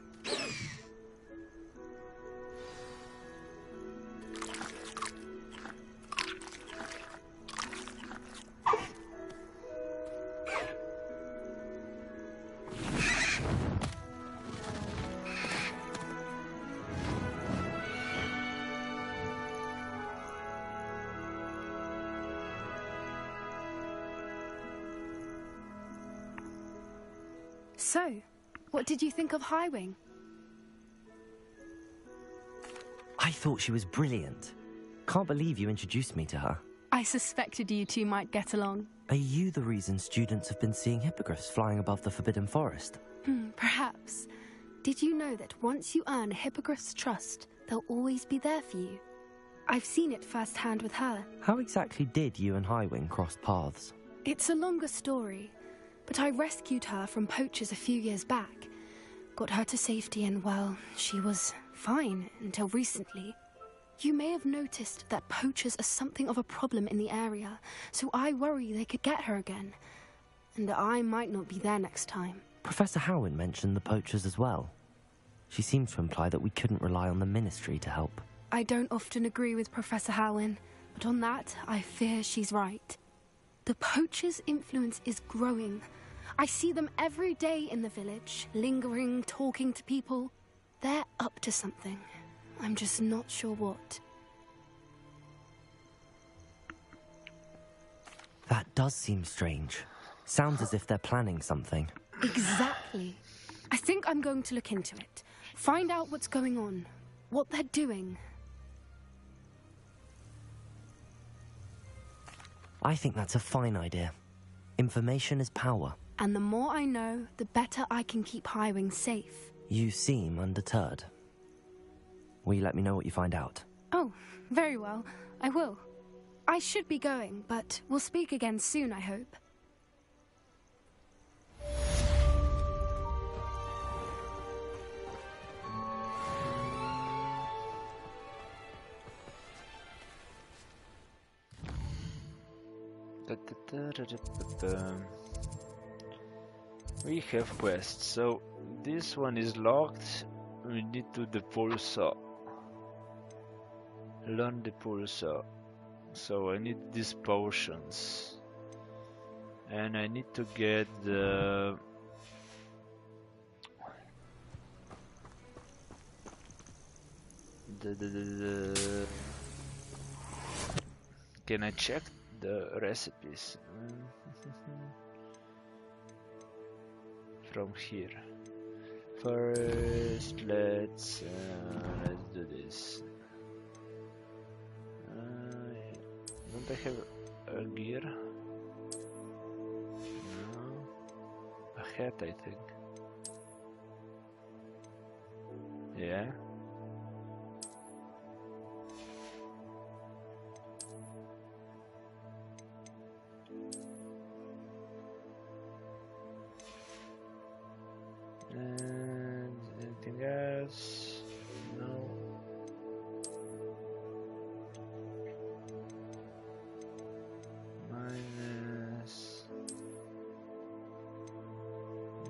So, what did you think of Highwing? I thought she was brilliant. Can't believe you introduced me to her. I suspected you two might get along. Are you the reason students have been seeing hippogriffs flying above the Forbidden Forest? Perhaps. Did you know that once you earn a hippogriff's trust, they'll always be there for you? I've seen it firsthand with her. How exactly did you and Highwing cross paths? It's a longer story, but I rescued her from poachers a few years back. Got her to safety and, well, she was fine until recently. You may have noticed that poachers are something of a problem in the area, so I worry they could get her again. And I might not be there next time. Professor Howin mentioned the poachers as well. She seemed to imply that we couldn't rely on the Ministry to help. I don't often agree with Professor Howin, but on that, I fear she's right. The poachers' influence is growing. I see them every day in the village, lingering, talking to people. They're up to something. I'm just not sure what. That does seem strange. Sounds as if they're planning something. Exactly. I think I'm going to look into it. Find out what's going on. What they're doing. I think that's a fine idea. Information is power. And the more I know, the better I can keep Highwing safe. You seem undeterred. Will you let me know what you find out? Oh, very well. I will. I should be going, but we'll speak again soon, I hope. We have quests, so this one is locked. We need to the pulsar. Learn the pulsar. So I need these potions. And I need to get the... Can I check the recipes? From here. First, let's do this. Don't I have a gear? No. A hat, I think. Yeah. And anything else? No.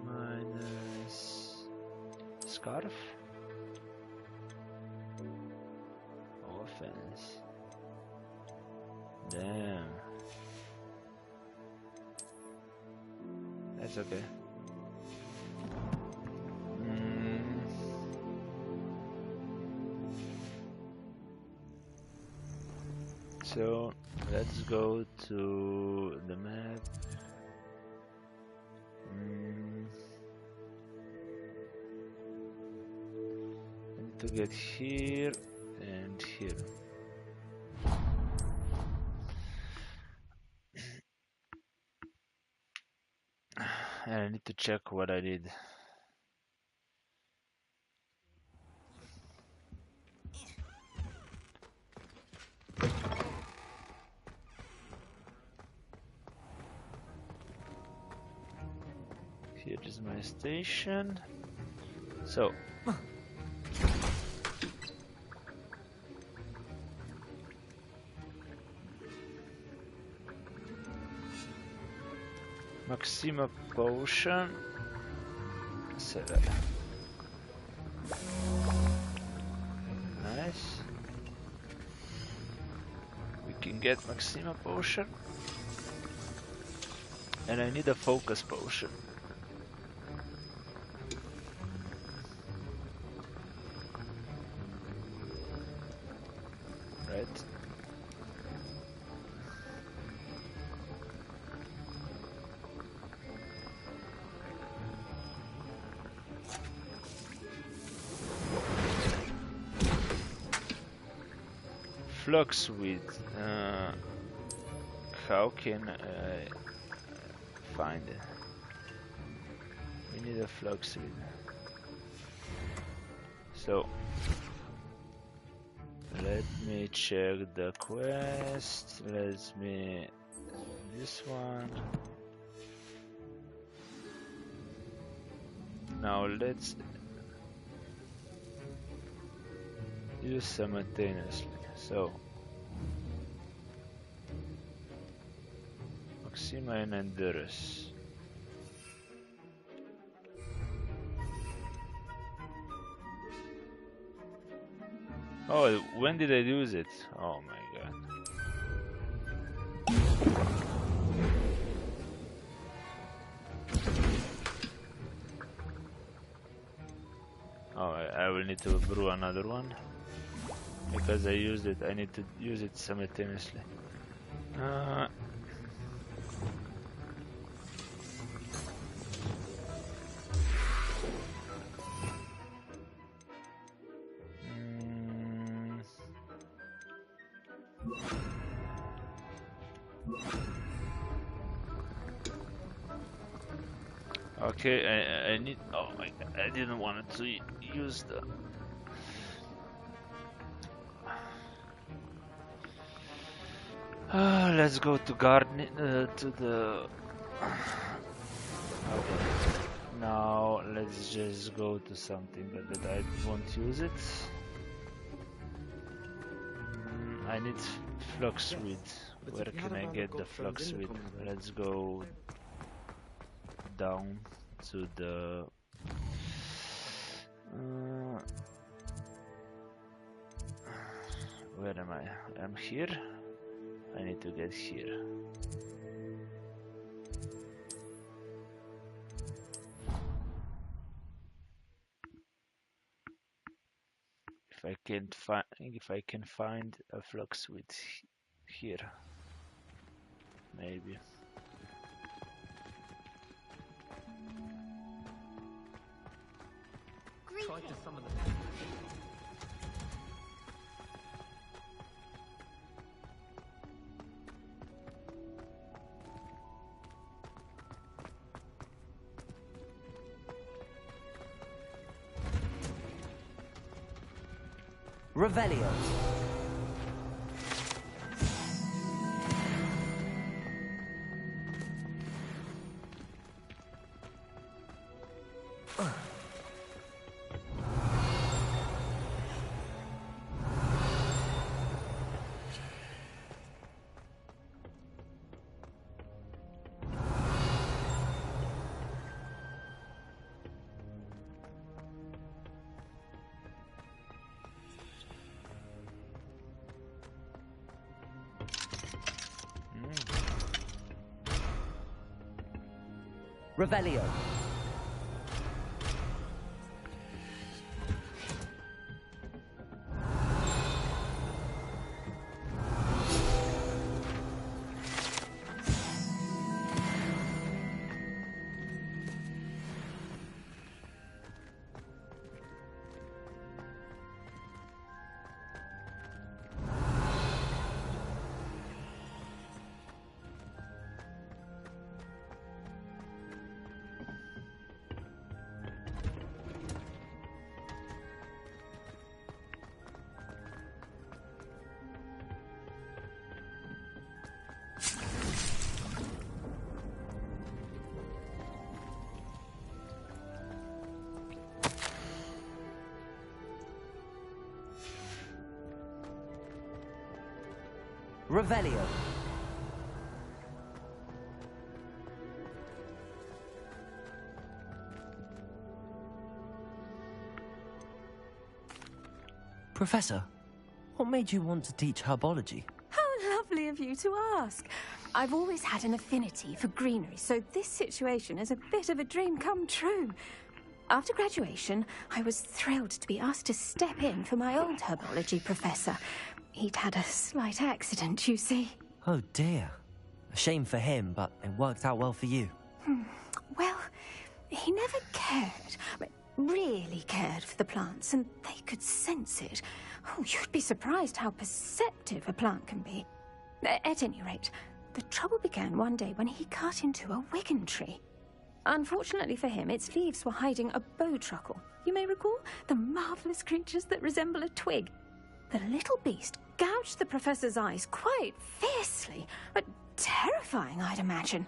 Minus scarf. Offense. Damn. That's okay. So let's go to the map. I need to get here and here. And I need to check what I did. Here is my station. So Maxima potion. Sell it. Nice. We can get Maxima potion. And I need a focus potion. Right. Fluxweed. How can I find it? We need a fluxweed. So let me check the quest. Let me this one. Now let's use simultaneously. So Maxima and Endurus. Oh, when did I use it? Oh my god. Oh, I will need to brew another one. Because I used it, I need to use it simultaneously. Okay, I need. Oh my god, I didn't want to use the. Let's go to garden. To the. Okay. Now let's just go to something that I won't use it. I need fluxweed. Where can I get the fluxweed? Let's go down to the. Where am I? I'm here. I need to get here. If I can find a fluxweed here, maybe. Try to summon the Revelio. Revelio. Revelio. Professor, what made you want to teach herbology? How lovely of you to ask. I've always had an affinity for greenery, so this situation is a bit of a dream come true. After graduation, I was thrilled to be asked to step in for my old herbology professor. He'd had a slight accident, you see. Oh dear. A shame for him, but it worked out well for you. Well, he never cared, really cared for the plants, and they could sense it. Oh, you'd be surprised how perceptive a plant can be. At any rate, the trouble began one day when he cut into a wigan tree. Unfortunately for him, its leaves were hiding a bowtruckle. You may recall the marvellous creatures that resemble a twig. The little beast gouged the professor's eyes quite fiercely, but terrifying, I'd imagine.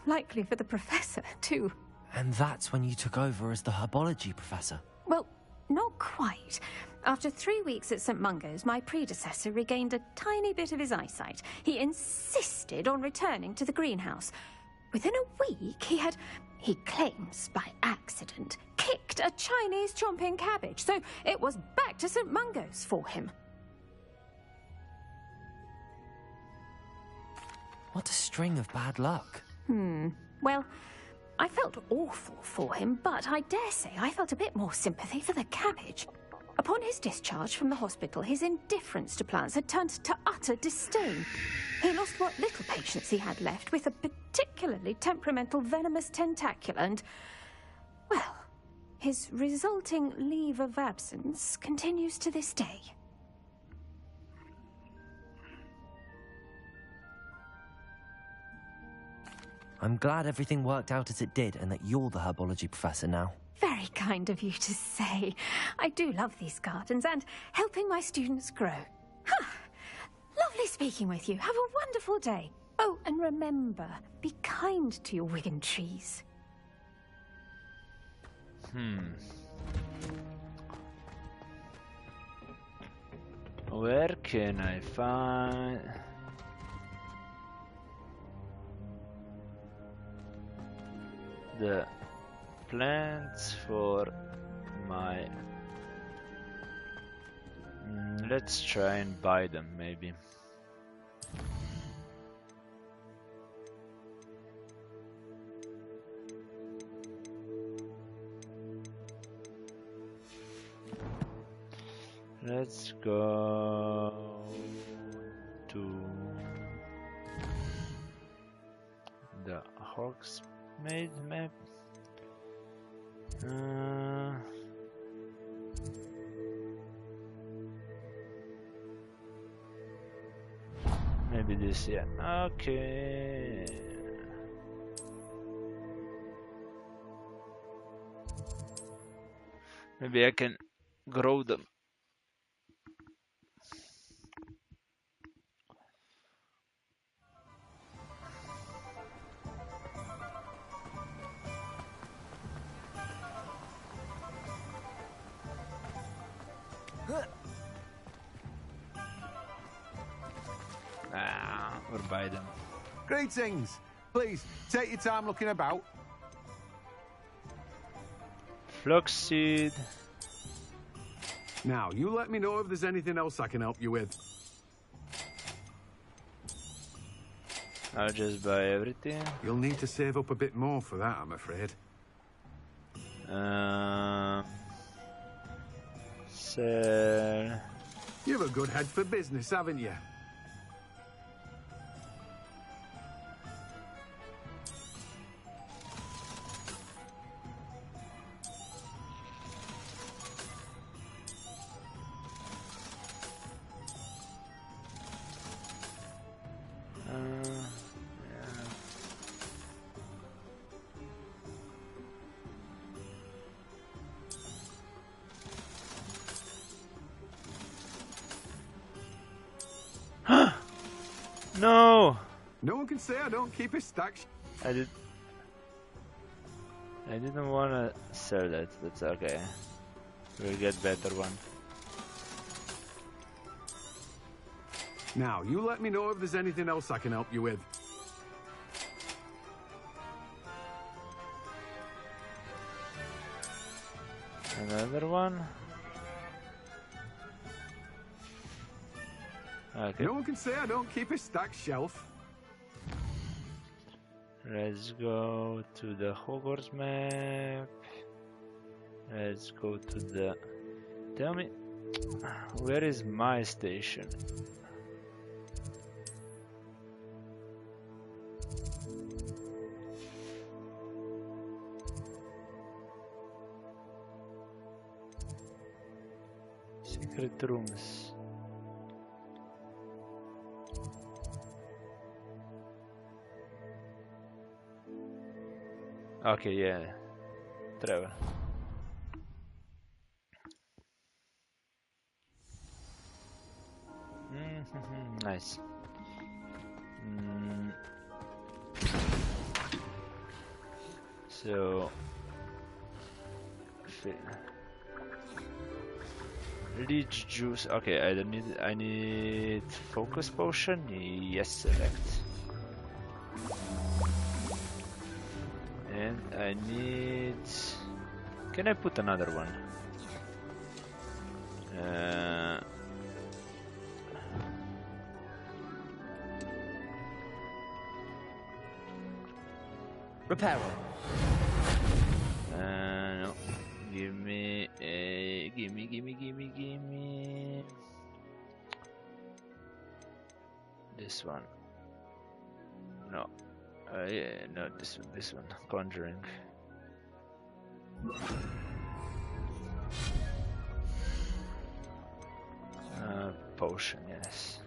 Likely for the professor, too. And that's when you took over as the herbology professor? Well, not quite. After 3 weeks at St. Mungo's, my predecessor regained a tiny bit of his eyesight. He insisted on returning to the greenhouse. Within a week, he claims by accident, kicked a Chinese chomping cabbage, so it was back to St. Mungo's for him. What a string of bad luck. Well, I felt awful for him, but I dare say I felt a bit more sympathy for the cabbage. Upon his discharge from the hospital, his indifference to plants had turned to utter disdain. He lost what little patience he had left with a particularly temperamental venomous tentacula and, well, his resulting leave of absence continues to this day. I'm glad everything worked out as it did and that you're the herbology professor now. Very kind of you to say. I do love these gardens and helping my students grow. Huh. Lovely speaking with you. Have a wonderful day. Oh, and remember, be kind to your Wigan trees. Where can I find... the plants for my... let's try and buy them, maybe. Let's go to the Hogsmeade map. Maybe this, yeah. Okay. Maybe I can grow them. Or buy them. Greetings. Please, take your time looking about. Flaxseed. Now, you let me know if there's anything else I can help you with. I'll just buy everything. You'll need to save up a bit more for that, I'm afraid. Sell. You've a good head for business, haven't you? No! No one can say I don't keep a stack. I didn't want to sell that. That's okay. We'll get better one. Now, you let me know if there's anything else I can help you with. Another one. Okay. No one can say I don't keep a stacked shelf. Let's go to the Hogwarts map. Let's go to the... Tell me, where is my station? Secret rooms. Okay, yeah. Trevor. Nice. So... Leech juice. Okay, I need focus potion. Yes, select. And I need... Can I put another one? Repair. No. Give me a... Gimme. This one. No. Yeah, no, this one. Conjuring. Potion, yes.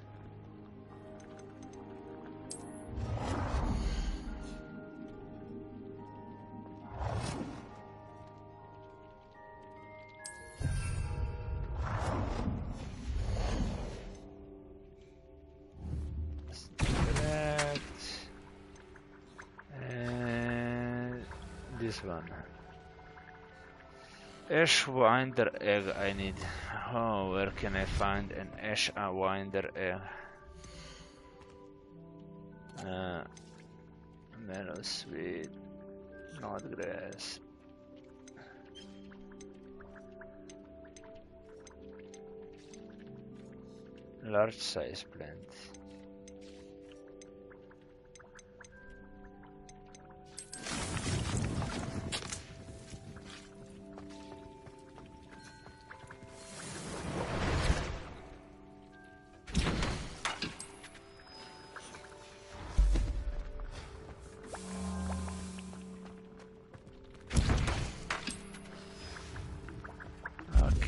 this one. Ash winder egg I need. Oh, where can I find an ash winder egg? Mellow sweet, not grass. Large size plant.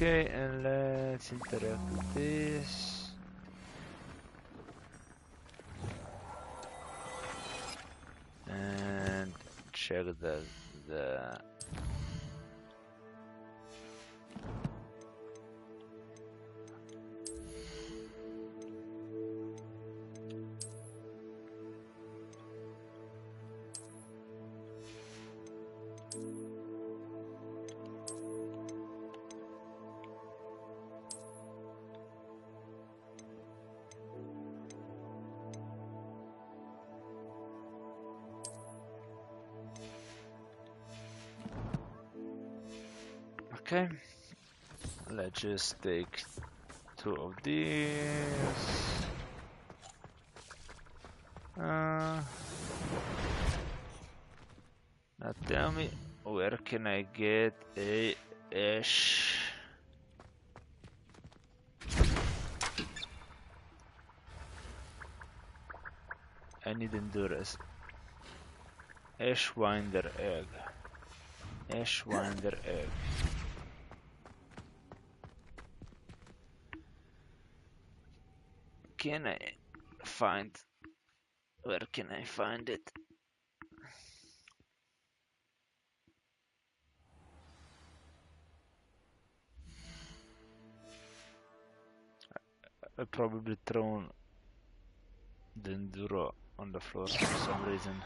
Okay, and let's interact with this. And check the okay, let's just take 2 of these. Now tell me, where can I get a ash? I need endurance. Ash winder egg. Ash winder egg. Can I find? Where can I find it? I probably thrown the enduro on the floor for some reason.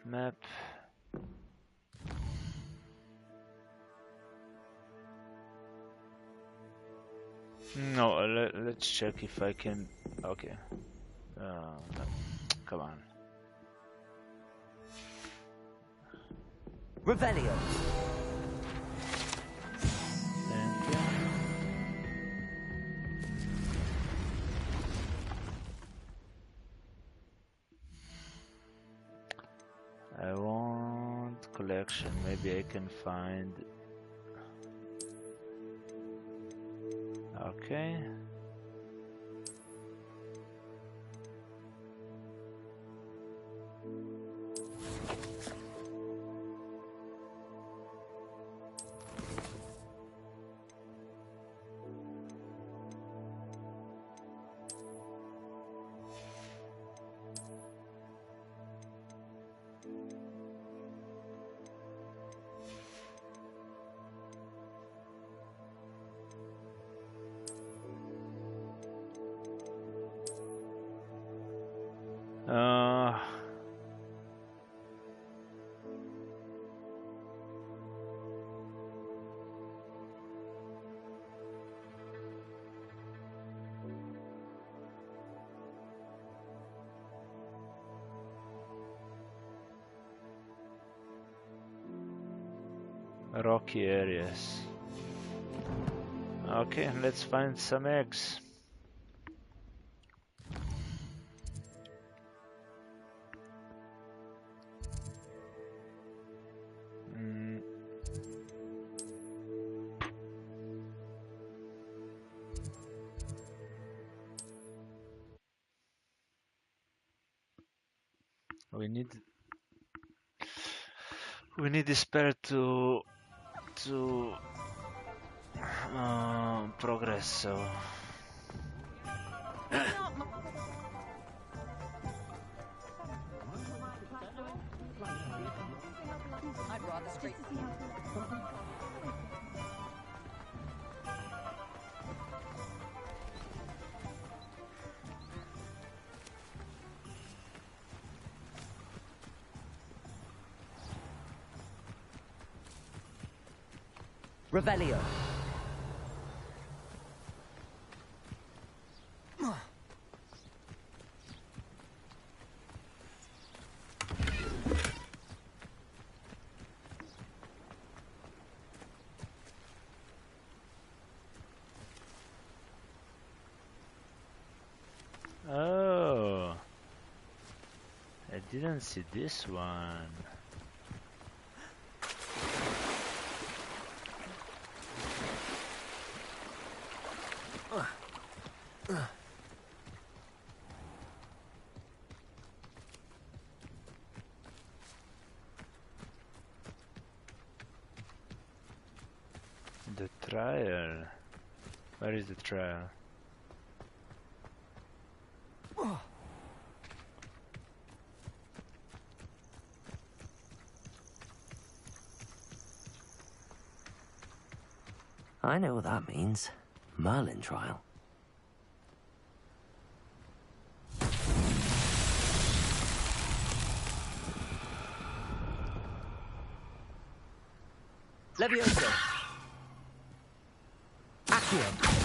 Map. No, let's check if I can. Okay. No, come on. Revelio. Thank you. I want collection. Maybe I can find. Okay. Rocky areas. Okay, let's find some eggs. We need this pair to progress. So. I'd rather straight. Revelio. Oh, I didn't see this one. The trial. Where is the trial? I know what that means. Merlin trial. Levioso. Accio.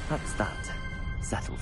That's that. Settled.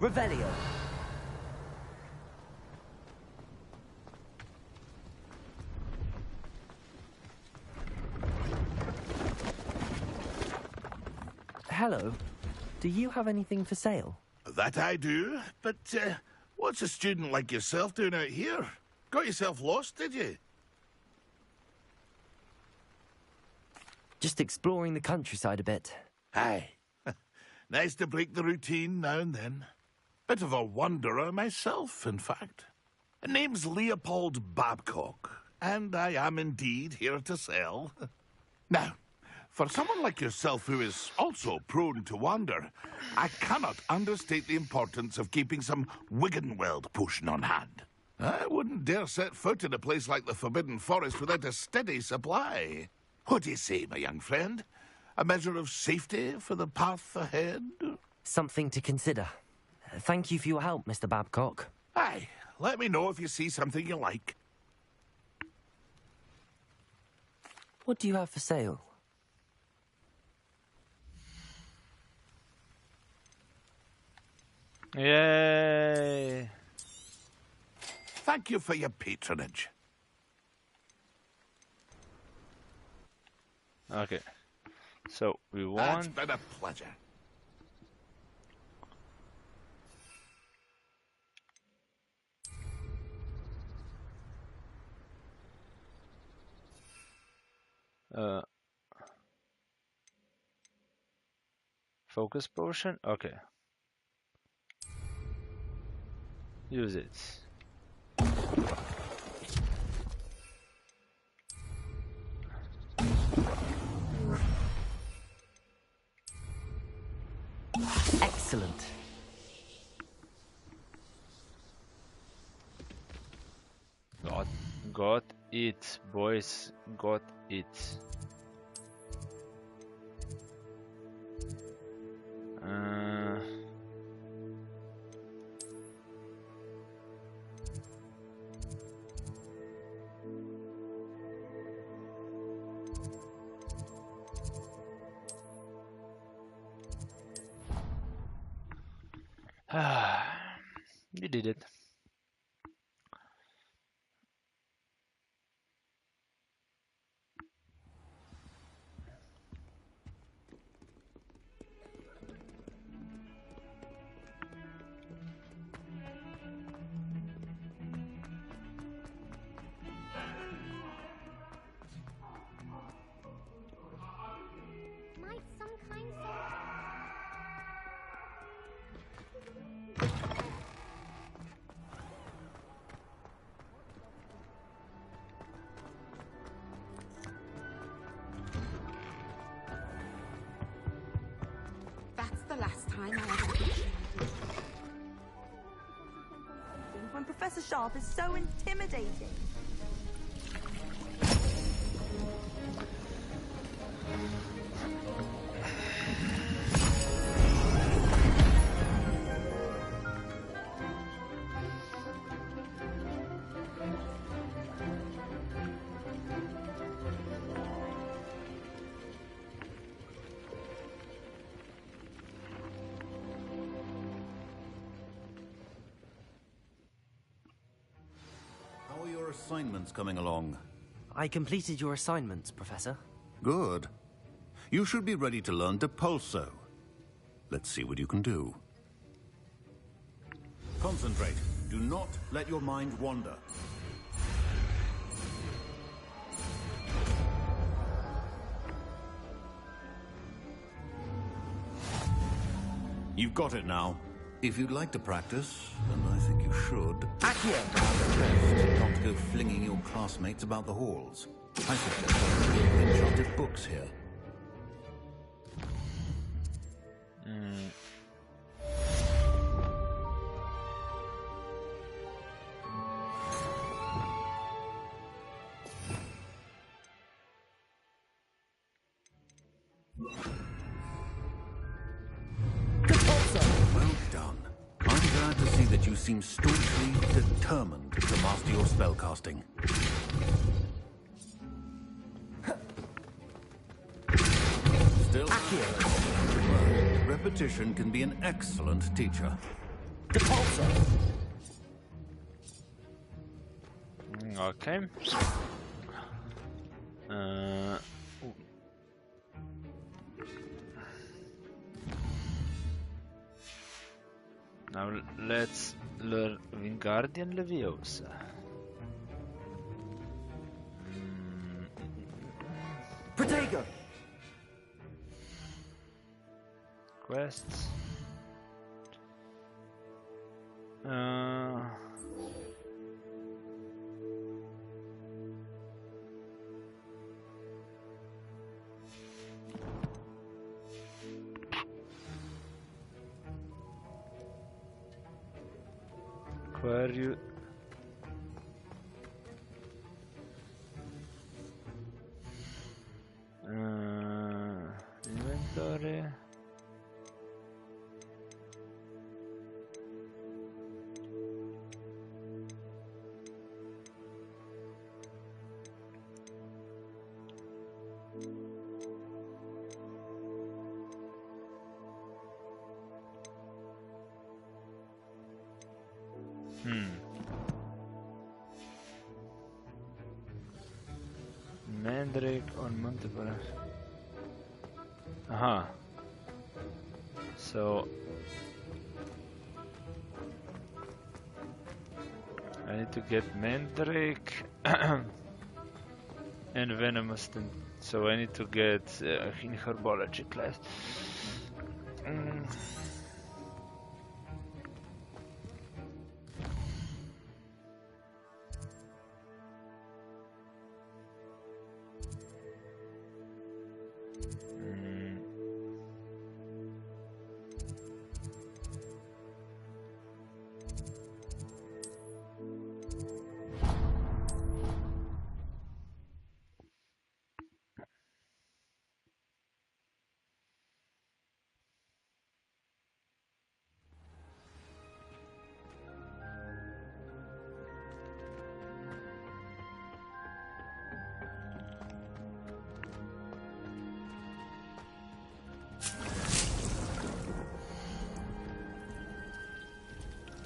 Revelio. Hello. Do you have anything for sale? That I do, but what's a student like yourself doing out here? Got yourself lost, did you? Just exploring the countryside a bit. Aye. Nice to break the routine now and then. Bit of a wanderer myself, in fact. Name's Leopold Babcock, and I am indeed here to sell. Now, for someone like yourself who is also prone to wander, I cannot understate the importance of keeping some Wiggenweld potion on hand. I wouldn't dare set foot in a place like the Forbidden Forest without a steady supply. What do you say, my young friend? A measure of safety for the path ahead? Something to consider. Thank you for your help, Mr. Babcock. Aye, let me know if you see something you like. What do you have for sale? Yay! Thank you for your patronage. Okay. So we That's want... been a pleasure. Focus potion? Okay. Use it. Excellent. Got it, boys. Got it. You did it. Might some kind That's the last time I ever pictured you. When Professor Sharp is so intimidating. How are your assignments coming along? I completed your assignments, Professor. Good. You should be ready to learn Depulso. Let's see what you can do. Concentrate. Do not let your mind wander. You've got it now. If you'd like to practice, and I think you should, best not to go flinging your classmates about the halls. I suggest you read enchanted books here. Well done. I'm glad to see that you seem staunchly determined to master your spellcasting. Still, repetition can be an excellent teacher. Okay. Now let's learn Wingardium Leviosa. Protego! Quests. Where you inventory. Mandrake on multiple. Aha. So I need to get Mandrake and Venomous. So I need to get in Herbology class.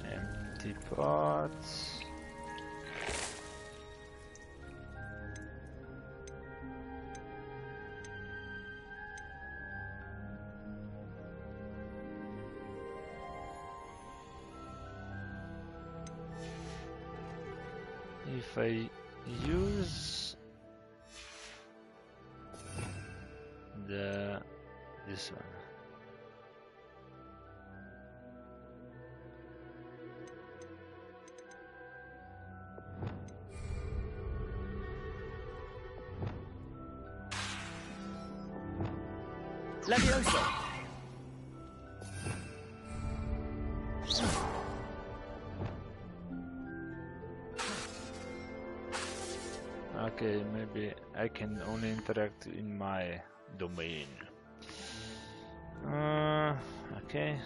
Empty pots. If I use this one. Leviosa! Okay, maybe I can only interact in my domain. Okay.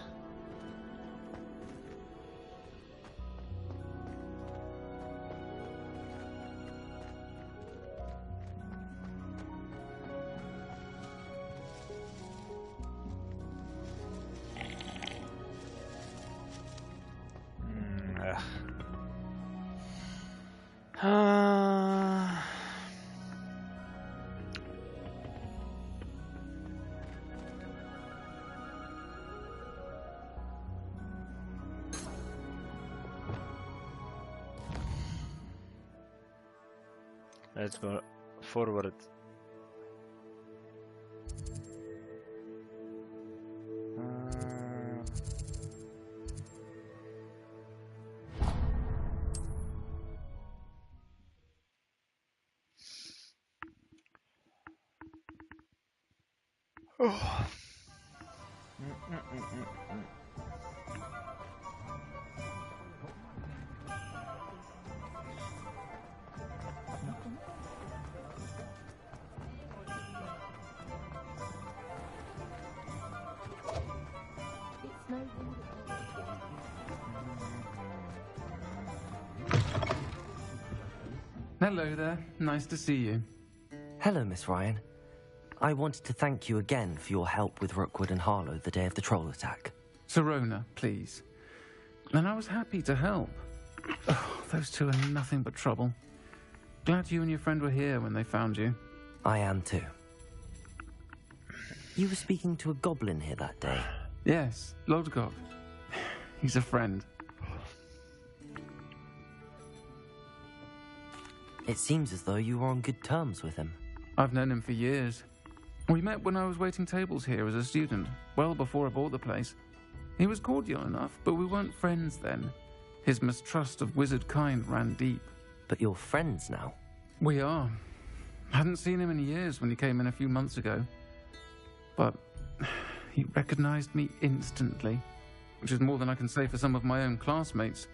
Let's go forward. Oh. Hello there. Nice to see you. Hello, Miss Ryan. I wanted to thank you again for your help with Rookwood and Harlow the day of the troll attack. Serona, please. And I was happy to help. Oh, those two are nothing but trouble. Glad you and your friend were here when they found you. I am too. You were speaking to a goblin here that day. Yes, Lodgok. He's a friend. It seems as though you were on good terms with him. I've known him for years. We met when I was waiting tables here as a student, well before I bought the place. He was cordial enough, but we weren't friends then. His mistrust of wizard kind ran deep. But you're friends now? We are. Hadn't seen him in years when he came in a few months ago. But he recognized me instantly, which is more than I can say for some of my own classmates.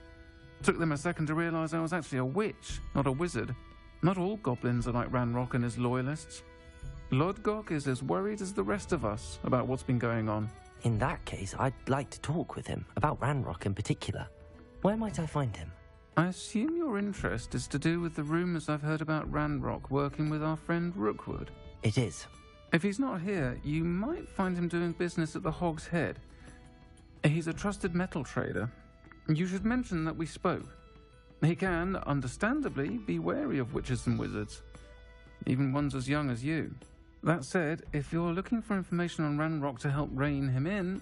Took them a second to realize I was actually a witch, not a wizard. Not all goblins are like Ranrock and his loyalists. Lodgok is as worried as the rest of us about what's been going on. In that case, I'd like to talk with him, about Ranrock in particular. Where might I find him? I assume your interest is to do with the rumors I've heard about Ranrock working with our friend Rookwood. It is. If he's not here, you might find him doing business at the Hog's Head. He's a trusted metal trader. You should mention that we spoke. He can, understandably, be wary of witches and wizards. even ones as young as you. That said, if you're looking for information on Ranrock to help rein him in,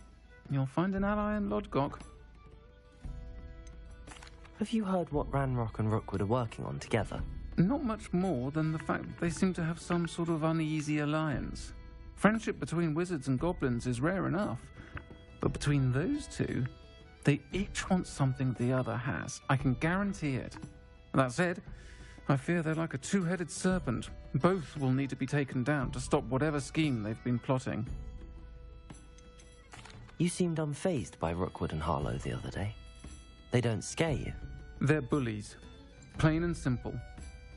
you'll find an ally in Lodgok. Have you heard what Ranrock and Rookwood are working on together? Not much more than the fact that they seem to have some sort of uneasy alliance. Friendship between wizards and goblins is rare enough, but between those two, they each want something the other has. I can guarantee it. That said, I fear they're like a two-headed serpent. Both will need to be taken down to stop whatever scheme they've been plotting. You seemed unfazed by Rookwood and Harlow the other day. They don't scare you. They're bullies. Plain and simple.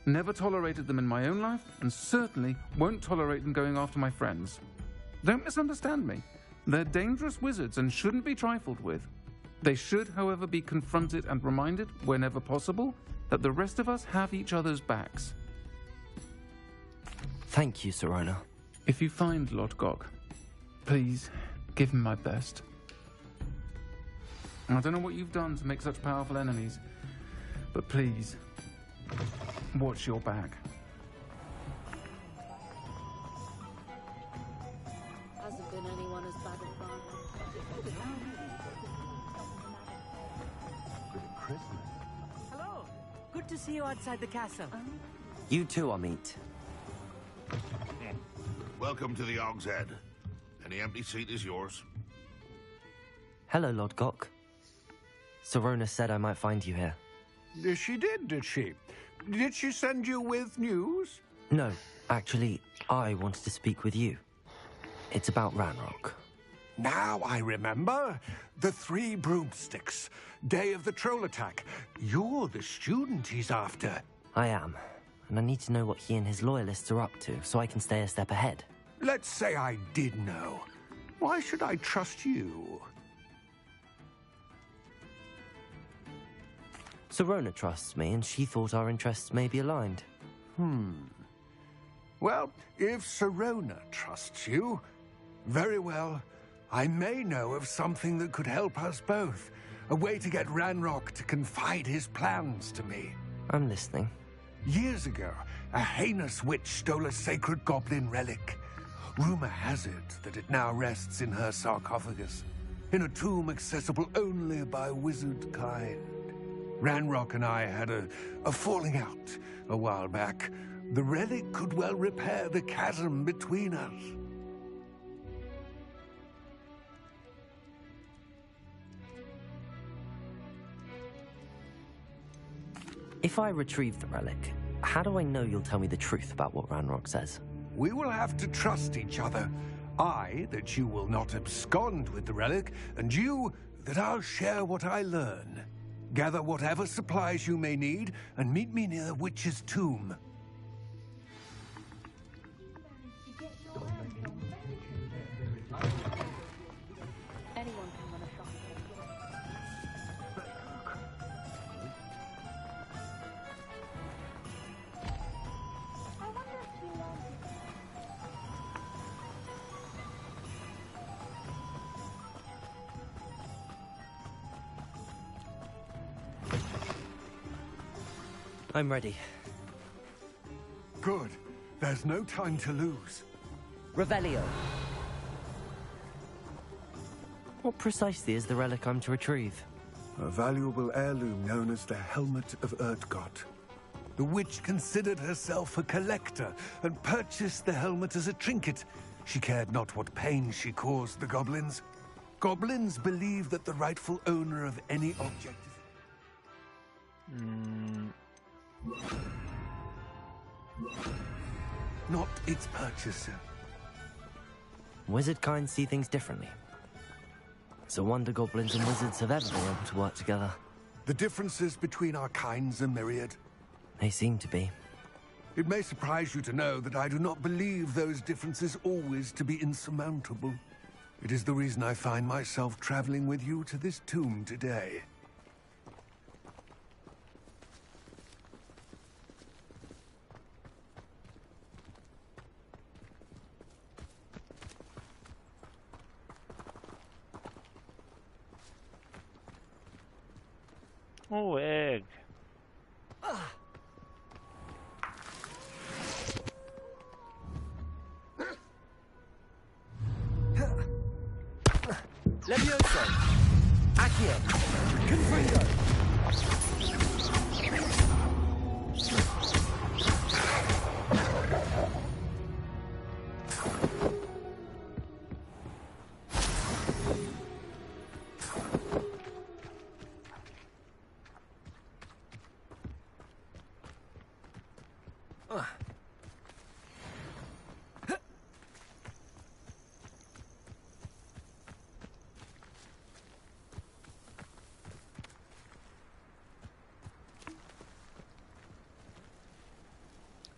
Never tolerated them in my own life, and certainly won't tolerate them going after my friends. Don't misunderstand me. They're dangerous wizards and shouldn't be trifled with. They should, however, be confronted and reminded, whenever possible, that the rest of us have each other's backs. Thank you, Sirona. If you find Lodgok, please give him my best. I don't know what you've done to make such powerful enemies, but please, watch your back. Hasn't been anyone as bad as Christmas. Hello. Good to see you outside the castle. You too, Amit. Welcome to the Og's Head. Any empty seat is yours. Hello, Lodgok. Sirona said I might find you here. She did she? Did she send you with news? No, actually, I wanted to speak with you. It's about Ranrock. Now I remember. The 3 broomsticks. Day of the troll attack. You're the student he's after. I am, and I need to know what he and his loyalists are up to so I can stay a step ahead. Let's say I did know. Why should I trust you? Sirona trusts me, and she thought our interests may be aligned. Well, if Sirona trusts you, very well. I may know of something that could help us both. A way to get Ranrock to confide his plans to me. I'm listening. Years ago, a heinous witch stole a sacred goblin relic. Rumor has it that it now rests in her sarcophagus, in a tomb accessible only by wizard kind. Ranrock and I had a falling out a while back. The relic could well repair the chasm between us. If I retrieve the relic, how do I know you'll tell me the truth about what Ranrock says? We will have to trust each other. I, that you will not abscond with the relic, and you, that I'll share what I learn. Gather whatever supplies you may need, and meet me near the witch's tomb. Anyone can run a shop. I wonder if he learned it. I'm ready. Good. There's no time to lose. Revelio. What precisely is the relic I'm to retrieve? A valuable heirloom known as the Helmet of Erdgot. The witch considered herself a collector and purchased the helmet as a trinket. She cared not what pain she caused the goblins. Goblins believe that the rightful owner of any object is... not its purchaser. Wizard kind see things differently. It's a wonder goblins and wizards have ever been able to work together. The differences between our kinds are myriad. They seem to be. It may surprise you to know that I do not believe those differences always to be insurmountable. It is the reason I find myself traveling with you to this tomb today. Oh, egg. Levioso! Accio! Confringo!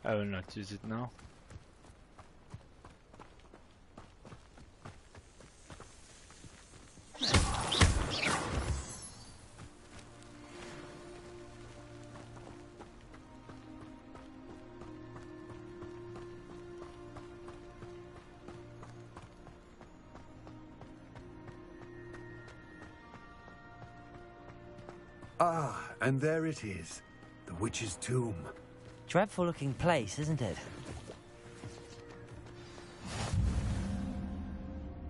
I will not use it now. Ah, and there it is. The witch's tomb. Dreadful looking place, isn't it?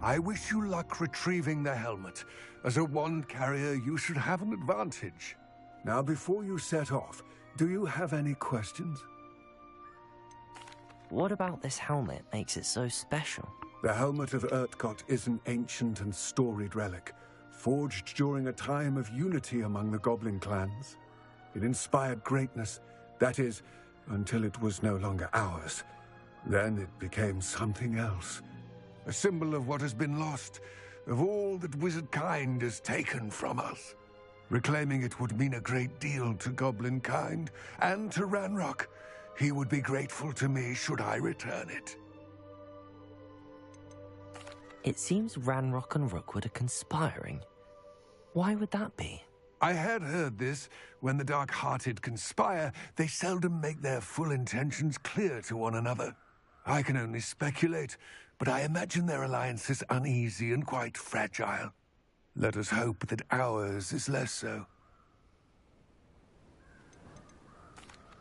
I wish you luck retrieving the helmet. As a wand carrier, you should have an advantage. Now, before you set off, do you have any questions? What about this helmet makes it so special? The helmet of Urtkot is an ancient and storied relic, forged during a time of unity among the goblin clans. It inspired greatness, that is, until it was no longer ours. Then it became something else. A symbol of what has been lost, of all that wizard kind has taken from us. Reclaiming it would mean a great deal to goblin kind, and to Ranrock. He would be grateful to me should I return it. It seems Ranrock and Rookwood are conspiring. Why would that be? I had heard this. When the dark-hearted conspire, they seldom make their full intentions clear to one another. I can only speculate, but I imagine their alliance is uneasy and quite fragile. Let us hope that ours is less so.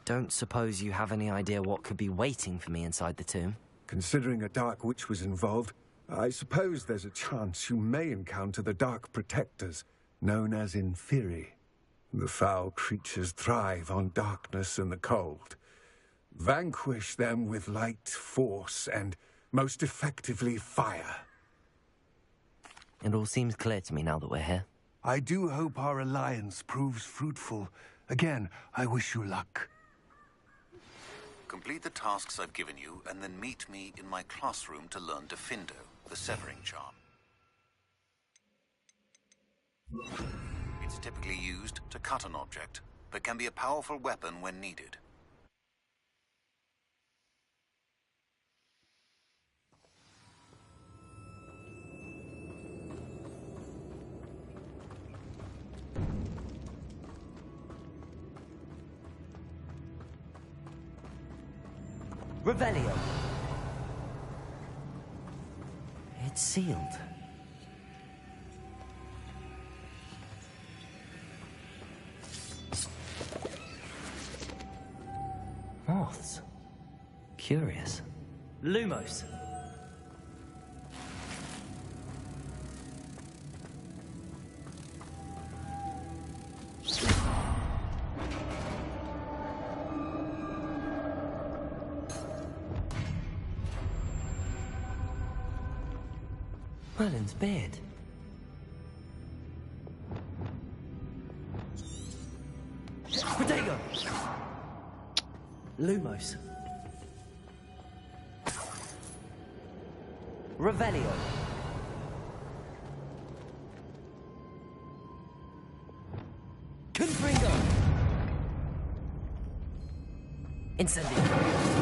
Don't suppose you have any idea what could be waiting for me inside the tomb? Considering a Dark Witch was involved, I suppose there's a chance you may encounter the Dark Protectors, known as Inferi. The foul creatures thrive on darkness and the cold. Vanquish them with light, force, and most effectively fire. It all seems clear to me now that we're here. I do hope our alliance proves fruitful. Again, I wish you luck. Complete the tasks I've given you, and then meet me in my classroom to learn Defindo, the severing charm. It's typically used to cut an object, but can be a powerful weapon when needed. Revelio. It's sealed. Moths. Curious. Lumos. Merlin's beard. Protego! Lumos. Revelio. Confringo. Incendio.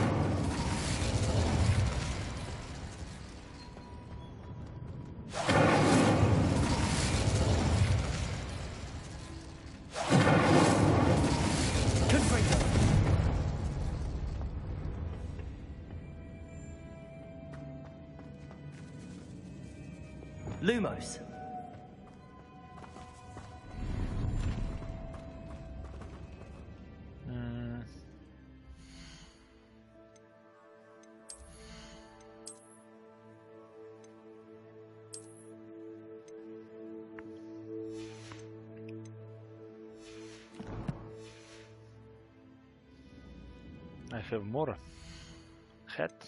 Lumos. I have more. Hat.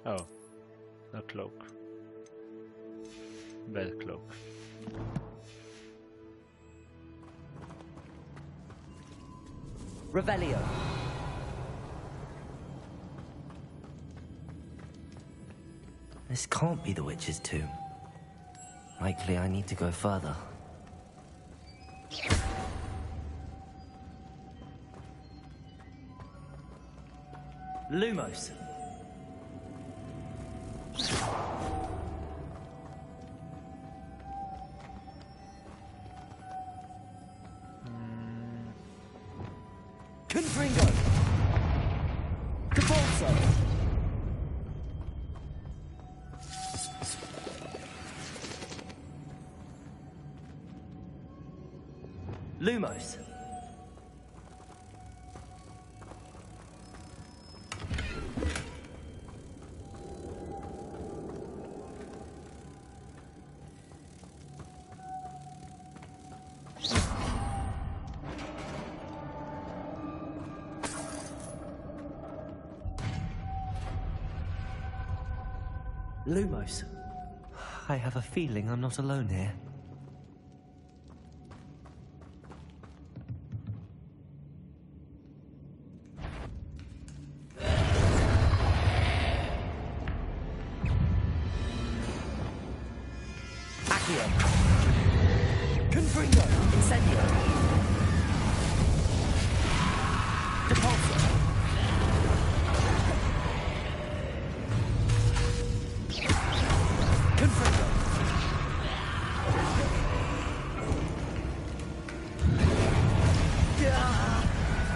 Oh, a cloak. Bad cloak. Revelio. This can't be the witch's tomb. Likely I need to go further. Lumos. Confringo. Capolso. Lumos. Lumos. I have a feeling I'm not alone here. Accio. Confringo. Incendio. Depulso. Confringo.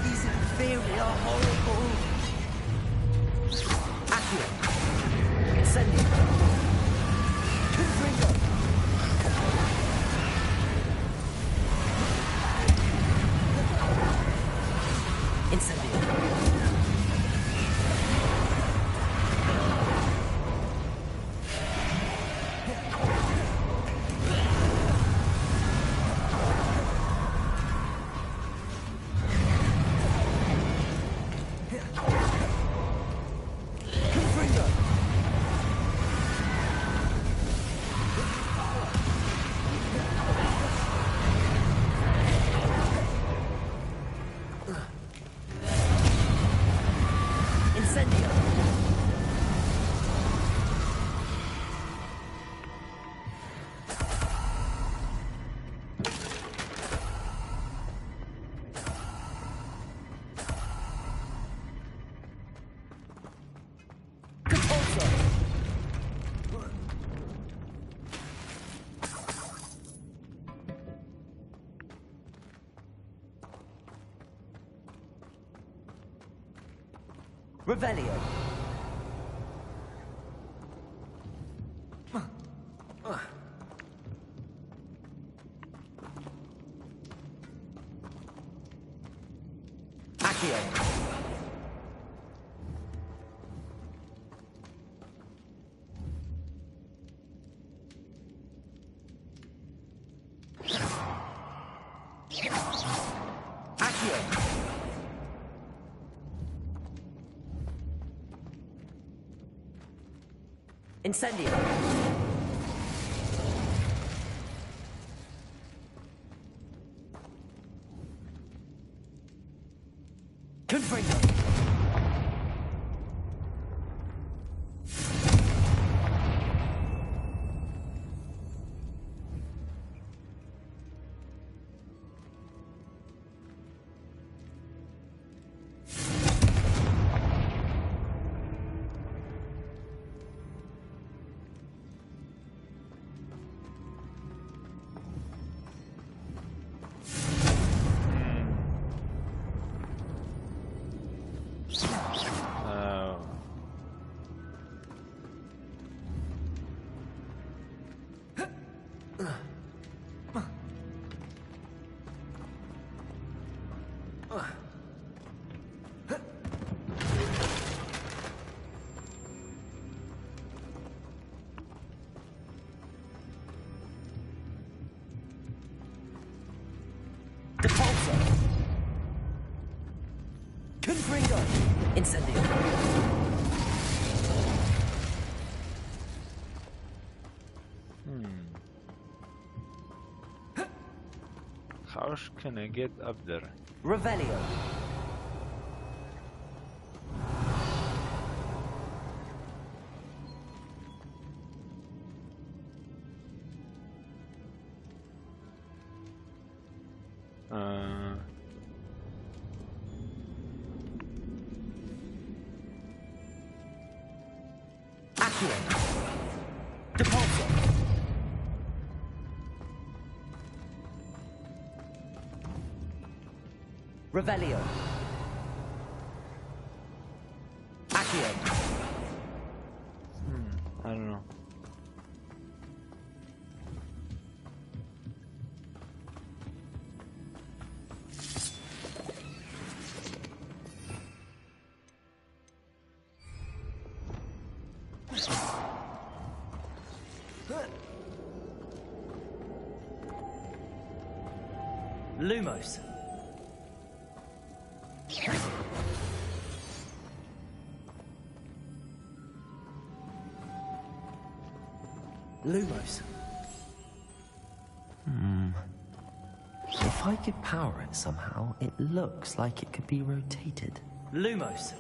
These inferi are horrible. Accio. Incendio. Confringo. Incendio. Confringo. Incendio. Capolso. Revelio. Accio. Accio. Incendio. Confringo. Depulso. Incendio. How can I get up there? Revelio. Accio. Depulso. Revelio. Accio. I don't know. Lumos. Lumos. If I could power it somehow, it looks like it could be rotated. Lumos.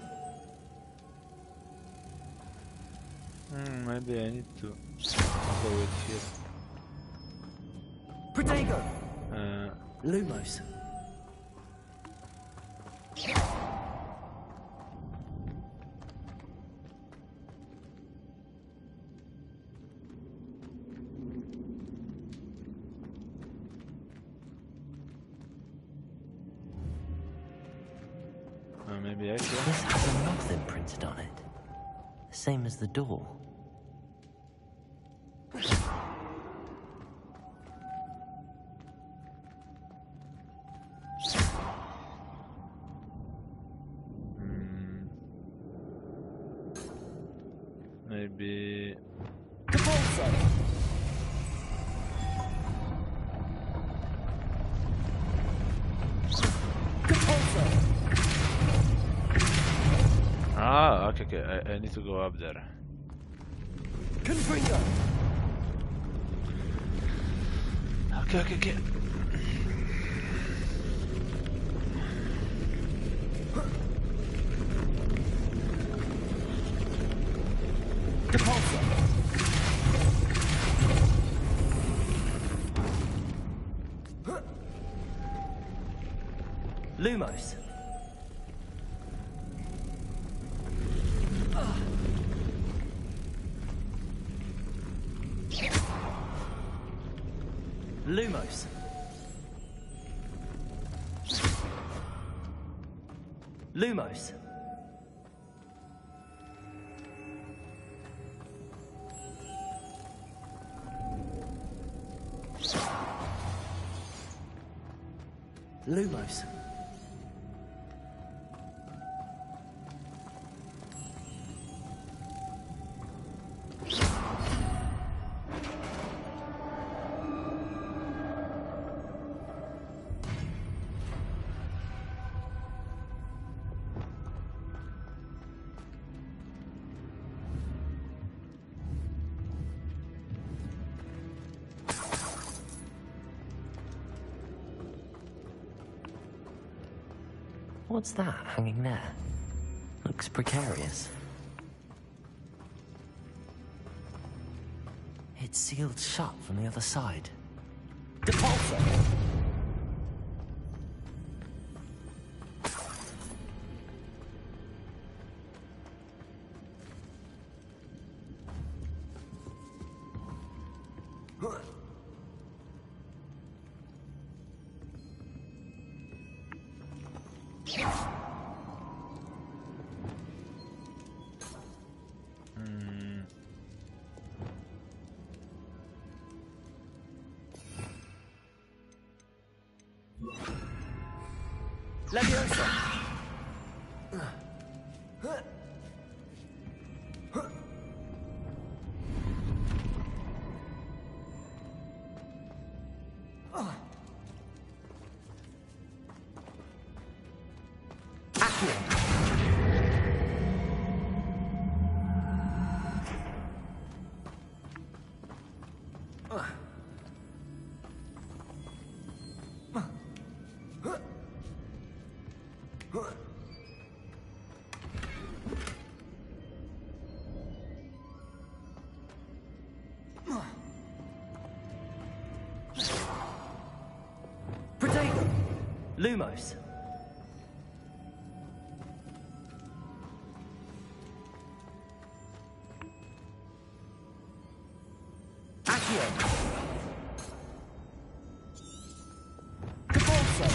Maybe I need to go with here. Protego. Lumos. Maybe I can. This has a nothing printed on it. Same as the door. Maybe. Ah, okay. I need to go up there. Confringo. Okay. Depulso. Lumos. Lumos. Lumos. Lumos. What's that hanging there? Looks precarious. It's sealed shut from the other side. Depulso! Leviosa! Accio! Protego! Lumos! Accio! Cabalso!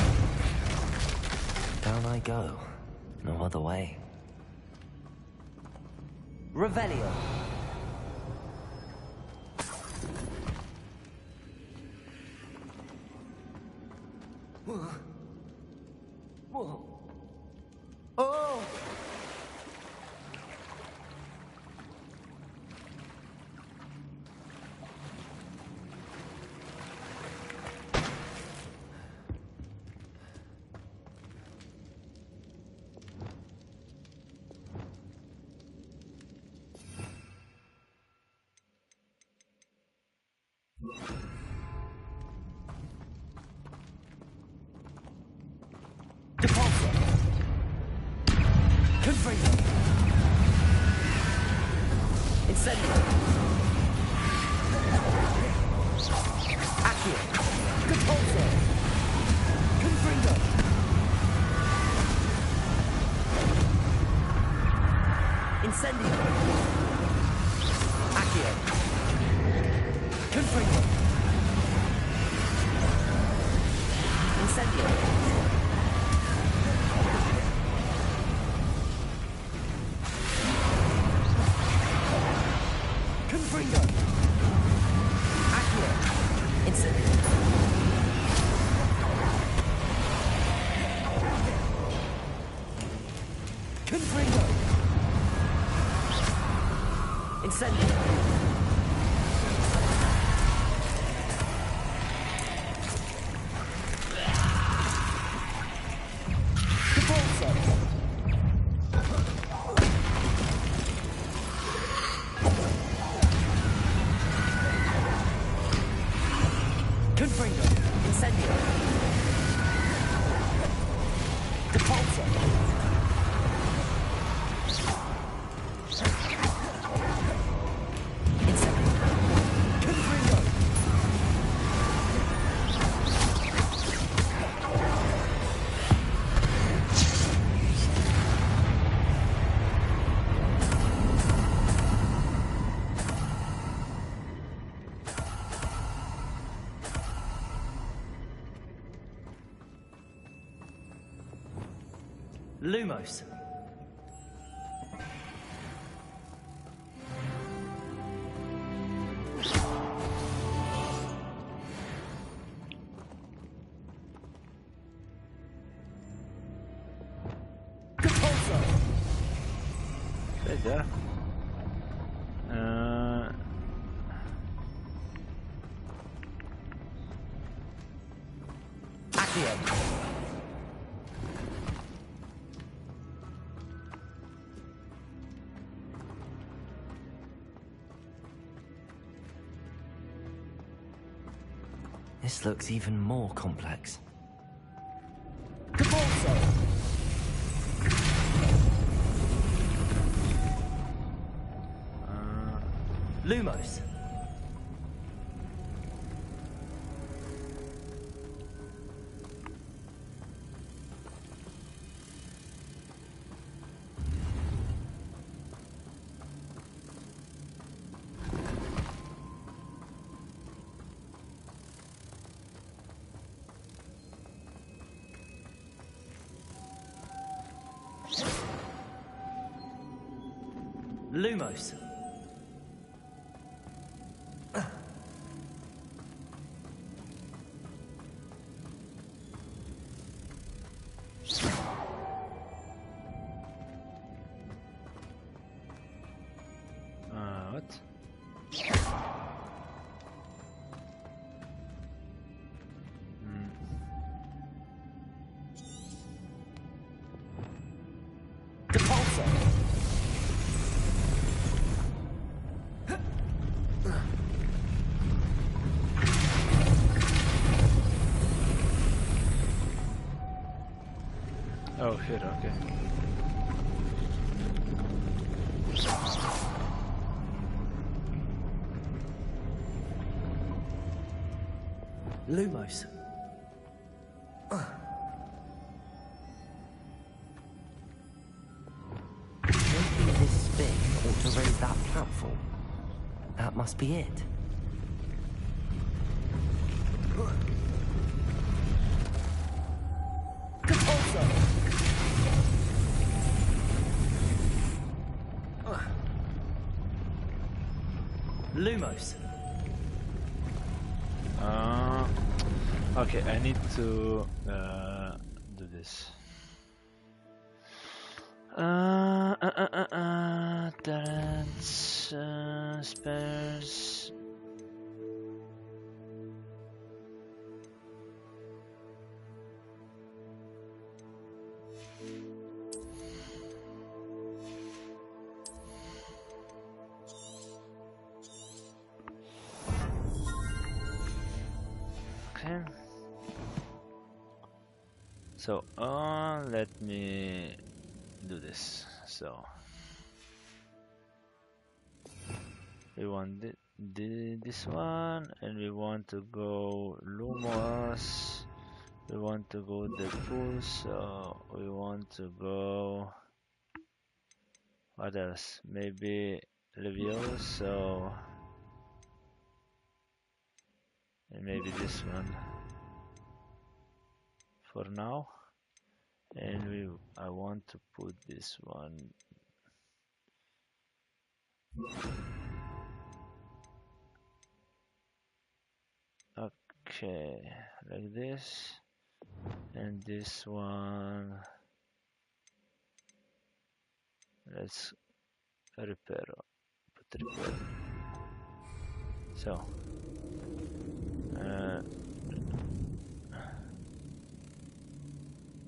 Down I go. No other way. Revelio! Oh! Deposit! Confringo! Incendio! Accio! Compulso! Confringo! Incendio! Accio! Confringo! Incendio! Confringo! Accio! Incendio! Confringo! Incendio! Cabalso! Confringo! Incendio! Deposit! Incendio! Confringo! Lumos. Compulso. Vedja. Accio. This looks even more complex. Cabalso! Lumos. Lumos. What? Depulso. Oh, here, okay. Lumos. Maybe this spin ought to raise that platform. That must be it. Lumos. Okay, I need to do this. Talents, spares. Okay. So, let me do this. So, we want this one, and we want to go Lumos. We want to go Deadpool, so we want to go. What else? Maybe Levioso, and maybe this one for now. And I want to put this one. Okay, like this, and this one. Let's repair. Put repair. So.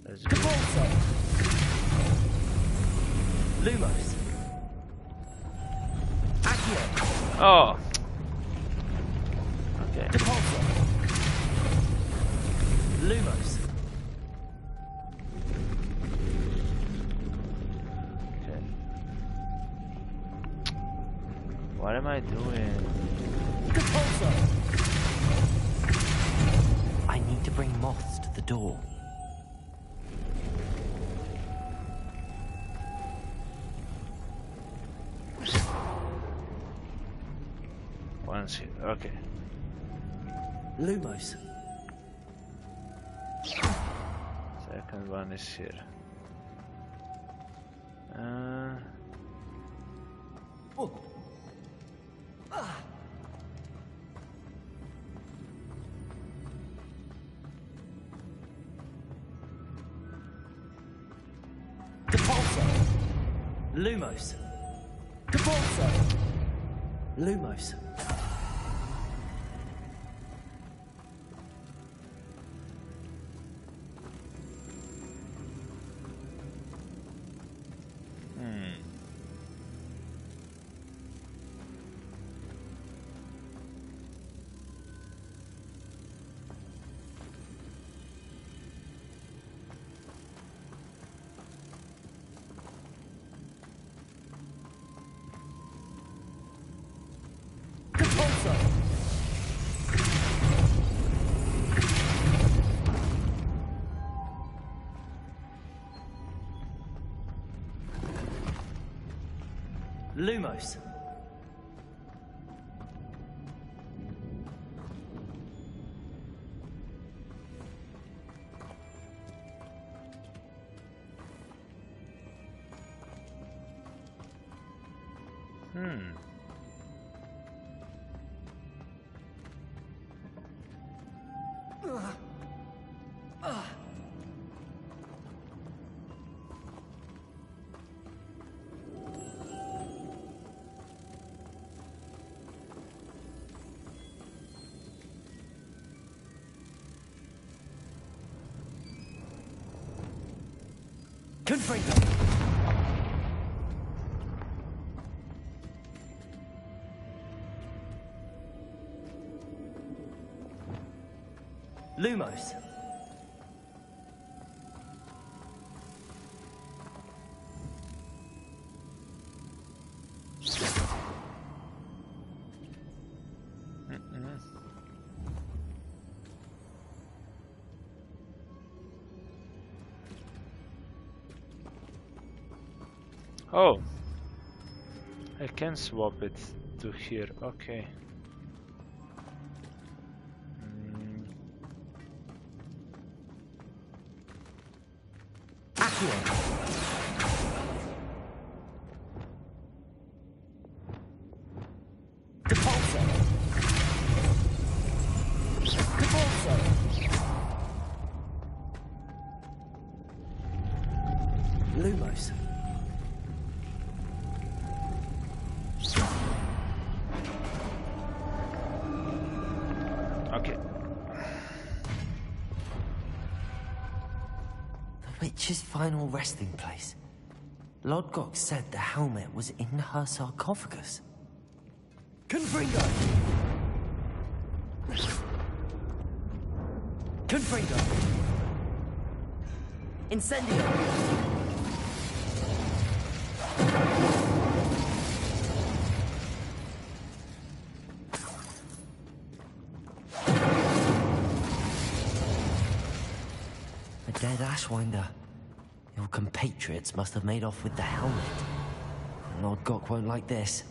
Let's go. Lumos. Accio. Oh. Okay. Lumos. Okay. What am I doing? I need to bring moths to the door. One's here. Okay. Lumos. Second one is here. Lumos. Lumos. Lumos. Confringo. Lumos. Oh, I can swap it to here. Okay. Lumos. Okay. The witch's final resting place. Lodgok said the helmet was in her sarcophagus. Confringo! Confringo! Incendio! A dead Ashwinder. Your compatriots must have made off with the helmet. Lodgok won't like this.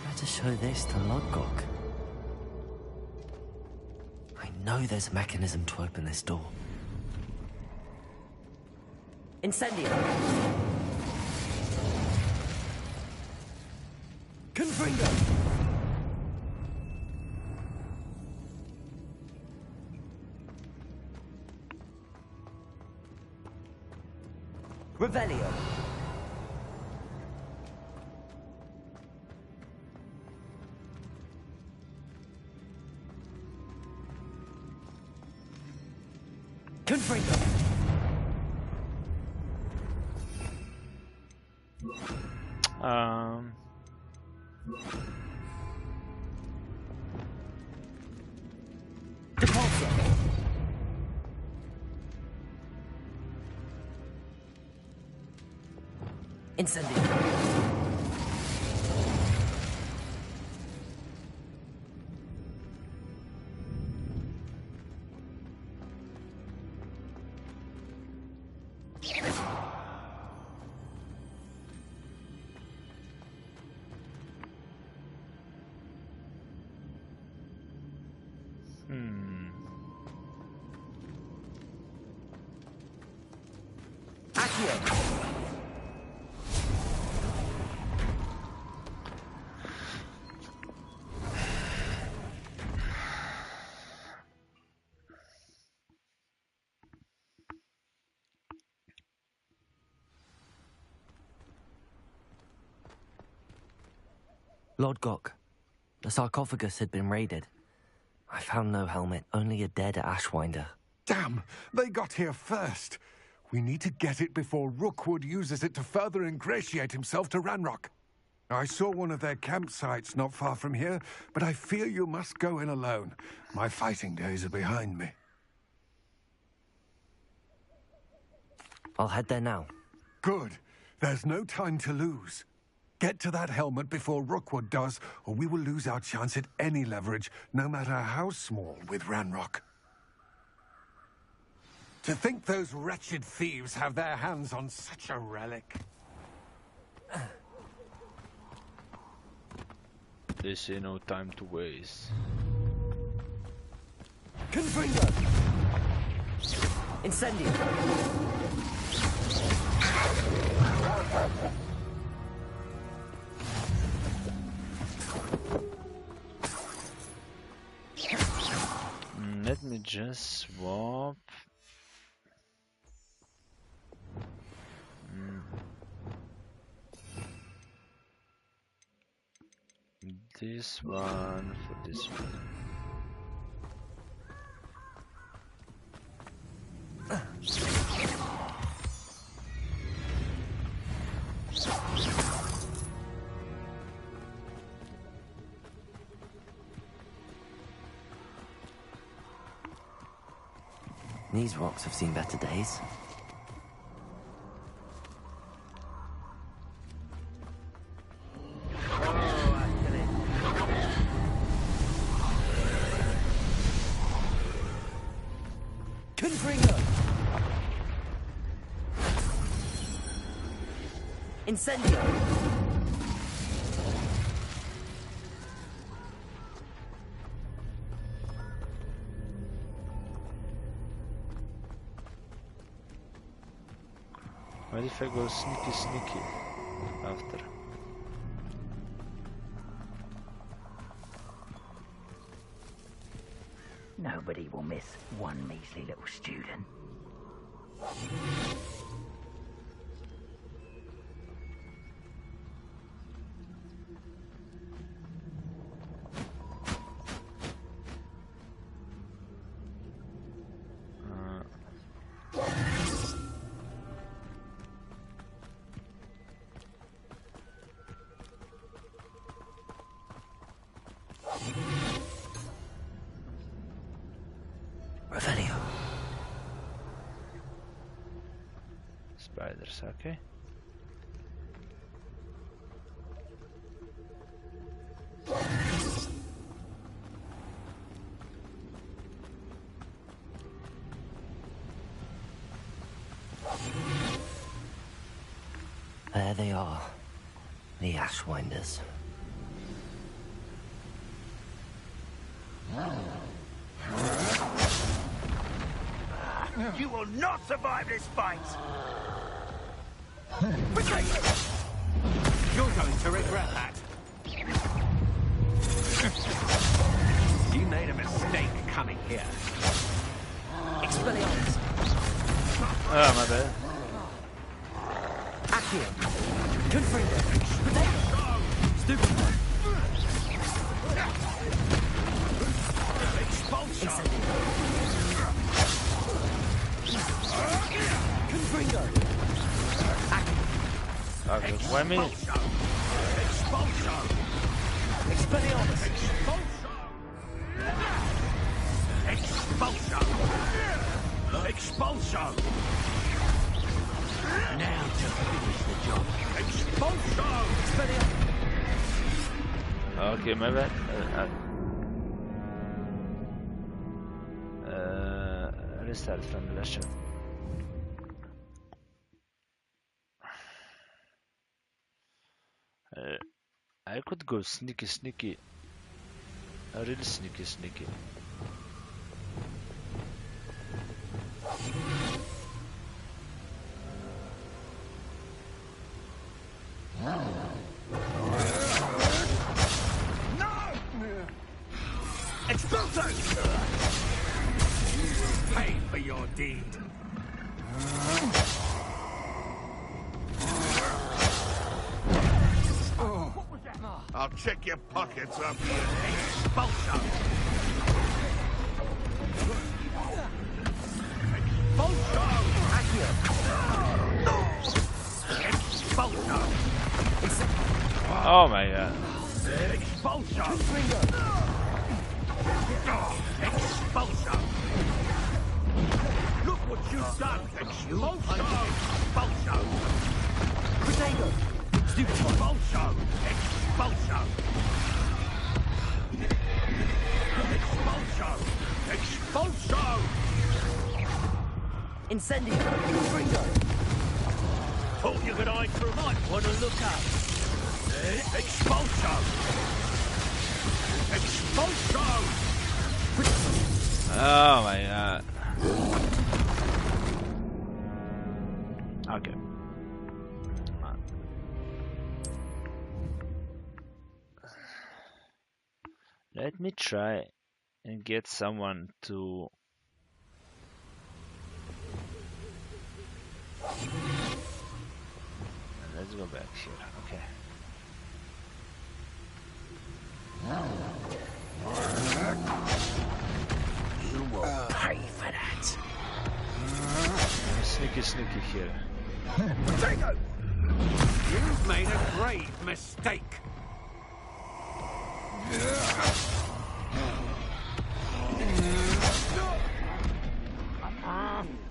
Better show this to Lodgok. I know there's a mechanism to open this door. Incendio! Confringo! Revelio. Confringo. Depulso. Incendio. Accio. Lodgok, the sarcophagus had been raided. I found no helmet, only a dead Ashwinder. Damn! They got here first. We need to get it before Rookwood uses it to further ingratiate himself to Ranrock. I saw one of their campsites not far from here, but I fear you must go in alone. My fighting days are behind me. I'll head there now. Good. There's no time to lose. Get to that helmet before Rookwood does, or we will lose our chance at any leverage, no matter how small, with Ranrock. To think those wretched thieves have their hands on such a relic. They say no time to waste. Confringo! Incendio! Let me just swap. This one for this one. These rocks have seen better days. Incendio! What if I go sneaky after? Nobody will miss one measly little student. Revelio. Spiders, okay. There they are, the Ashwinders. You will not survive this fight! You're going to regret that. You made a mistake coming here. Expelliarmus. Ah, my bad. Accio. Confringo. Stupid. Incendio. Confringo. Okay, why me? Expelliarmus. Expulsion! Now to finish the job. Expulsion! Okay, my bad. Restart from the last shot. I could go sneaky. Really sneaky. Expulso! You will pay for your deed. I'll check your pockets up here. Expulso! Expulso! Expulso! Oh my god. Expulso! Expulso! Look what you've done! Expulso! Expulso! Crusader. Stupid. Expulso! Expulso! Expulso! Expulso! Incendio. Confringo. Thought you could hide from mine. Wanna look up? Expulso! Expulso! Oh my god. Okay. Let me try and get someone to... Let's go back here, okay. You will pay for that. Sneaky here. Potato! You've made a grave mistake.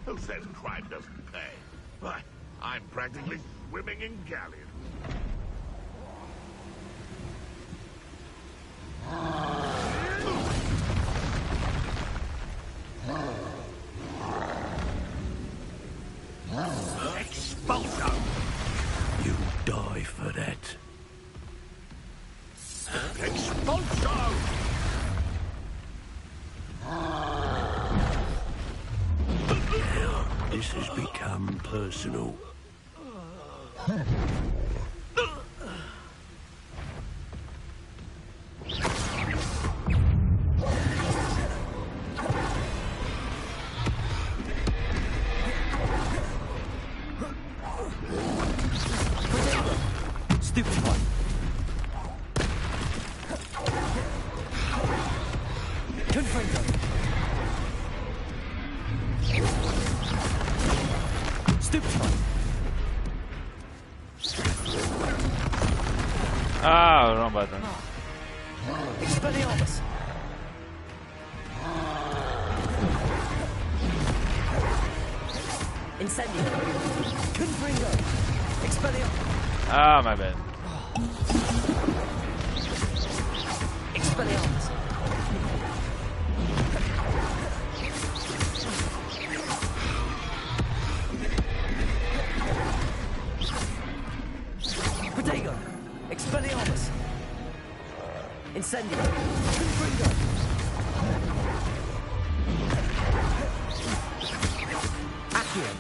Who says crime doesn't pay? Why, I'm practically swimming in galleons. Expulso! You Sentinel. Stupid one. Confringo. Stupid one. Ah, wrong button. Expelliarmus. Incendio. Confringo. Expelliarmus. Ah, my bad. Expelliarmus. Protego. Expelliarmus. Incendio. Confringo. Accio.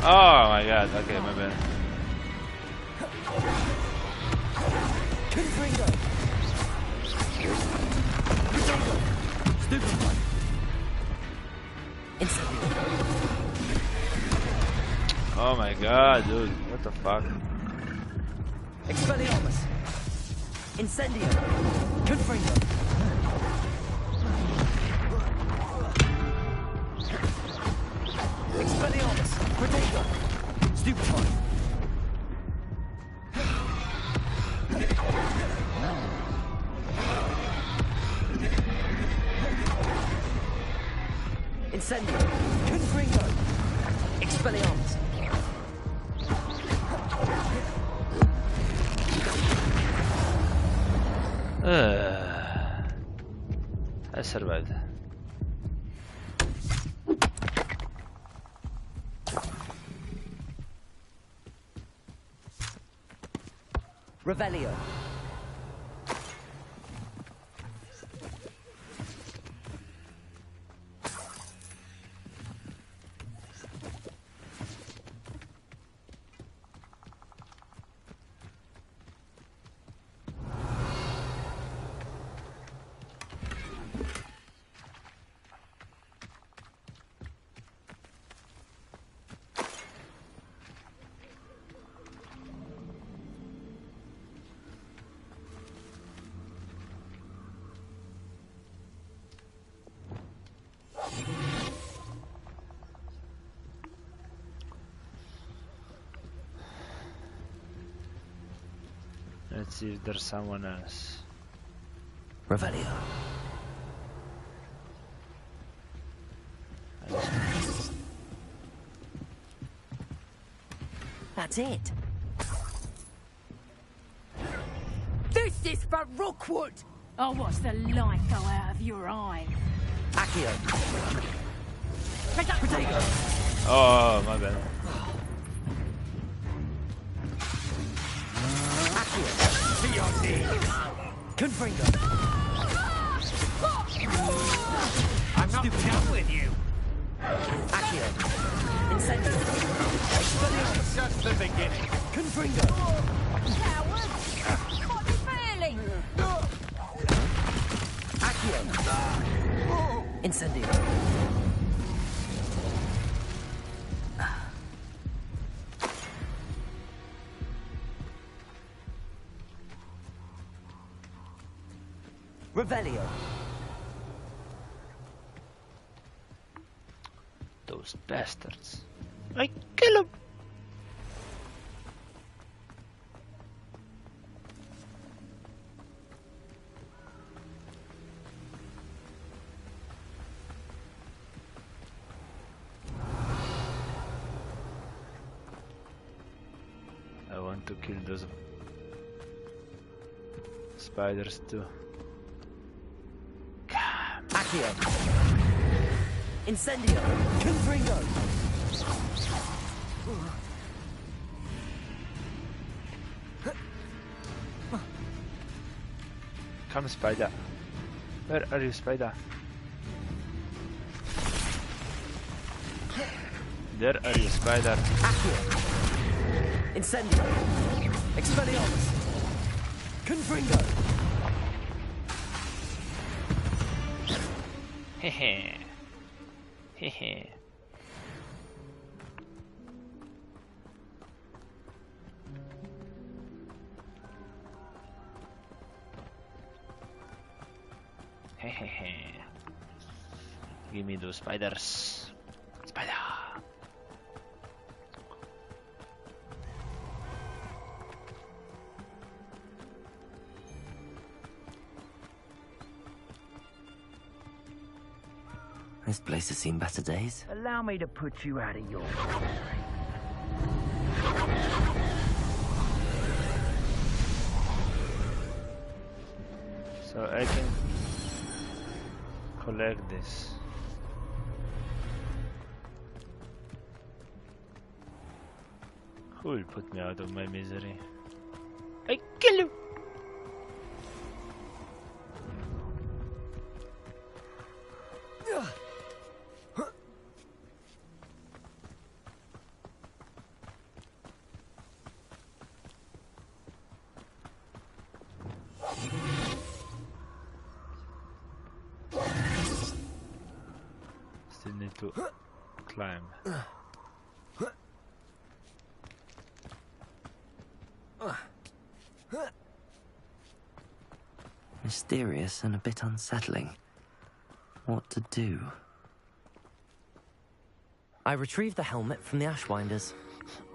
Oh my god, okay, my bad. Confringo. Stupid one. Incendio. Oh my god, dude, what the fuck? Expelliarmus. Incendio. Confringo. Expelliarmus. Protego. Stupid one. Incendio. Confringo. Expelliarmus. I survived. Revelio. Let's see if there's someone else. Revelio. That's it. This is for Rookwood! Oh, what's the light go out of your eye? Accio. Protego. Oh, my bad. To your knees. Confringo. I'm not done with you. Accio. Incendio. Expelliarmus. Just the beginning. Confringo. Coward! What are you feeling? Accio. Incendio. Revelio. Those bastards. I kill him. I want to kill those spiders too. Accio. Incendio. Confringo. Come, spider. Where are you, spider? There are you, spider. Accio. Incendio. Expelliarmus. Confringo. Hehe. Hehe. Hehehe. Give me those spiders. Spider. This place has seen better days. Allow me to put you out of your misery. So I can collect this. Who will put me out of my misery? I kill you! Still need to climb. Mysterious and a bit unsettling. What to do? I retrieved the helmet from the Ashwinders.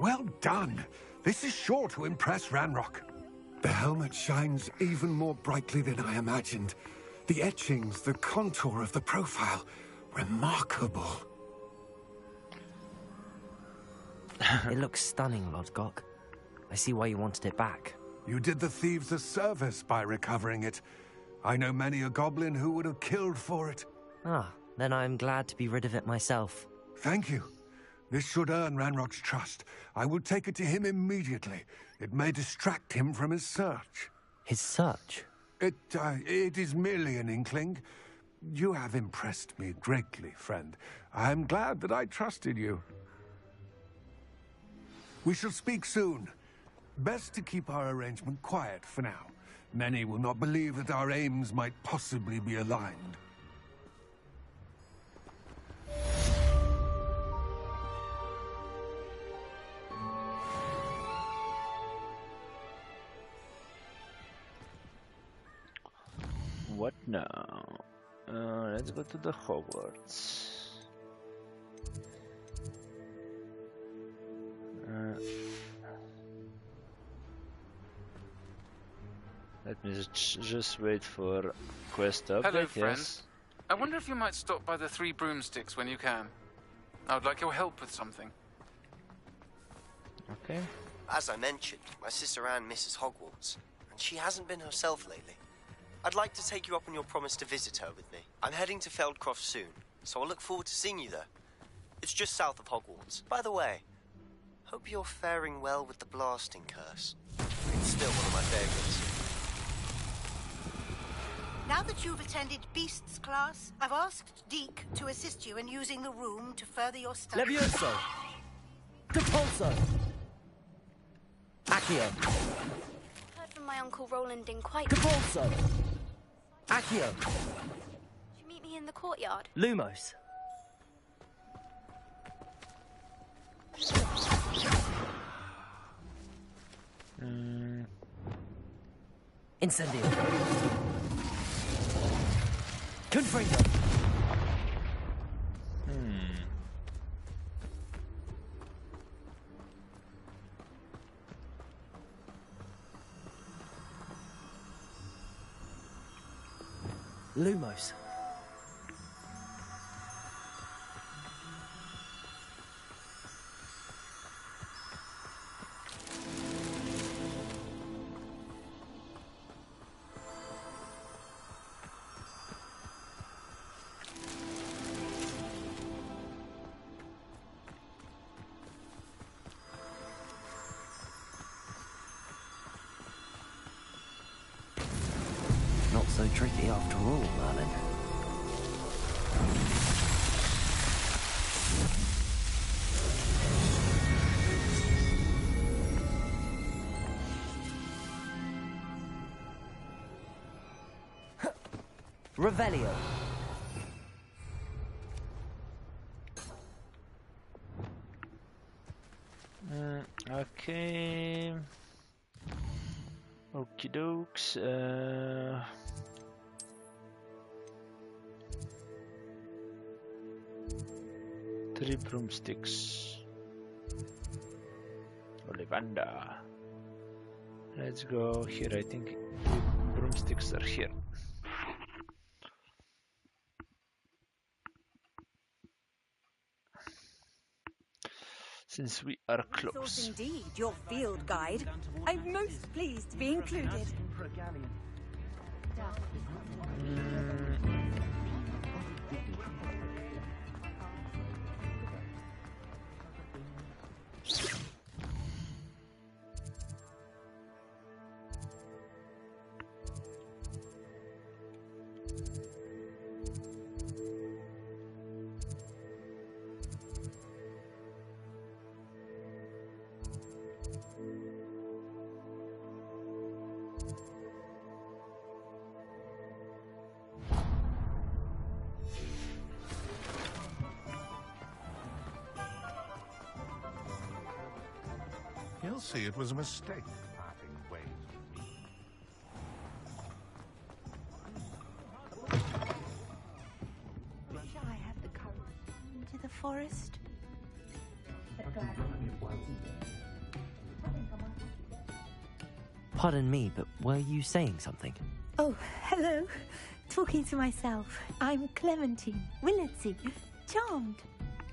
Well done. This is sure to impress Ranrock. The helmet shines even more brightly than I imagined. The etchings, the contour of the profile, remarkable. It looks stunning, Lodgok. I see why you wanted it back. You did the thieves a service by recovering it. I know many a goblin who would have killed for it. Ah, then I'm glad to be rid of it myself. Thank you. This should earn Ranrock's trust. I will take it to him immediately. It may distract him from his search. His search? It is merely an inkling. You have impressed me greatly, friend. I am glad that I trusted you. We shall speak soon. Best to keep our arrangement quiet for now. Many will not believe that our aims might possibly be aligned. What now? Let's go to the Hogwarts. Let me just wait for quest update. Hello, friend. Yes. I wonder if you might stop by the Three Broomsticks when you can. I would like your help with something. Okay. As I mentioned, my sister Anne misses Hogwarts, and she hasn't been herself lately. I'd like to take you up on your promise to visit her with me. I'm heading to Feldcroft soon, so I'll look forward to seeing you there. It's just south of Hogwarts. By the way, hope you're faring well with the blasting curse. It's still one of my favorites. Now that you've attended Beasts class, I've asked Deke to assist you in using the room to further your studies. Levioso! Depulso! Accio! Heard from my uncle Roland didn't quite... Depulso! Accio! Did you meet me in the courtyard? Lumos! Incendio! Confringo! Lumos. Not so tricky after all, Merlin. Revelio. Okay. Okie dokes. 3 broomsticks. Ollivander. Let's go here. I think 3 broomsticks are here. Since we are close. Resource indeed, your field guide. I'm most pleased to be included. He'll see it was a mistake parting ways with me. Wish I had the courage into the forest. Pardon me, but were you saying something? Oh, hello. Talking to myself. I'm Clementine Willardsey. Charmed.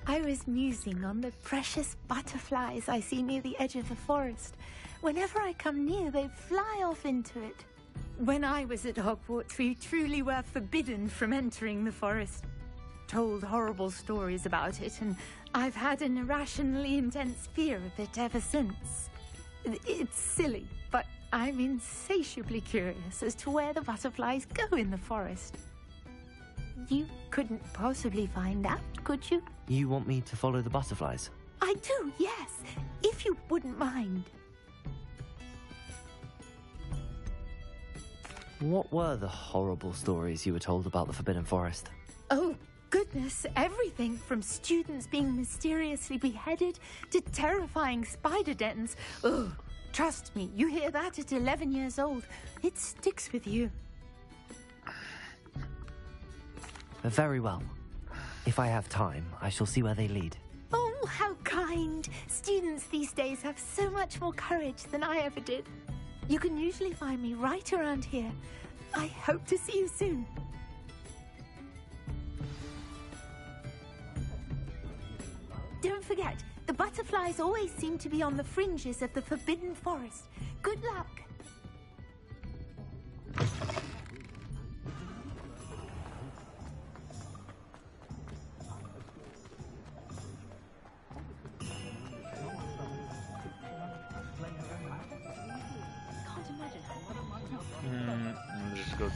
I was musing on the precious butterflies I see near the edge of the forest. Whenever I come near, they fly off into it. When I was at Hogwarts, we truly were forbidden from entering the forest. Told horrible stories about it, and I've had an irrationally intense fear of it ever since. It's silly, but I'm insatiably curious as to where the butterflies go in the forest. You couldn't possibly find out, could you? You want me to follow the butterflies? I do, yes, if you wouldn't mind. What were the horrible stories you were told about the Forbidden Forest? Oh, goodness, everything from students being mysteriously beheaded to terrifying spider dens. Ugh, trust me, you hear that at 11 years old, it sticks with you. Very well. If I have time, I shall see where they lead. Oh, how kind. Students these days have so much more courage than I ever did. You can usually find me right around here. I hope to see you soon. Don't forget, the butterflies always seem to be on the fringes of the Forbidden Forest. Good luck. Let's go.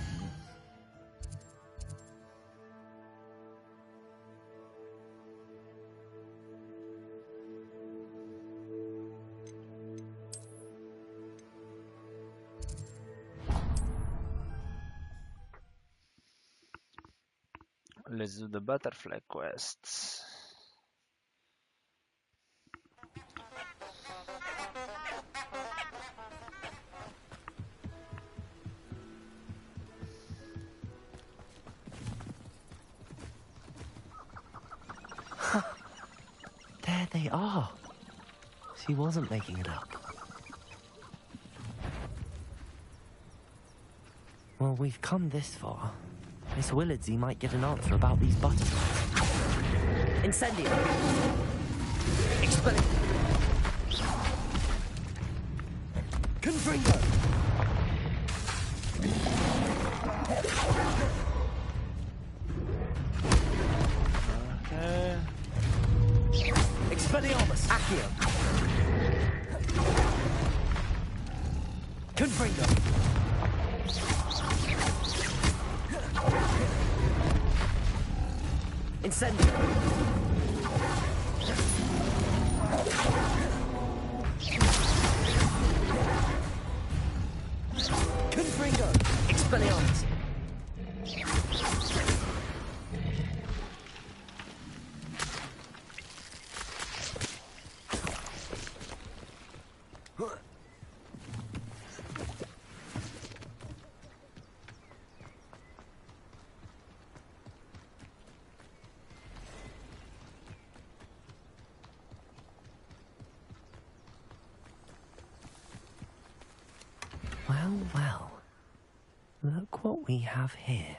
Let's do the butterfly quests. There they are. She wasn't making it up. Well, we've come this far. Miss Willardsey might get an answer about these butterflies. Incendio. Expelling. Confringo. Okay. Expelliarmus. Accio. Confringo. Incendio. Confringo. Expelliarmus. Well, well. Look what we have here.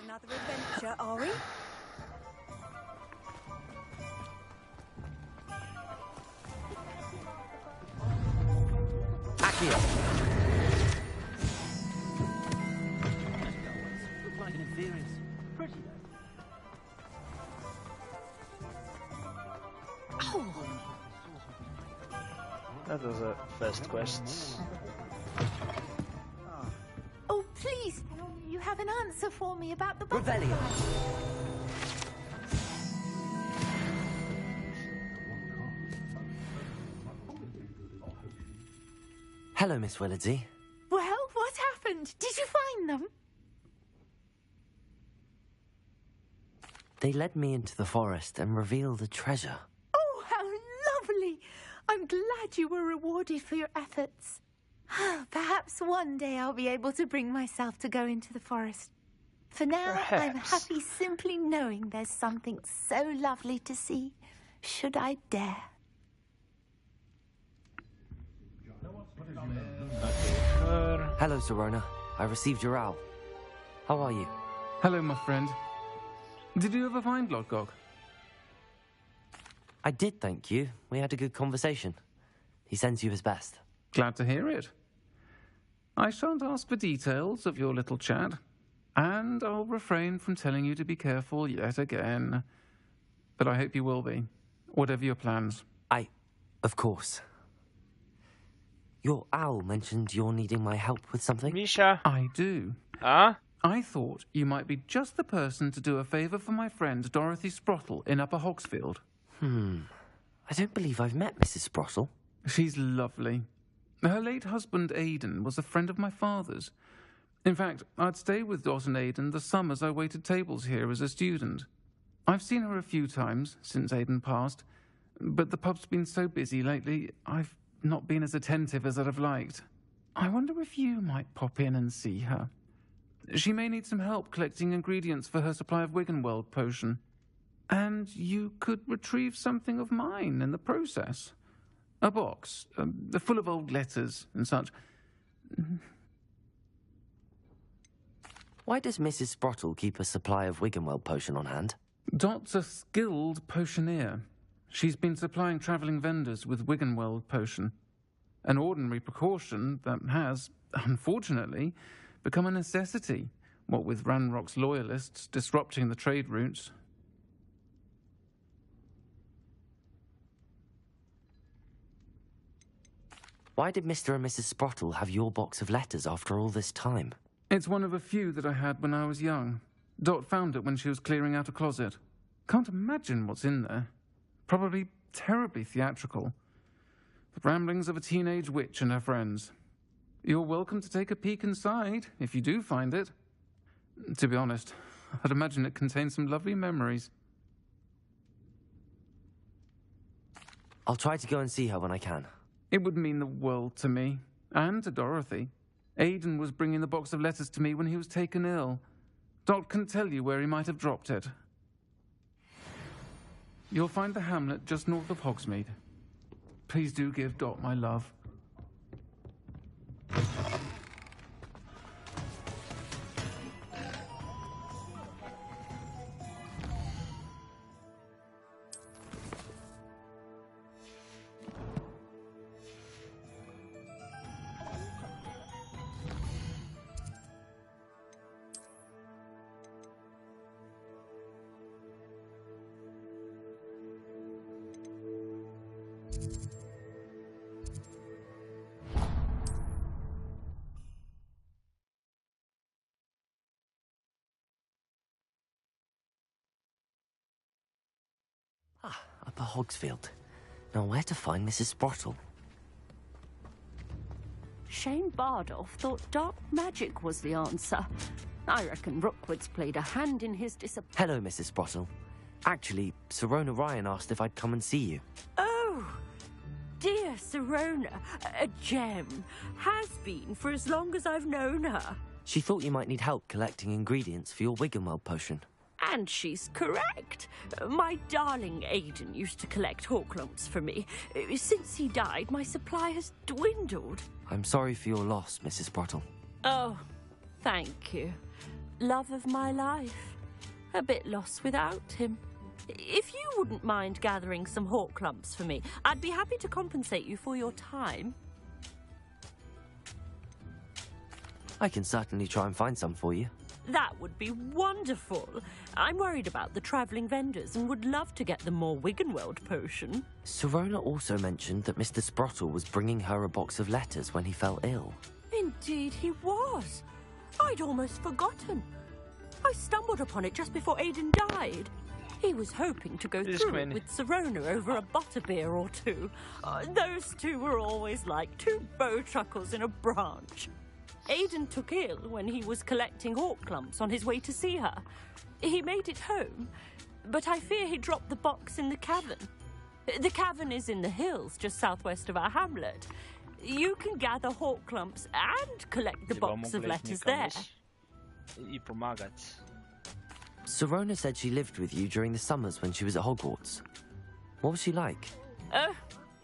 Another adventure, are we? Accio! Look like an inferior. Pretty though. That was a first quest. Oh, please, you have an answer for me about the Revelio. Hello, Miss Willardsey. Well, what happened? Did you find them? They led me into the forest and revealed a treasure. Oh, how lovely! I'm glad you were rewarded for your efforts. Perhaps one day I'll be able to bring myself to go into the forest. For now, I'm happy simply knowing there's something so lovely to see, should I dare. Hello, Serona. I received your owl. How are you? Hello, my friend. Did you ever find Lodgok? I did, thank you. We had a good conversation. He sends you his best. Glad to hear it. I shan't ask for details of your little chat, and I'll refrain from telling you to be careful yet again. But I hope you will be, whatever your plans. Of course. Your owl mentioned you're needing my help with something? Misha? I do. Huh? I thought you might be just the person to do a favour for my friend Dorothy Sprottle in Upper Hogsfield. I don't believe I've met Mrs. Sprottle. She's lovely. Her late husband, Aidan, was a friend of my father's. In fact, I'd stay with Dot and Aidan the summers I waited tables here as a student. I've seen her a few times since Aidan passed, but the pub's been so busy lately, I've not been as attentive as I'd have liked. I wonder if you might pop in and see her. She may need some help collecting ingredients for her supply of Wiggenweld potion. And you could retrieve something of mine in the process. A box, full of old letters and such. Why does Mrs. Sprottle keep a supply of Wiggenweld potion on hand? Dot's a skilled potioneer. She's been supplying travelling vendors with Wiggenweld potion. An ordinary precaution that has, unfortunately, become a necessity, what with Ranrock's loyalists disrupting the trade routes. Why did Mr. and Mrs. Sprottle have your box of letters after all this time? It's one of a few that I had when I was young. Dot found it when she was clearing out a closet. Can't imagine what's in there. Probably terribly theatrical. The ramblings of a teenage witch and her friends. You're welcome to take a peek inside, if you do find it. To be honest, I'd imagine it contains some lovely memories. I'll try to go and see her when I can. It would mean the world to me, and to Dorothy. Aidan was bringing the box of letters to me when he was taken ill. Dot can tell you where he might have dropped it. You'll find the hamlet just north of Hogsmeade. Please do give Dot my love. Upper Hogsfield. Now where to find Mrs. Sprottle? Shane Bardolph thought dark magic was the answer. I reckon Rookwood's played a hand in his disappointment. Hello, Mrs. Sprottle. Actually, Sirona Ryan asked if I'd come and see you. Oh, dear Sirona, a gem. Has been for as long as I've known her. She thought you might need help collecting ingredients for your Wiggenweld potion. And she's correct. My darling Aidan used to collect Horklumps for me. Since he died, my supply has dwindled. I'm sorry for your loss, Mrs. Sprottle. Oh, thank you. Love of my life. A bit lost without him. If you wouldn't mind gathering some Horklumps for me, I'd be happy to compensate you for your time. I can certainly try and find some for you. That would be wonderful. I'm worried about the travelling vendors and would love to get them more Wiggenweld potion. Sirona also mentioned that Mr. Sprottle was bringing her a box of letters when he fell ill. Indeed he was. I'd almost forgotten. I stumbled upon it just before Aidan died. He was hoping to go through it with Sirona over a butterbeer or two. Those two were always like two bowtruckles in a branch. Aidan took ill when he was collecting Horklumps on his way to see her. He made it home, but I fear he dropped the box in the cavern. The cavern is in the hills just southwest of our hamlet. You can gather Horklumps and collect the box of letters there. Sirona said she lived with you during the summers when she was at Hogwarts. What was she like? Oh,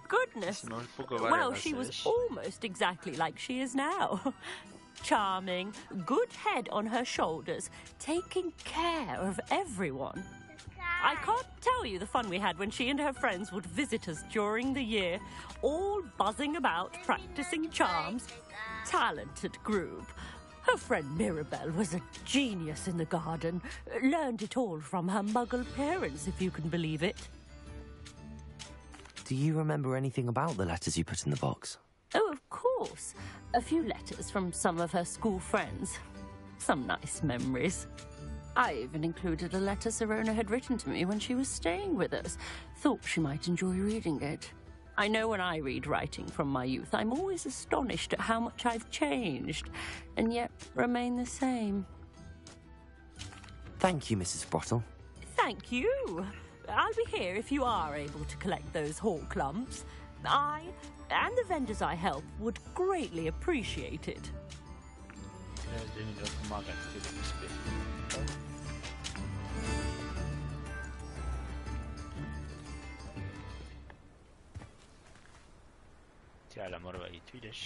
goodness. Well, she was almost exactly like she is now. Charming, good head on her shoulders, taking care of everyone. I can't tell you the fun we had when she and her friends would visit us during the year, all buzzing about, practicing charms. Talented group. Her friend Mirabelle was a genius in the garden. Learned it all from her muggle parents, if you can believe it. Do you remember anything about the letters you put in the box? Oh, of course. A few letters from some of her school friends. Some nice memories. I even included a letter Sirona had written to me when she was staying with us. Thought she might enjoy reading it. I know when I read writing from my youth, I'm always astonished at how much I've changed, and yet remain the same. Thank you, Mrs. Sprottle. Thank you. I'll be here if you are able to collect those Horklumps. I and the vendors I help would greatly appreciate it. Tja, morva i tu ideš.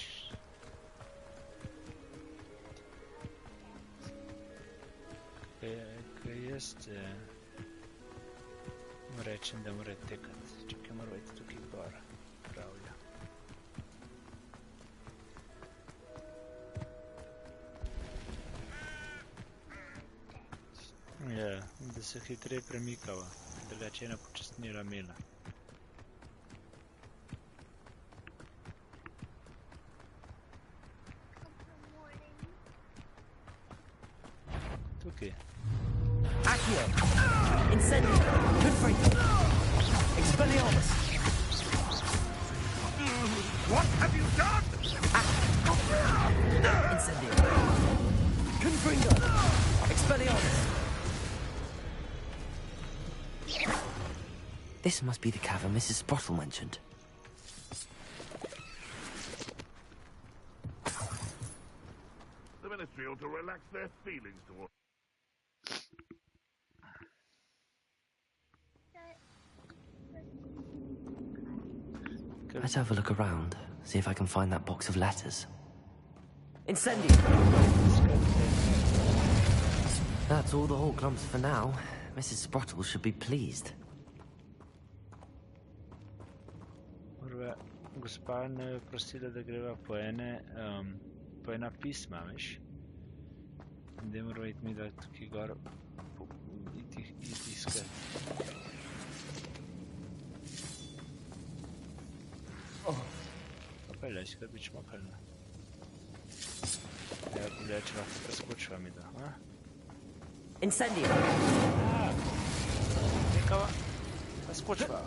Kaj jeste? Mu rečem, da mora tekat. Čakaj, morava iti tukaj gor. Pravlja. Ja, da se hitreje premikava. Drugače ena počasni ramena. Tukaj. Accio! Incendio! Confringo! Expelliarmus! What have you done? Incendio! Confringo! Expelliarmus! This must be the cavern Mrs. Sprottle mentioned. The Ministry ought to relax their feelings towards... Let's have a look around, see if I can find that box of letters. Incendio! That's all the Horklumps for now. Mrs. Sprottle should be pleased. Gospa me prosila, da greva po ena pisma, veš? Da morava iti mi da tukaj gor iti iskat. Pa pelja, iskat bi čmakala. Ja, gledaj, če lahko preskočiva mi da, a? Incendio! Nekava, preskočiva.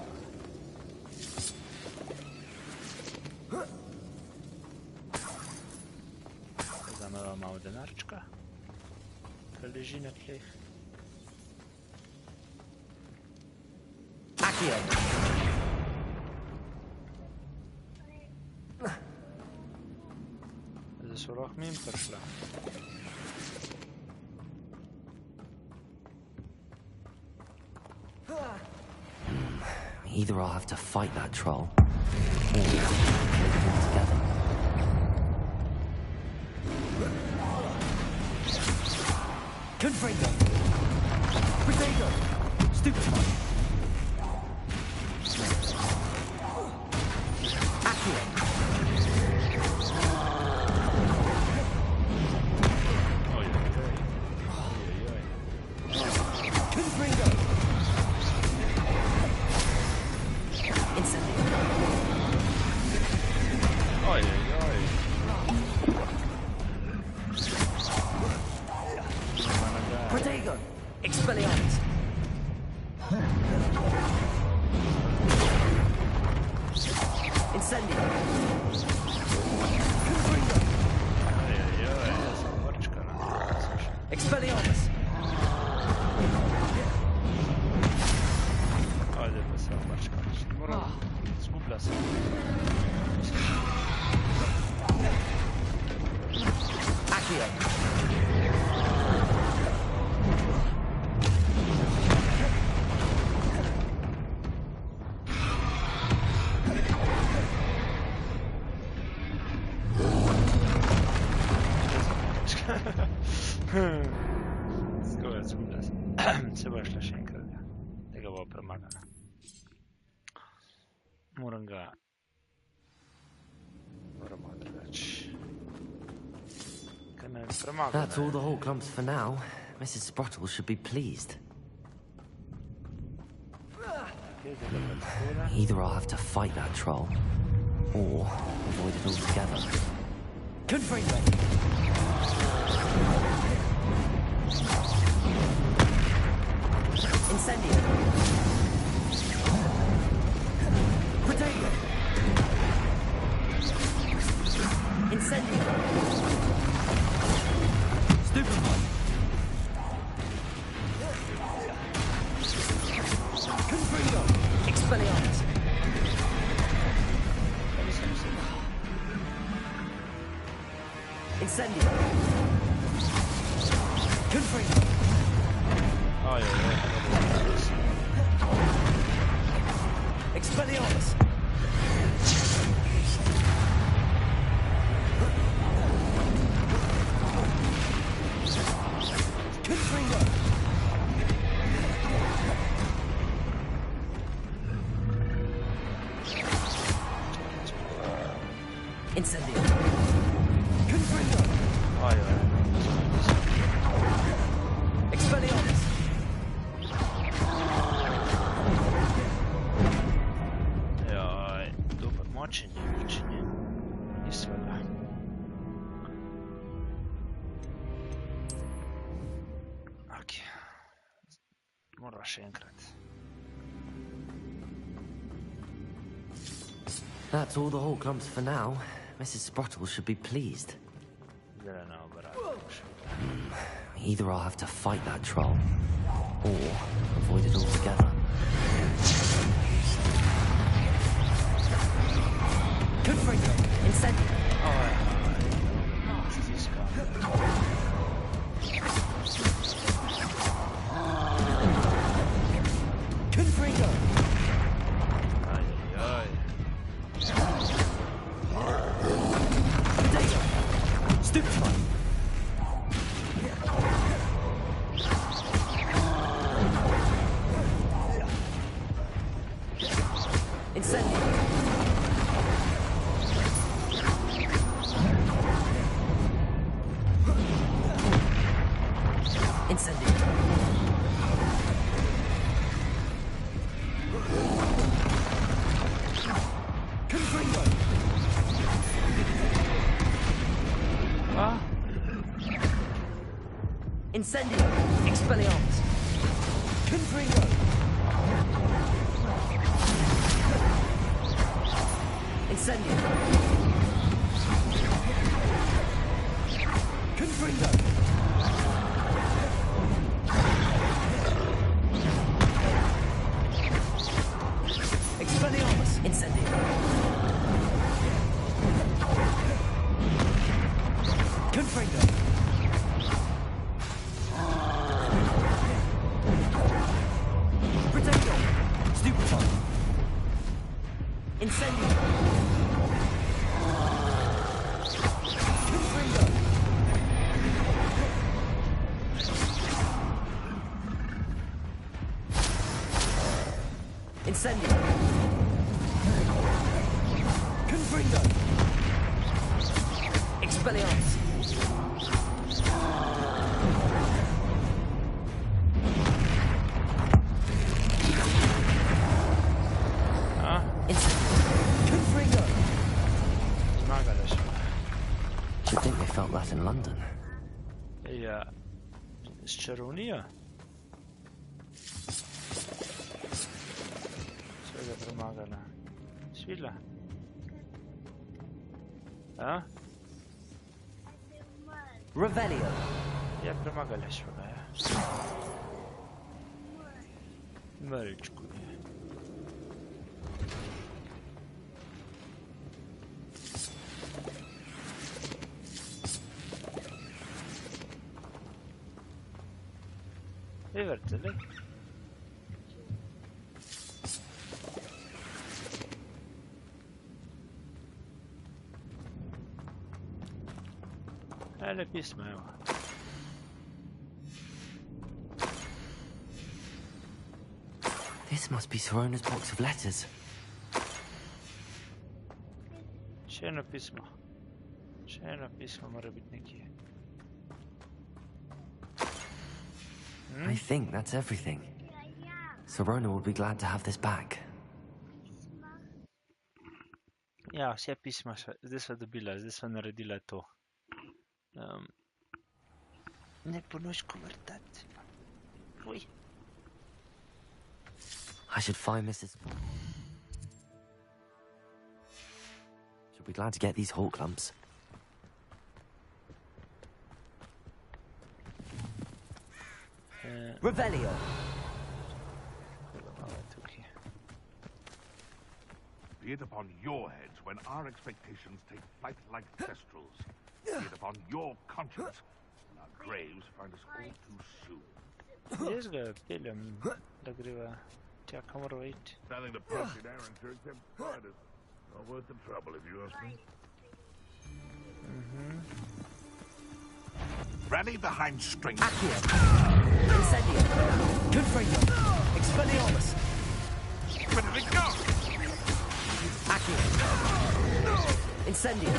malo denarčka. To leži na tleh. Accio! Zdaj so lahko mimo prišla. Either I'll have to fight that troll, or we'll live together. Confringo! Protego! Stupefy! Accurate! Confringo! Incendio! Oj, oj. Protego! Expelliarmus! Incendio! Confringo! Oj, oj, oj. Vrčka na Expelliarmus! Ajde pa se vrčka. Moram. Zgublja se. Accio! Skoraj zgublja se. Se bo šla še enkrat. Tega bo premagala. Moram ga... Moramo drugače. Kaj me premagala? That's all the whole clumps for now. Mrs. Sprottle should be pleased. Either I'll have to fight that troll, or avoid it altogether. Confringo! Incendio! Protego! Incendio! Stupefy! Confringo! Expelliarmus! Incendio! Confringo! Oj, oj, oj. Expelliarmus! Confringo! Incendio! Confringo! Oj, oj. Expelliarmus! Joj, dober močenje, močenje. Ni svega. Ok. Mora še enkrat. That's all the whole clumps for now. Mrs. Sprottle should be pleased. Zelena obrata. Either I'll have to fight that troll, or avoid it altogether. Confringo! Incendio! Confringo! Aj, aj. Protego! Stupefy! Incendio! Incendio! Confringo! Ah. Incendio! Expelliarmus! Confringo! Incendio! Confringo! Expelliarmus! Incendio! Confringo! Protego! Stupiton! Incendio! Confringo! Incendio! Confringo! Expelliarmus! Confringo! You'd think they felt that in London. هي الشرونية سويلة برماغلة سويلة ها Revelio! يا برماغلة شوية مريجكو Evertele. هلا بيسمعوا. This must be Sorona's box of letters. شنو بيسمع؟ شنو بيسمع مرة بتنكي؟ I think that's everything. Sorona will be glad to have this back. Ja, vse pisma, zdaj sva dobila, zdaj sva naredila to. Ne ponoš vrtati. Uj. I should find Mrs. She'll be glad to get these hawk lumps. Revelio! Be it upon your heads when our expectations take flight like kestrels. Be it upon your conscience when our graves find us all too soon. Yes, go, William. Dagriva. Come right. Nothing to push in Aaron Church except spiders. Not worth the trouble, if you ask me. Rally behind strength. Accio! Incendio! Confringo! Expelliarmus! Where did it go? Accio! Incendio!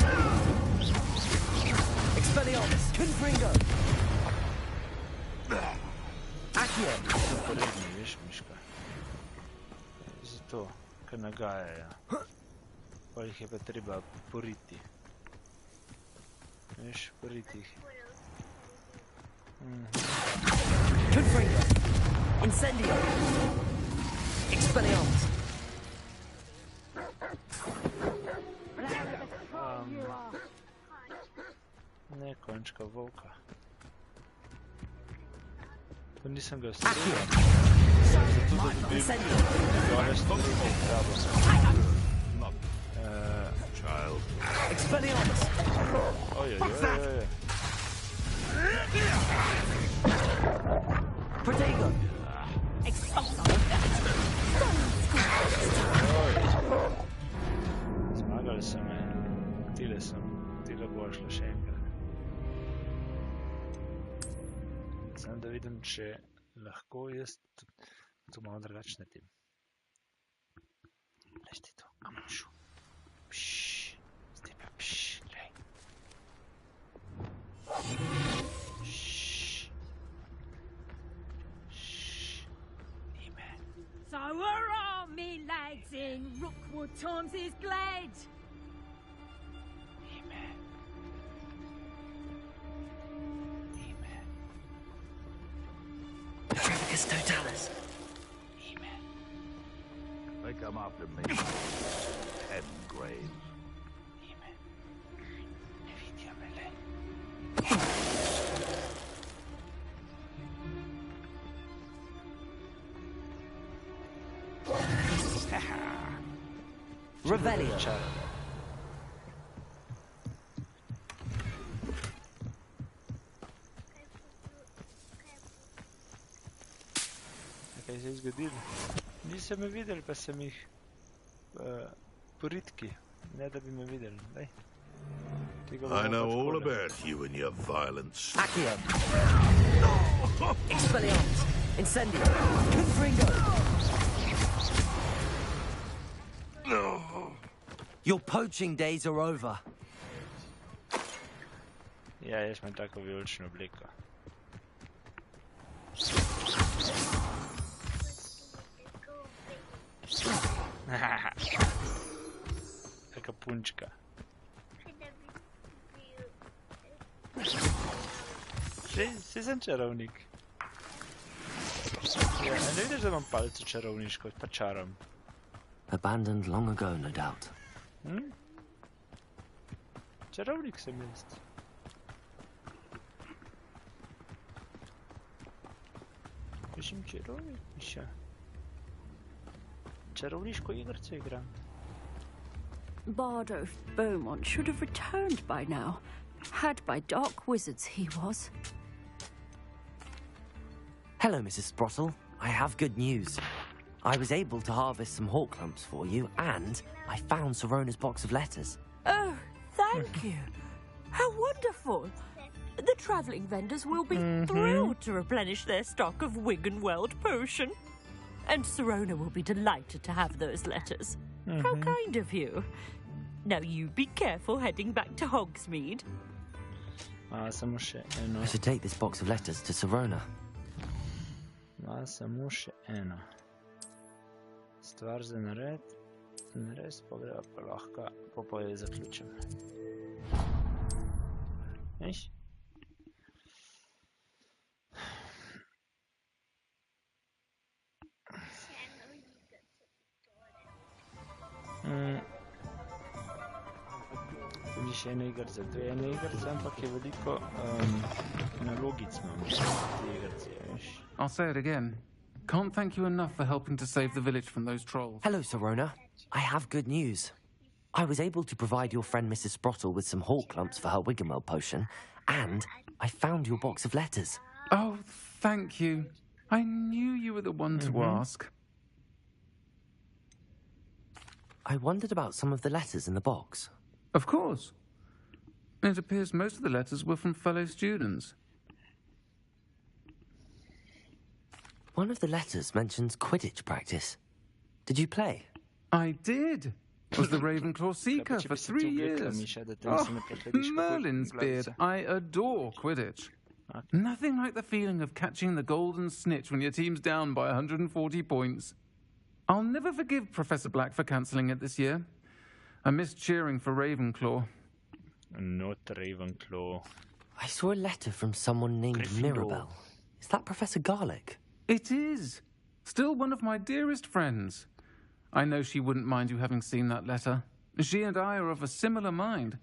Expelliarmus! Confringo! Accio! Zato, ker nagajajo. Pa jih je pa treba poriti. Veš, poriti jih. Confringo! Incendio! Expelliarmus! Ne, končka volka. To nisem ga ustrelil. Zato da dobim danes tudi volka. Child. Expelliarmus! Ojej. Protego! Zmagali so me. Tile bo šlo še enkrat. Samo da vidim, če lahko jaz to malo drugače naredim. Lejte to, kamušu. Pšš, zdaj pa pšš, lej. So hurrah, me lads, in Rookwood times is glad. Petrificus totalis. They come after me. 10 graves. Revelio. Kaj se je zgodilo? Niso me videli, pa sem jih poritki, ne da bi me videli. Daj. I know all about you and your violence. Accio. Expelliarmus. Incendio. Confringo. Your poaching days are over. Ja, jaz imam tako vijolično obliko. Taka punčka. Saj sem čarovnik. Ja, ne vidiš, da imam palce čarovniško, pa čaram. Abandoned long ago, no doubt. Čarovnik sem jaz. Mislim, čarovnik, miša. Čarovniško igrce igram. Bardo Beaumont should have returned by now. Had by dark wizards, he was. Hello, Mrs. Sprottle. I have good news. I was able to harvest some hawk lumps for you, and I found Sirona's box of letters. Oh, thank you. How wonderful. The travelling vendors will be thrilled to replenish their stock of Wiggenweld potion. And Sirona will be delighted to have those letters. How kind of you. Now you be careful heading back to Hogsmeade. Samo še eno. I should take this box of letters to Sirona. Samo še eno. Stvar za nared. Res pa greva pa lahko popoje zaključim. Veš? Ni še ena igrca, to je ena igrca, ampak je veliko nalogic imamo te igrce, veš. I'll say it again. Can't thank you enough for helping to save the village from those trolls. Hello, Sirona. I have good news. I was able to provide your friend Mrs. Sprottle with some hawk lumps for her Wiggenweld potion, and I found your box of letters. Oh, thank you. I knew you were the one to ask. I wondered about some of the letters in the box. Of course. It appears most of the letters were from fellow students. One of the letters mentions Quidditch practice. Did you play? I did. Was the Ravenclaw Seeker for 3 years. Oh, Merlin's beard. I adore Quidditch. Nothing like the feeling of catching the golden snitch when your team's down by 140 points. I'll never forgive Professor Black for cancelling it this year. I missed cheering for Ravenclaw. Not Ravenclaw. I saw a letter from someone named Mirabelle. Is that Professor Garlick? It is. Still one of my dearest friends. I know she wouldn't mind you having seen that letter. She and I are of a similar mind,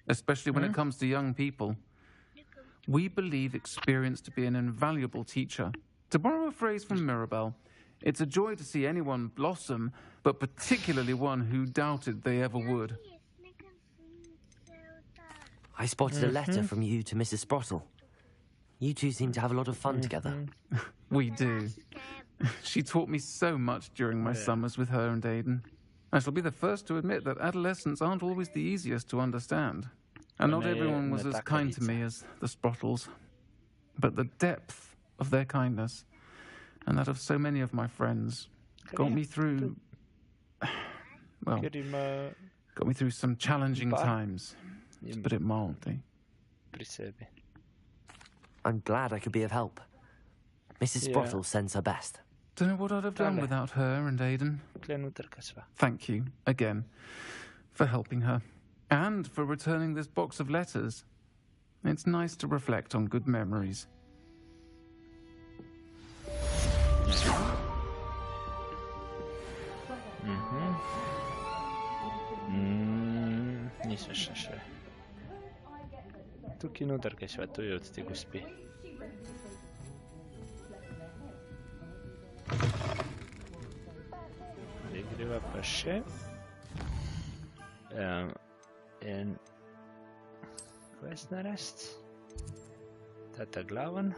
especially when it comes to young people. We believe experience to be an invaluable teacher. To borrow a phrase from Mirabelle, it's a joy to see anyone blossom, but particularly one who doubted they ever would. I spotted a letter from you to Mrs. Sprottle. You two seem to have a lot of fun together. We do. She taught me so much during my summers with her and Aidan. I shall be the first to admit that adolescents aren't always the easiest to understand. And not everyone was as kind to me as the Sprottles. But the depth of their kindness, and that of so many of my friends, got me through... well, got me through some challenging times, to put it mildly. I'm glad I could be of help. Mrs. Sprottle sends her best. Don't know what I'd have done without her and Aidan. Thank you, again, for helping her. And for returning this box of letters. It's nice to reflect on good memories. Nisem še. Tukaj noter, kaj svetuje od te gospe. Zdaj greva pa še. En quest nerast. Tata glavan.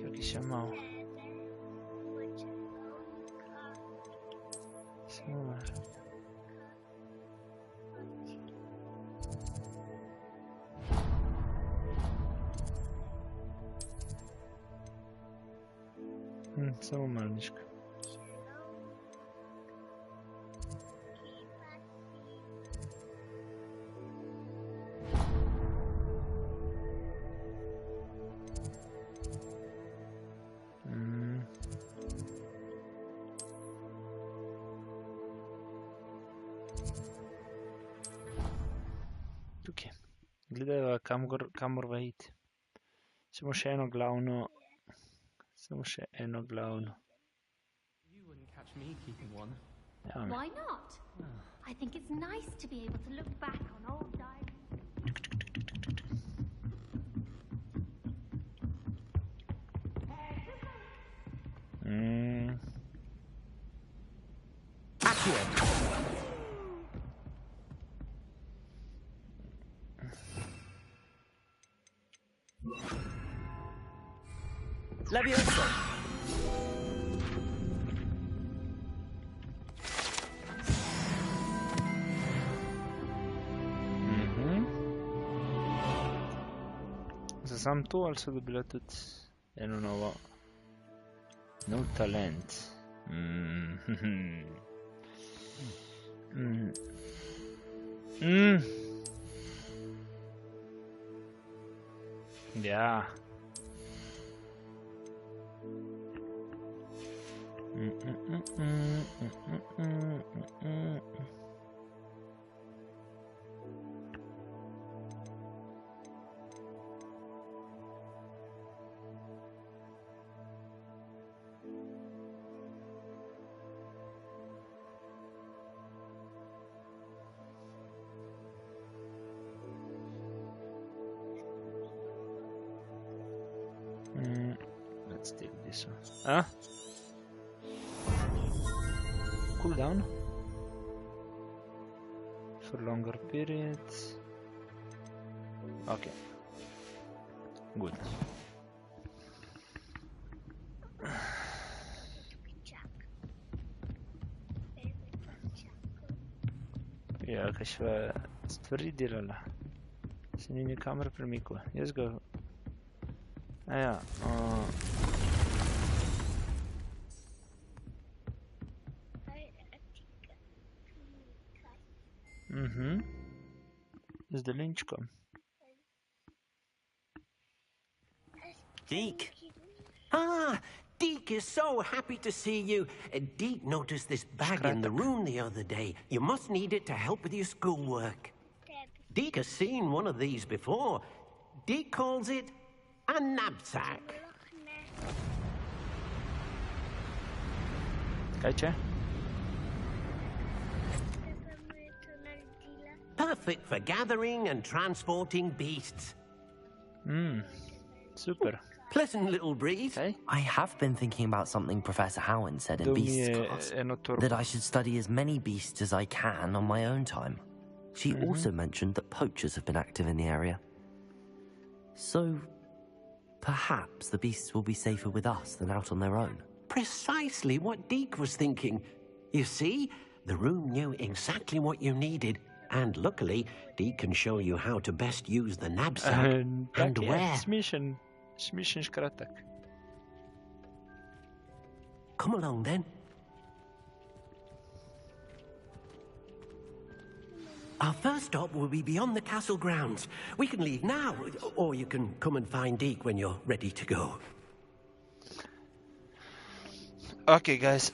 Čakaj še malo. Samo malo. Samo malniško. Tukaj. Gledajva kamor va iti. Samo še eno glavno. Samo še eno glavno. You wouldn't catch me keeping one. Ja, Why not? I think it's nice to be able to look back on old diaries. Levioso. Za sam to ali so dobila tudi eno novo nov talent? Ja. Let's take this one. Huh? Cooldown for longer periods. Okay, good. Ja, kaj sva stvari delala. Se ni nikamor premikal. Jaz ga... Aja, z delinčkom. Deke. Ah, Deke is so happy to see you. Deke noticed this bag in the room the other day. You must need it to help with your schoolwork. Deke has seen one of these before. Deke calls it a knapsack. Kaj če? Perfect for gathering and transporting beasts. Super. Pleasant little breeze. I have been thinking about something Professor Howard said in Beasts class. That I should study as many beasts as I can on my own time. She also mentioned that poachers have been active in the area. So, perhaps the beasts will be safer with us than out on their own. Precisely what Deke was thinking. You see, the room knew exactly what you needed, and luckily, Deke can show you how to best use the knapsack and where. Smiješen škratek. Come along then. Our first stop will be beyond the castle grounds. We can leave now, or you can come and find Deke when you're ready to go. Okay, guys,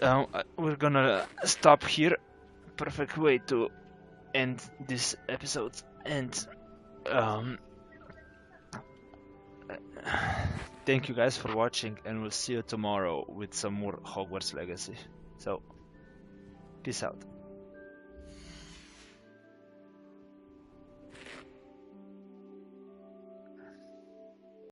we're gonna stop here. Perfect way to end this episode. And thank you guys for watching, and we'll see you tomorrow with some more Hogwarts Legacy. So, peace out.